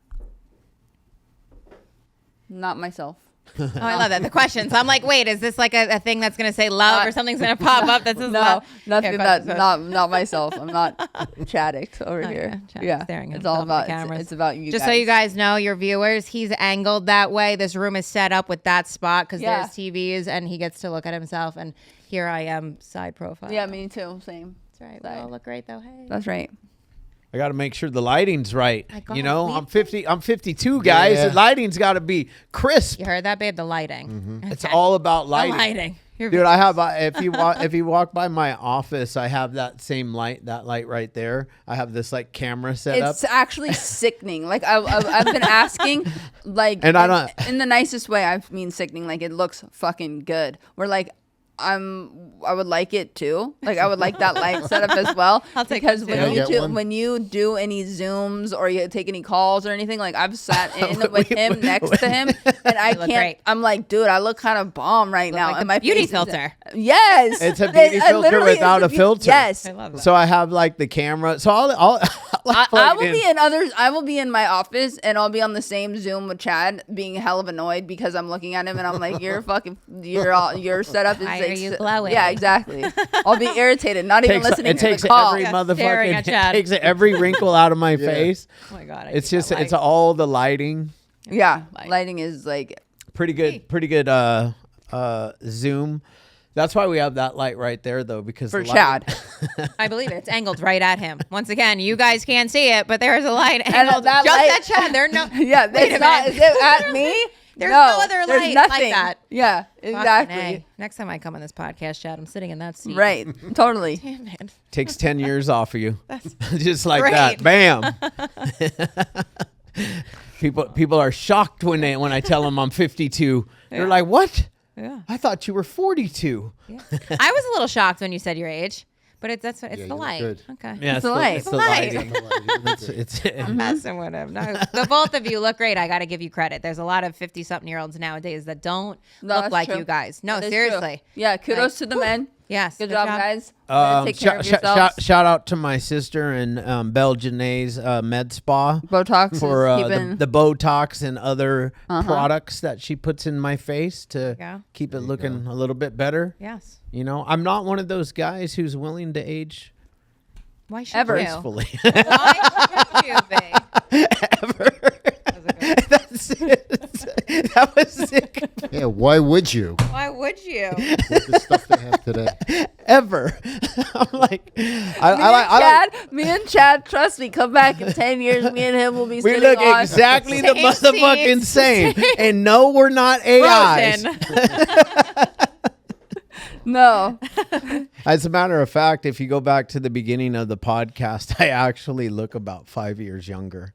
Not myself. Oh, I love that. The questions. I'm like, wait, is this like a thing that's going to say love or something's going to pop up that says No, love? nothing Here, that questions. not myself. I'm not chat addict over Okay, here. Chad Yeah, staring at it's all himself about in the cameras. it's about you. Just guys. so you guys know, your viewers, he's angled that way. This room is set up with that spot because Yeah. there's TVs and he gets to look at himself. And here I am, side profile. Yeah, me too. Same. That's right. We all Side. look great though. Hey. That's right. I got to make sure the lighting's right. My God, You know, we- I'm 52, guys. Yeah. The lighting's got to be crisp. You heard that, babe? The lighting. It's all about The lighting. lighting. Your Dude, I have if you walk by my office, I have that same light, that light right there. I have this like camera set It's up. actually sickening. Like I've been asking, like, And I don't- in the nicest way. I mean, sickening. Like it looks fucking good. We're like, I would like it too. Like I would like that light setup as well. I'll take because that too. when you Get one? when you do any Zooms or you take any calls or anything, like I've sat in with him next to him, and I You look can't. great. I'm like, dude, I look kind of bomb right now. like the and my beauty face is- filter. Yes, It's a beauty I filter literally- without it's a filter. Yes, I love that. So I have like the camera. So I'll I will be in others. I will be in my office and I'll be on the same Zoom with Chad, being hell of annoyed because I'm looking at him and I'm like, your setup is Why like, are you glowing? Yeah, exactly. I'll be irritated, not even listening it to takes the call. every Yeah, staring motherfucking at Chad. it takes every wrinkle out of my face. Oh my God. I It's need just that it's light. all the lighting. Yeah, Light. lighting is like Pretty good zoom. That's why we have that light right there though, because for the light- Chad. I believe it. It's angled right at him. Once again, you guys can't see it, but there's a light angled that just light- at Chad. There no. Yeah, Wait it's a not. minute. Is it at me? There's no other there's light like nothing. that. Yeah, Fucking exactly. A. Next time I come on this podcast, Chad, I'm sitting in that seat. Right, totally. Damn it. takes 10 years off of you. That's Just like great. that. Bam. People are shocked when I tell them I'm 52. They're like, "What? Yeah. I thought you were 42." Yeah. I was a little shocked when you said your age, but it's Yeah, the you look light. good. Okay. Yeah, It's the light. It's The the light. lighting. It's I'm messing with him. No, the both of you look great. I got to give you credit. There's a lot of 50-something-year-olds nowadays that don't No, look that's like true. you guys. No, That is seriously. true. Yeah, kudos Like, to the men. Yes. Good job, guys. Take care of shout, yourselves. shout out to my sister in Belgianese Med Spa Botox for is keeping. the Botox and other products that she puts in my face to go. keep it looking a little bit better. Yes. You know, I'm not one of those guys who's willing to age Why should Ever. you? gracefully. Why should you be? Ever. That was a good one. That's it. That was sick. Yeah, why would you? Why would you? With the stuff they have today. Ever. I'm like, I like. Me and Chad, trust me, come back in 10 years. Me and him will be We sitting look on. exactly the Same motherfucking seats. same. And no, we're not AIs. Frozen. No. As a matter of fact, if you go back to the beginning of the podcast, I actually look about 5 years younger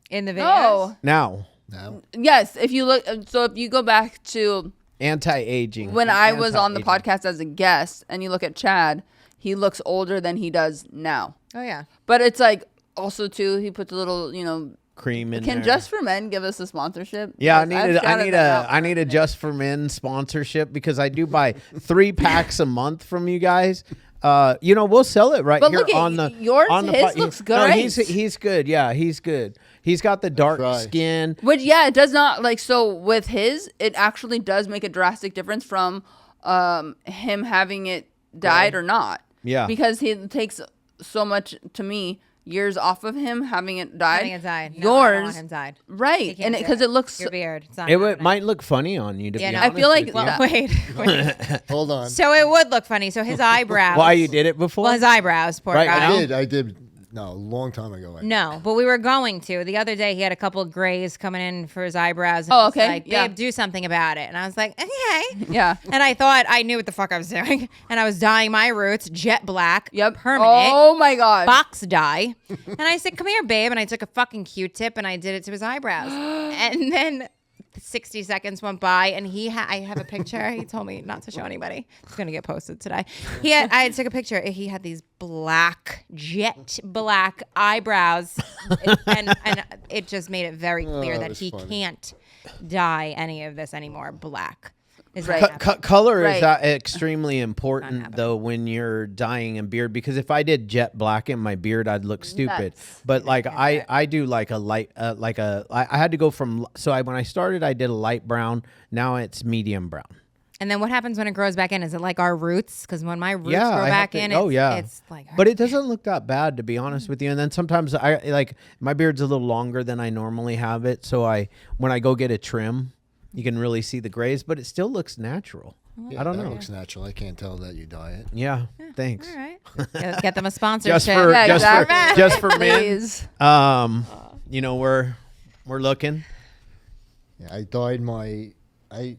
In the videos. No. now. Now, Yes, if you look, so if you go back to Anti-aging. when I was on the Anti-aging. podcast as a guest and you look at Chad, he looks older than he does now. Oh, yeah. But it's like also too, he puts a little, Cream in can there. Just for Men give us a sponsorship? Yeah, I Because need I've a, I shouted need them a, out I for need a minute. Just for Men sponsorship because I do buy 3 packs a month from you guys. We'll sell it right But here look at on the yours, on the his po- looks No, great. he's good. Yeah, he's good. He's got the dark try. skin. Which, yeah, it does not, like, so with his, it actually does make a drastic difference from him having it dyed or not. Yeah. Because he takes so much, to me, years off of him having it dyed. Having it dyed. No, I don't want Yours, him dyed. right. He can't And do because it looks, Your beard. It's not It happening. might look funny on you, to Yeah, be no. honest. I feel like- with Well, you. wait. hold on. So it would look funny. So his eyebrows. Why you did it before? Well, his eyebrows, poor Right, guy. now? I did No, a long time ago. No, but we were going to. The other day, he had a couple of grays coming in for his eyebrows. And Oh, was okay. like, babe, do something about it. And I was like, okay. Yeah. And I thought I knew what the fuck I was doing. And I was dyeing my roots jet black, Yep. permanent, Oh my god. box dye. And I said, come here, babe. And I took a fucking Q-tip and I did it to his eyebrows. And then 60 seconds went by, and I have a picture. He told me not to show anybody. It's gonna get posted today. I took a picture. He had these jet black eyebrows, and it just made it very clear that he can't dye any of this anymore black. Is Right. Color is Right. extremely important though when you're dyeing a beard, because if I did jet black in my beard, I'd look stupid. Nuts. But like I do like a light I had to go from when I started I did a light brown. Now it's medium brown. And then what happens when it grows back in? Is it like our roots? Because when my roots grow I have back to- in, it's like. But it doesn't look that bad, to be honest with you. And then sometimes I like my beard's a little longer than I normally have it, so when I go get a trim, you can really see the grays, but it still looks natural. Yeah, I don't that know. looks natural. I can't tell that you dye it. Yeah, thanks. All right. Get them a sponsorship. Just for Yeah, exactly. just for men. Please. You know, we're looking. Yeah, I dyed it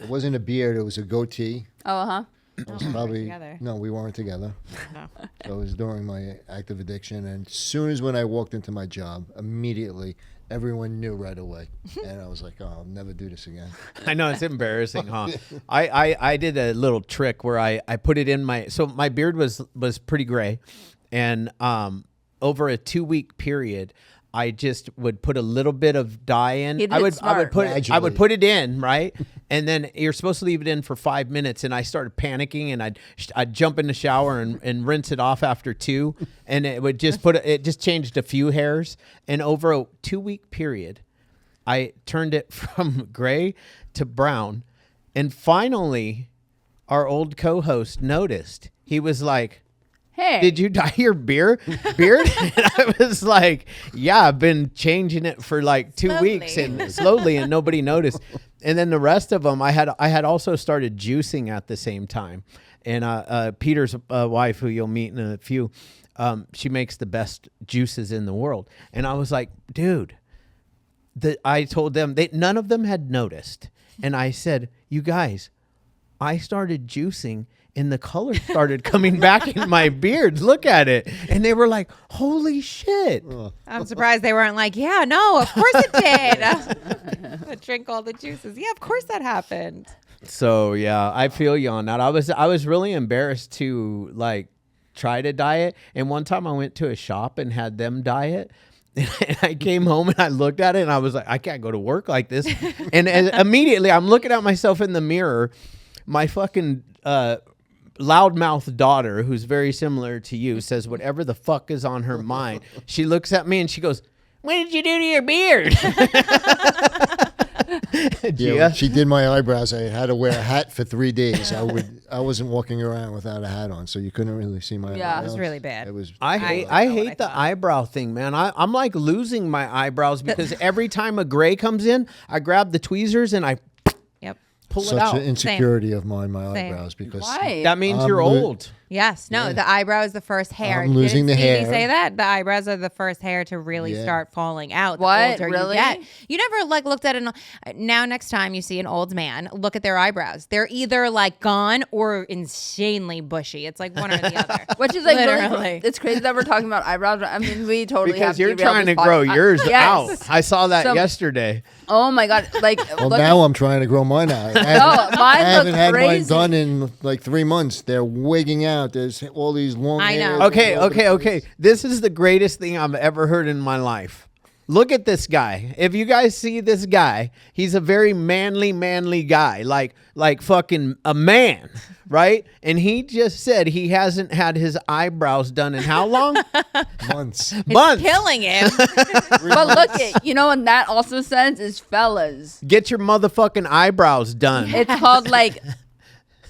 wasn't a beard, it was a goatee. Oh, huh. It was probably, together. no, we weren't together. No. So it was during my active addiction. And as soon as when I walked into my job, immediately, everyone knew right away. And I was like, oh, I'll never do this again. I know, it's embarrassing, huh? I did a little trick where I put it in my beard was pretty gray, and over a 2-week period, I just would put a little bit of dye in. He did I would smart. put Gradually. it in, right? And then you're supposed to leave it in for 5 minutes, and I started panicking, and I'd jump in the shower and rinse it off after 2, and it would just it just changed a few hairs, and over a 2-week period, I turned it from gray to brown, and finally, our old co-host noticed. He was like, Hey. did you dye your beard? And I was like, yeah, I've been changing it for like 2 weeks and slowly, and nobody noticed. And then the rest of them, I had also started juicing at the same time. And Peter's wife, who you'll meet in a few, she makes the best juices in the world. And I was like, dude, I told them, none of them had noticed. And I said, you guys, I started juicing and the color started coming back in my beard. Look at it. And they were like, holy shit. I'm surprised they weren't like, yeah, no, of course it did. Drink all the juices. Yeah, of course that happened. So yeah, I feel you on that. I was really embarrassed to like try to dye it. And one time I went to a shop and had them dye it. And I came home and I looked at it and I was like, I can't go to work like this. And immediately I'm looking at myself in the mirror. My fucking loudmouth daughter, who's very similar to you, says whatever the fuck is on her mind. She looks at me and she goes, what did you do to your beard? Yeah, she did my eyebrows. I had to wear a hat for 3 days. I wasn't walking around without a hat on, so you couldn't really see my Yeah. eyebrows. It was really bad. It was. I hate the eyebrow thing, man. I'm like losing my eyebrows because every time a gray comes in, I grab the tweezers and I Yep. pull it such out. an insecurity of mine, my eyebrows, because Why? That means I'm you're lo- old. Yes. No, the eyebrow is the first hair. I'm losing Did the Stevie hair. say that? The eyebrows are the first hair to really Yeah. start falling out. The What? older Really? You get. You never like looked at now next time you see an old man, look at their eyebrows. They're either like gone or insanely bushy. It's like one or the other. Which is like Literally. really, it's crazy that we're talking about eyebrows. I mean, we totally have Because you're derailed trying this to grow pod- yours yes. out. I saw that So- yesterday. Oh my god! Like, Well, look, now I'm trying to grow mine out. I haven't, mine I haven't look had mine crazy. done in like 3 months. They're wigging out. There's all these long I know. hairs Okay, all over the okay. place. This is the greatest thing I've ever heard in my life. Look at this guy. If you guys see this guy, he's a very manly guy, like fucking a man, right? And he just said he hasn't had his eyebrows done in how long? Months. Months. Killing him. but look at what that also says is fellas. Get your motherfucking eyebrows done. It's called like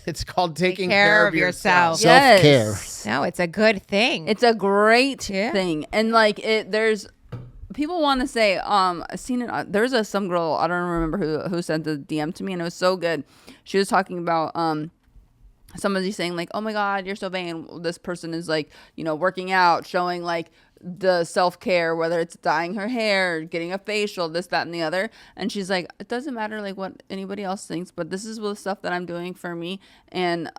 It's called taking care care of of yourself. yourself. Self-care. yes. No, it's a good thing. It's a great Yeah. thing, and like there's people want to say, I've seen it. There's some girl, I don't remember who sent the DM to me, and it was so good. She was talking about somebody saying like, oh my god, you're so vain. This person is like, working out, showing like the self-care, whether it's dyeing her hair, getting a facial, this, that, and the other. And she's like, it doesn't matter like what anybody else thinks, but this is the stuff that I'm doing for me. And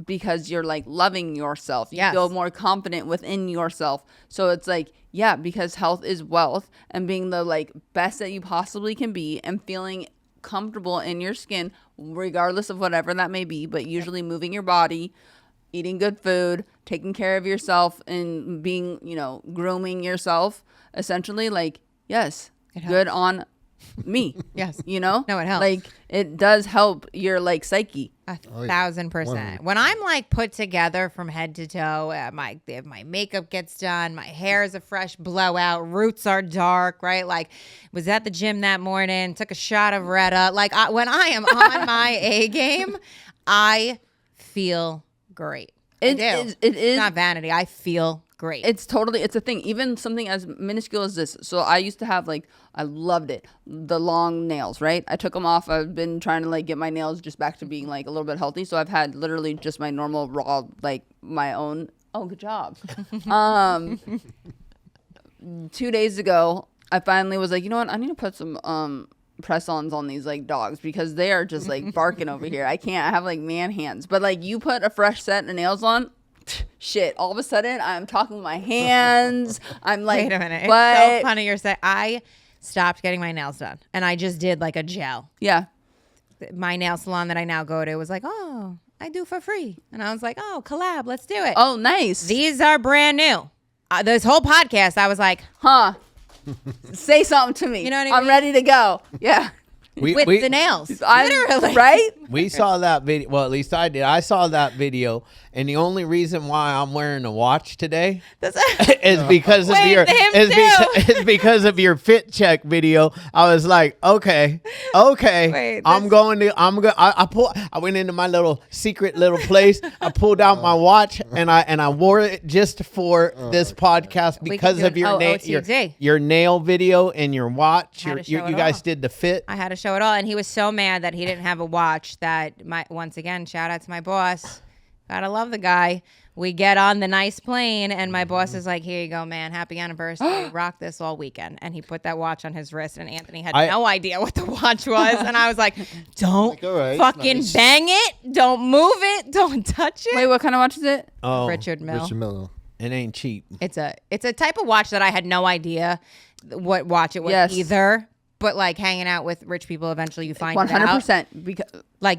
because you're like loving yourself, you feel more confident within yourself. So it's like, yeah, because health is wealth, and being the like best that you possibly can be and feeling comfortable in your skin, regardless of whatever that may be, but usually moving your body, eating good food, taking care of yourself, and being, grooming yourself, essentially, like, yes, good on me. Yes. No, it helps. Like, it does help your, like, psyche. 1,000%. When I'm like put together from head to toe, if my makeup gets done, my hair is a fresh blowout, roots are dark, right? Like, was at the gym that morning, took a shot of Retta. Like, when I am on my A game, I feel great. It is. It's It's not vanity. I feel great. It's a thing. Even something as minuscule as this. So I used to have I loved it, the long nails, right? I took them off. I've been trying to get my nails just back to being like a little bit healthy. So I've had literally just my normal raw, my own. Oh, good job. 2 days ago, I finally was like, you know what? I need to put some press-ons on these dogs, because they are just barking over here. I can't. I have man hands, but you put a fresh set of nails on, shit, all of a sudden I'm talking with my hands. I'm like, wait a minute, but it's so funny you're saying. I stopped getting my nails done, and I just did a gel. Yeah, my nail salon that I now go to was like, oh, I do for free, and I was like, oh, collab, let's do it. Oh, nice. These are brand new. This whole podcast, I was like, huh. Say something to me. You know what I I'm mean? ready to go. Yeah. with the nails. Literally. Right? We saw that video. Well, at least I did. I saw that video, and the only reason why I'm wearing a watch today is because of because of your fit check video. I was like, okay. Wait, I went into my little secret little place. I pulled out my watch, and I wore it just for this podcast because of your nail video and your watch. You guys did the fit. I had to show it all, and he was so mad that he didn't have a watch that once again, shout out to my boss. Gotta love the guy. We get on the nice plane, and my boss is like, here you go, man. Happy anniversary. Rock this all weekend. And he put that watch on his wrist, and Anthony had no idea what the watch was. And I was like, don't fucking bang it. Don't move it. Don't touch it. Wait, what kind of watch is it? Oh, Richard Mille. It ain't cheap. It's a type of watch that I had no idea what watch it was either. But hanging out with rich people, eventually you find 100%. Because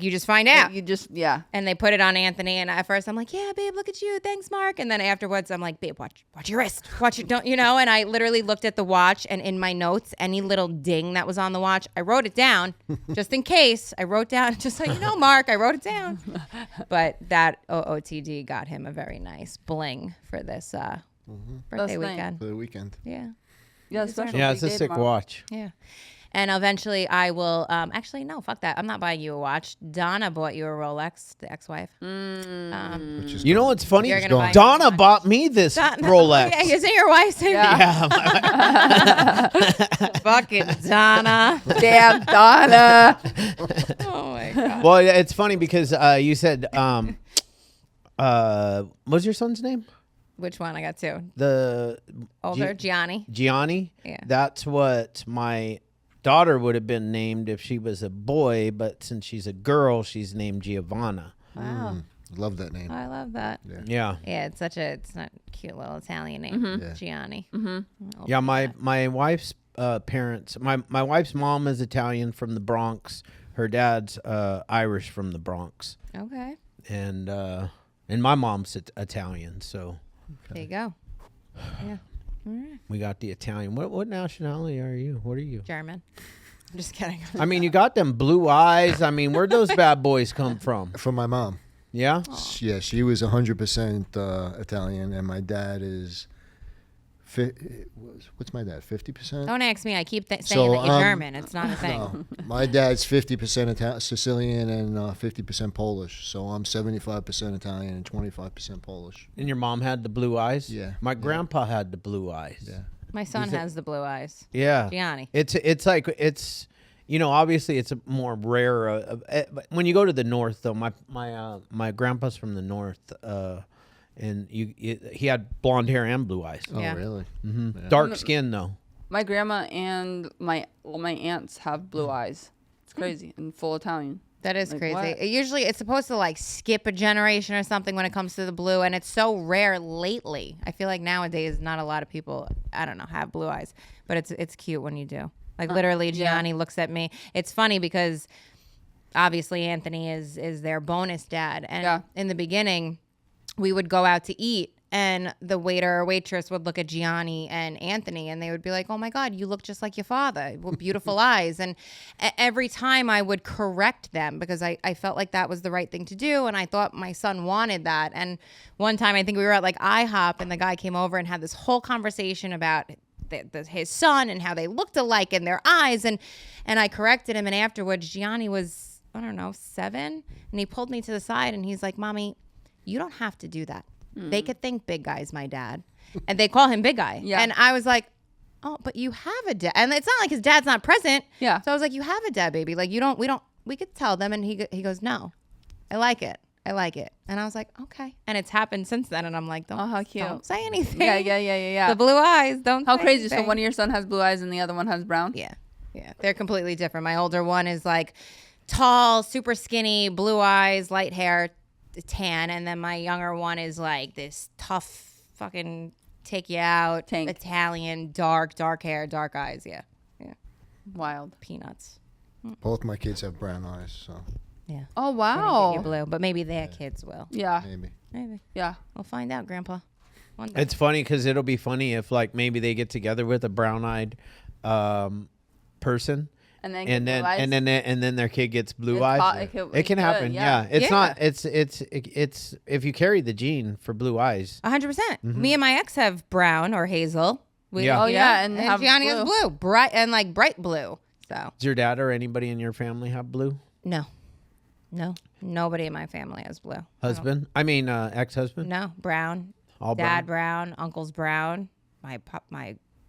you just find out. You just, yeah. And they put it on Anthony, and at first I'm like, yeah, babe, look at you. Thanks, Mark. And then afterwards I'm like, babe, watch your wrist. Watch it, don't, And I literally looked at the watch, and in my notes, any little ding that was on the watch, I wrote it down just in case. I wrote down, just so you know, Mark, I wrote it down. But that OOTD got him a very nice bling for this birthday weekend. For the weekend. Yeah. Yeah, special. Yeah, it's a sick watch. Yeah. And eventually I will, actually, no, fuck that. I'm not buying you a watch. Donna bought you a Rolex, the ex-wife. You know what's funny? Donna bought me this Rolex. Yeah, isn't your wife's name? Yeah. Fucking Donna. Damn, Donna. Oh, my God. Well, it's funny because you said, what's your son's name? Which one? I got two. The older, Gianni. Gianni? Yeah. That's what my daughter would have been named if she was a boy, but since she's a girl, she's named Giovanna. Wow. Love that name. I love that. Yeah. Yeah, it's not a cute little Italian name. Gianni. Yeah, my wife's parents, my wife's mom is Italian from the Bronx. Her dad's Irish from the Bronx. Okay. And my mom's Italian, so there you go. Yeah. We got the Italian. What nationality are you? What are you? German. I'm just kidding. I mean, you got them blue eyes. I mean, where'd those bad boys come from? From my mom. Yeah? Yeah, she was 100% Italian, and my dad is... What's my dad? 50%? Don't ask me. I keep saying that you're German. It's not a thing. No, my dad's 50% Sicilian and 50% Polish. So I'm 75% Italian and 25% Polish. And your mom had the blue eyes? Yeah. My grandpa had the blue eyes. Yeah. My son has the blue eyes. Yeah. Gianni. It's like obviously it's a more rare. When you go to the north, though, my grandpa's from the north. and he had blonde hair and blue eyes. Oh, Yeah. really? Mm-hmm. Dark skin though. My grandma and all my aunts have blue eyes. It's crazy and full Italian. That is Like, crazy. what? Usually it's supposed to like skip a generation or something when it comes to the blue, and it's so rare lately. I feel like nowadays not a lot of people, I don't know, have blue eyes, but it's cute when you do. Like literally Gianni looks at me. It's funny because obviously Anthony is their bonus dad, and in the beginning we would go out to eat and the waiter or waitress would look at Gianni and Anthony and they would be like, oh my God, you look just like your father with beautiful eyes. And every time I would correct them because I felt like that was the right thing to do. And I thought my son wanted that. And one time I think we were at like IHOP and the guy came over and had this whole conversation about his son and how they looked alike in their eyes. And I corrected him. And afterwards, Gianni was, I don't know, 7. And he pulled me to the side and he's like, Mommy, you don't have to do that. They could think Big Guy's my dad. And they call him Big Guy. Yeah. And I was like, oh, but you have a dad. And it's not like his dad's not present. Yeah. So I was like, you have a dad, baby. Like, we could tell them. And he goes, no, I like it. And I was like, okay. And it's happened since then. And I'm like, how cute. Don't say anything. Yeah. The blue eyes, don't How say crazy. anything. So one of your son has blue eyes and the other one has brown? Yeah. They're completely different. My older one is like tall, super skinny, blue eyes, light hair, tan, and then my younger one is like this tough fucking take you out Tank. Italian, dark hair, dark eyes. Yeah. Wild. Peanuts. Both my kids have brown eyes, so Yeah. Oh, Gonna wow. get you blue, but maybe their kids will. Yeah. maybe. Yeah. We'll find out, Grandpa. One day. It's funny because it'll be funny if like maybe they get together with a brown-eyed person. And then And then their kid gets blue It's eyes. it It can could, happen. yeah. Yeah. It's Yeah. not. It's if you carry the gene for blue eyes. 100%. Me and my ex have brown or hazel. Yeah. Oh, you yeah, know, and have Gianni has blue, bright blue. So Does your dad or anybody in your family have blue? no, nobody in my family has blue. Husband? I mean, ex-husband? No, brown. All Dad brown, uncle's brown. My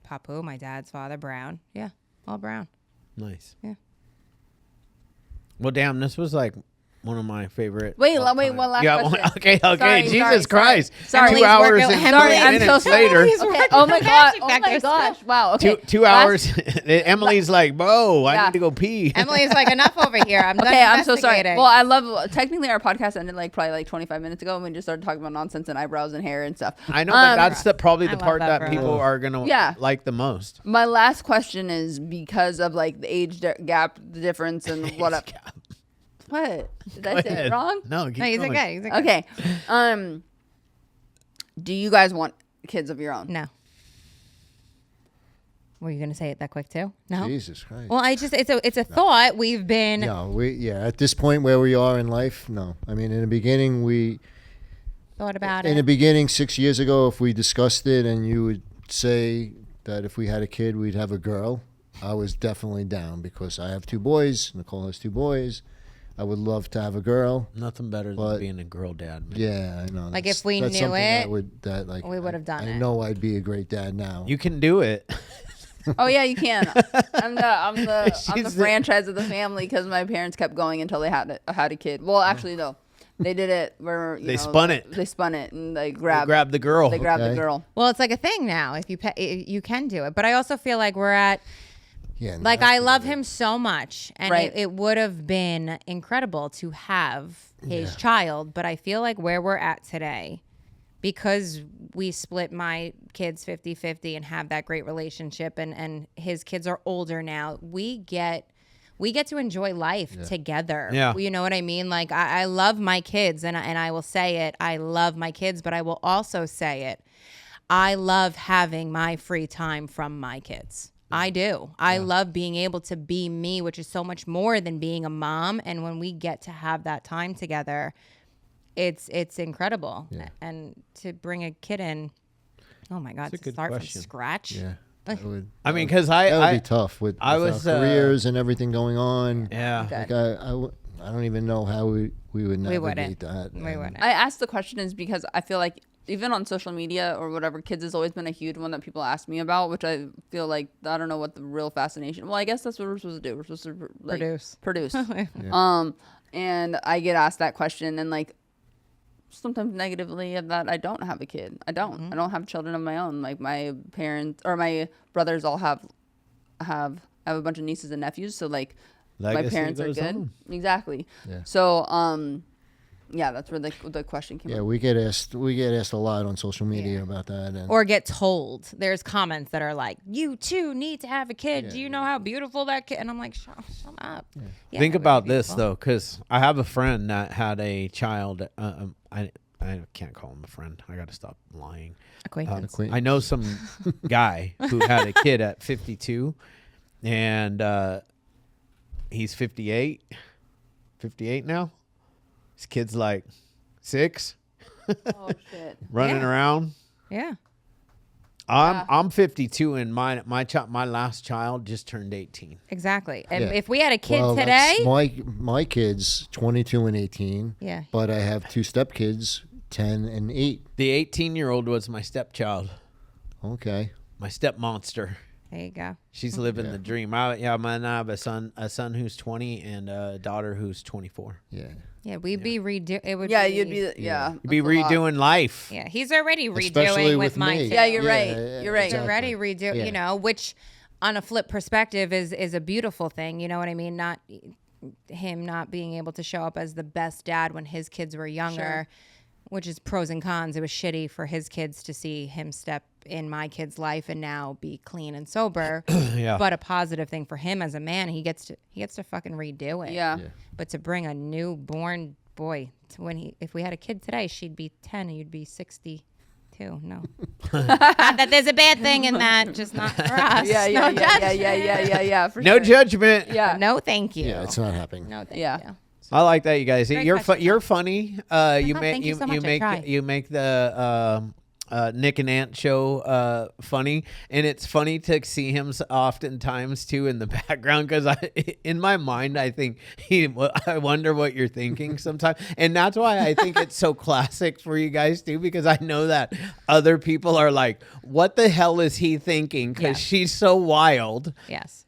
papu, my dad's father, brown. Yeah, all brown. Nice. Yeah. Well, damn, this was like one of my favorite. Wait, one last question. Okay. Sorry, Jesus sorry. Christ. Sorry. 2 hours Emily's and working- 30 I'm minutes so later. Okay. Oh my god. Oh Back my there gosh. Wow. Okay. Two hours. Emily's like, bro, I Yeah. need to go pee. Emily's like, enough over here. I'm done Okay, I'm so sorry. investigating. Well, I love technically our podcast ended like probably like 25 minutes ago and we just started talking about nonsense and eyebrows and hair and stuff. I know, but that's probably I the love part that, that bro. people are gonna like the most. My last question is because of like the age gap, the difference, and what up. What? Did I say ahead. it wrong? No, keep no, he's going. okay. He's okay. Okay. Do you guys want kids of your own? No. Were you gonna say it that quick too? No. Jesus Christ. Well, it's a thought. We've been. No, at this point where we are in life, no. I mean, in the beginning, Thought about in it. the beginning, 6 years ago, if we discussed it and you would say that if we had a kid, we'd have a girl, I was definitely down because I have 2 boys. Nicole has 2 boys. I would love to have a girl. Nothing better than But- being a girl dad. Man. Yeah, I know. Like, That's- if we that's knew something it, we we would have done I it. know I'd be a great dad now. You can do it. Oh yeah, you can. I'm the She's the- franchise of the family because my parents kept going until they had a kid. Well, actually no, they did it where They spun it. They spun it and they Grab grabbed the girl. They grabbed the Okay. girl. Well, it's like a thing now. If you can do it, but I also feel like we're at. Yeah, Like, now I feel love it. him so much, and Right. it would have been incredible to have his child, but I feel like where we're at today, because we split my kids 50-50 and have that great relationship, and his kids are older now, we get to enjoy life together. Yeah. You know what I mean? Like, I love my kids, and I will say it, I love my kids, but I will also say it, I love having my free time from my kids. I do. I love being able to be me, which is so much more than being a mom. And when we get to have that time together, it's incredible. And to bring a kid in, oh my God, That's a to good start question. from scratch. Yeah. That would, I mean, because that would I be tough with I our was, careers and everything going on. yeah. Like I don't even know how we would navigate wouldn't. that. We And wouldn't. I asked the question is because I feel like even on social media or whatever, kids has always been a huge one that people ask me about, which I feel like I don't know what the real fascination. Well, I guess that's what we're supposed to do. We're supposed to like, Produce. And I get asked that question, and like sometimes negatively that I don't have a kid. I don't have children of my own. Like my parents or my brothers all have I have a bunch of nieces and nephews. So like my Legacy parents are goes good. on. Exactly. Yeah. So, yeah, that's where the question came Yeah, up. we get asked a lot on social media Yeah. about that. And Or get told. There's comments that are like, "You too need to have a kid. Do you know how beautiful that kid?" And I'm like, "Shut up." Yeah, Think it would about be this beautiful. though, because I have a friend that had a child. I can't call him a friend. I got to stop lying. Acquaintance. I know some guy who had a kid at 52, and he's 58 now. His kid's like 6, Oh shit. running Yeah. around. Yeah. I'm 52, and my last child just turned 18. Exactly. And Yeah. if we had a kid well, today, that's my kids, 22 and 18. yeah. But I have 2 stepkids, 10 and 8. The 18-year-old was my stepchild, Okay. my step monster. There you go. She's living the dream. I have a son who's 20 and a daughter who's 24. Yeah. Yeah, we'd be redo. It would. Yeah, be, you'd be You'd be that's a lot. redoing life. Yeah, he's already Especially redoing with with mine. me. too. Yeah, you're Yeah, right. yeah, You're right. He's already redo. Yeah. You know, which on a flip perspective is a beautiful thing. You know what I mean? Not him not being able to show up as the best dad when his kids were younger, which is pros and cons. It was shitty for his kids to see him step in my kid's life and now be clean and sober. Yeah. But a positive thing for him as a man, he gets to fucking redo it. Yeah. But to bring a newborn boy to if we had a kid today, she'd be 10 and you'd be 62. No. Not that there's a bad thing in that, just not for us. Yeah, No yeah, for No sure. Yeah. judgment. judgment. No, thank you. Yeah, it's not happening. No, thank Yeah. you. I like that, you guys. Great You're question. you're funny. You make thank you so much. I try. you make the Nick and Ant show funny, and it's funny to see him oftentimes too in the background because in my mind I think I wonder what you're thinking sometimes, and that's why I think it's so classic for you guys too, because I know that other people are like, what the hell is he thinking? Because Yeah. she's so wild. Yes.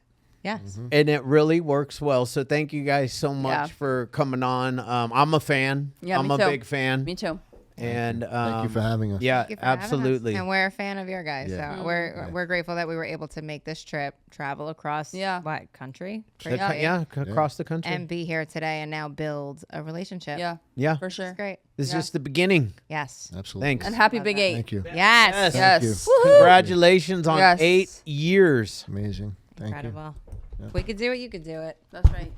Yes. And it really works well. So thank you guys so much Yeah. for coming on. I'm a fan. Yeah, I'm me a too. big fan. Me too. And Thank you for having us. Yeah, Thank you for having us. absolutely. And we're a fan of your guys. Yeah. So we're grateful that we were able to make this trip, travel across what country? Yeah, across the country. And be here today and now build a relationship. Yeah. yeah, For sure. It's great. this is just the beginning. Yes. Absolutely. Thanks. And happy Big 8. Thank you. Yes. Yes. Yes. Congratulations on Yes. 8 years. Amazing. Thank you. Incredible. If we could do it, you could do it. That's right.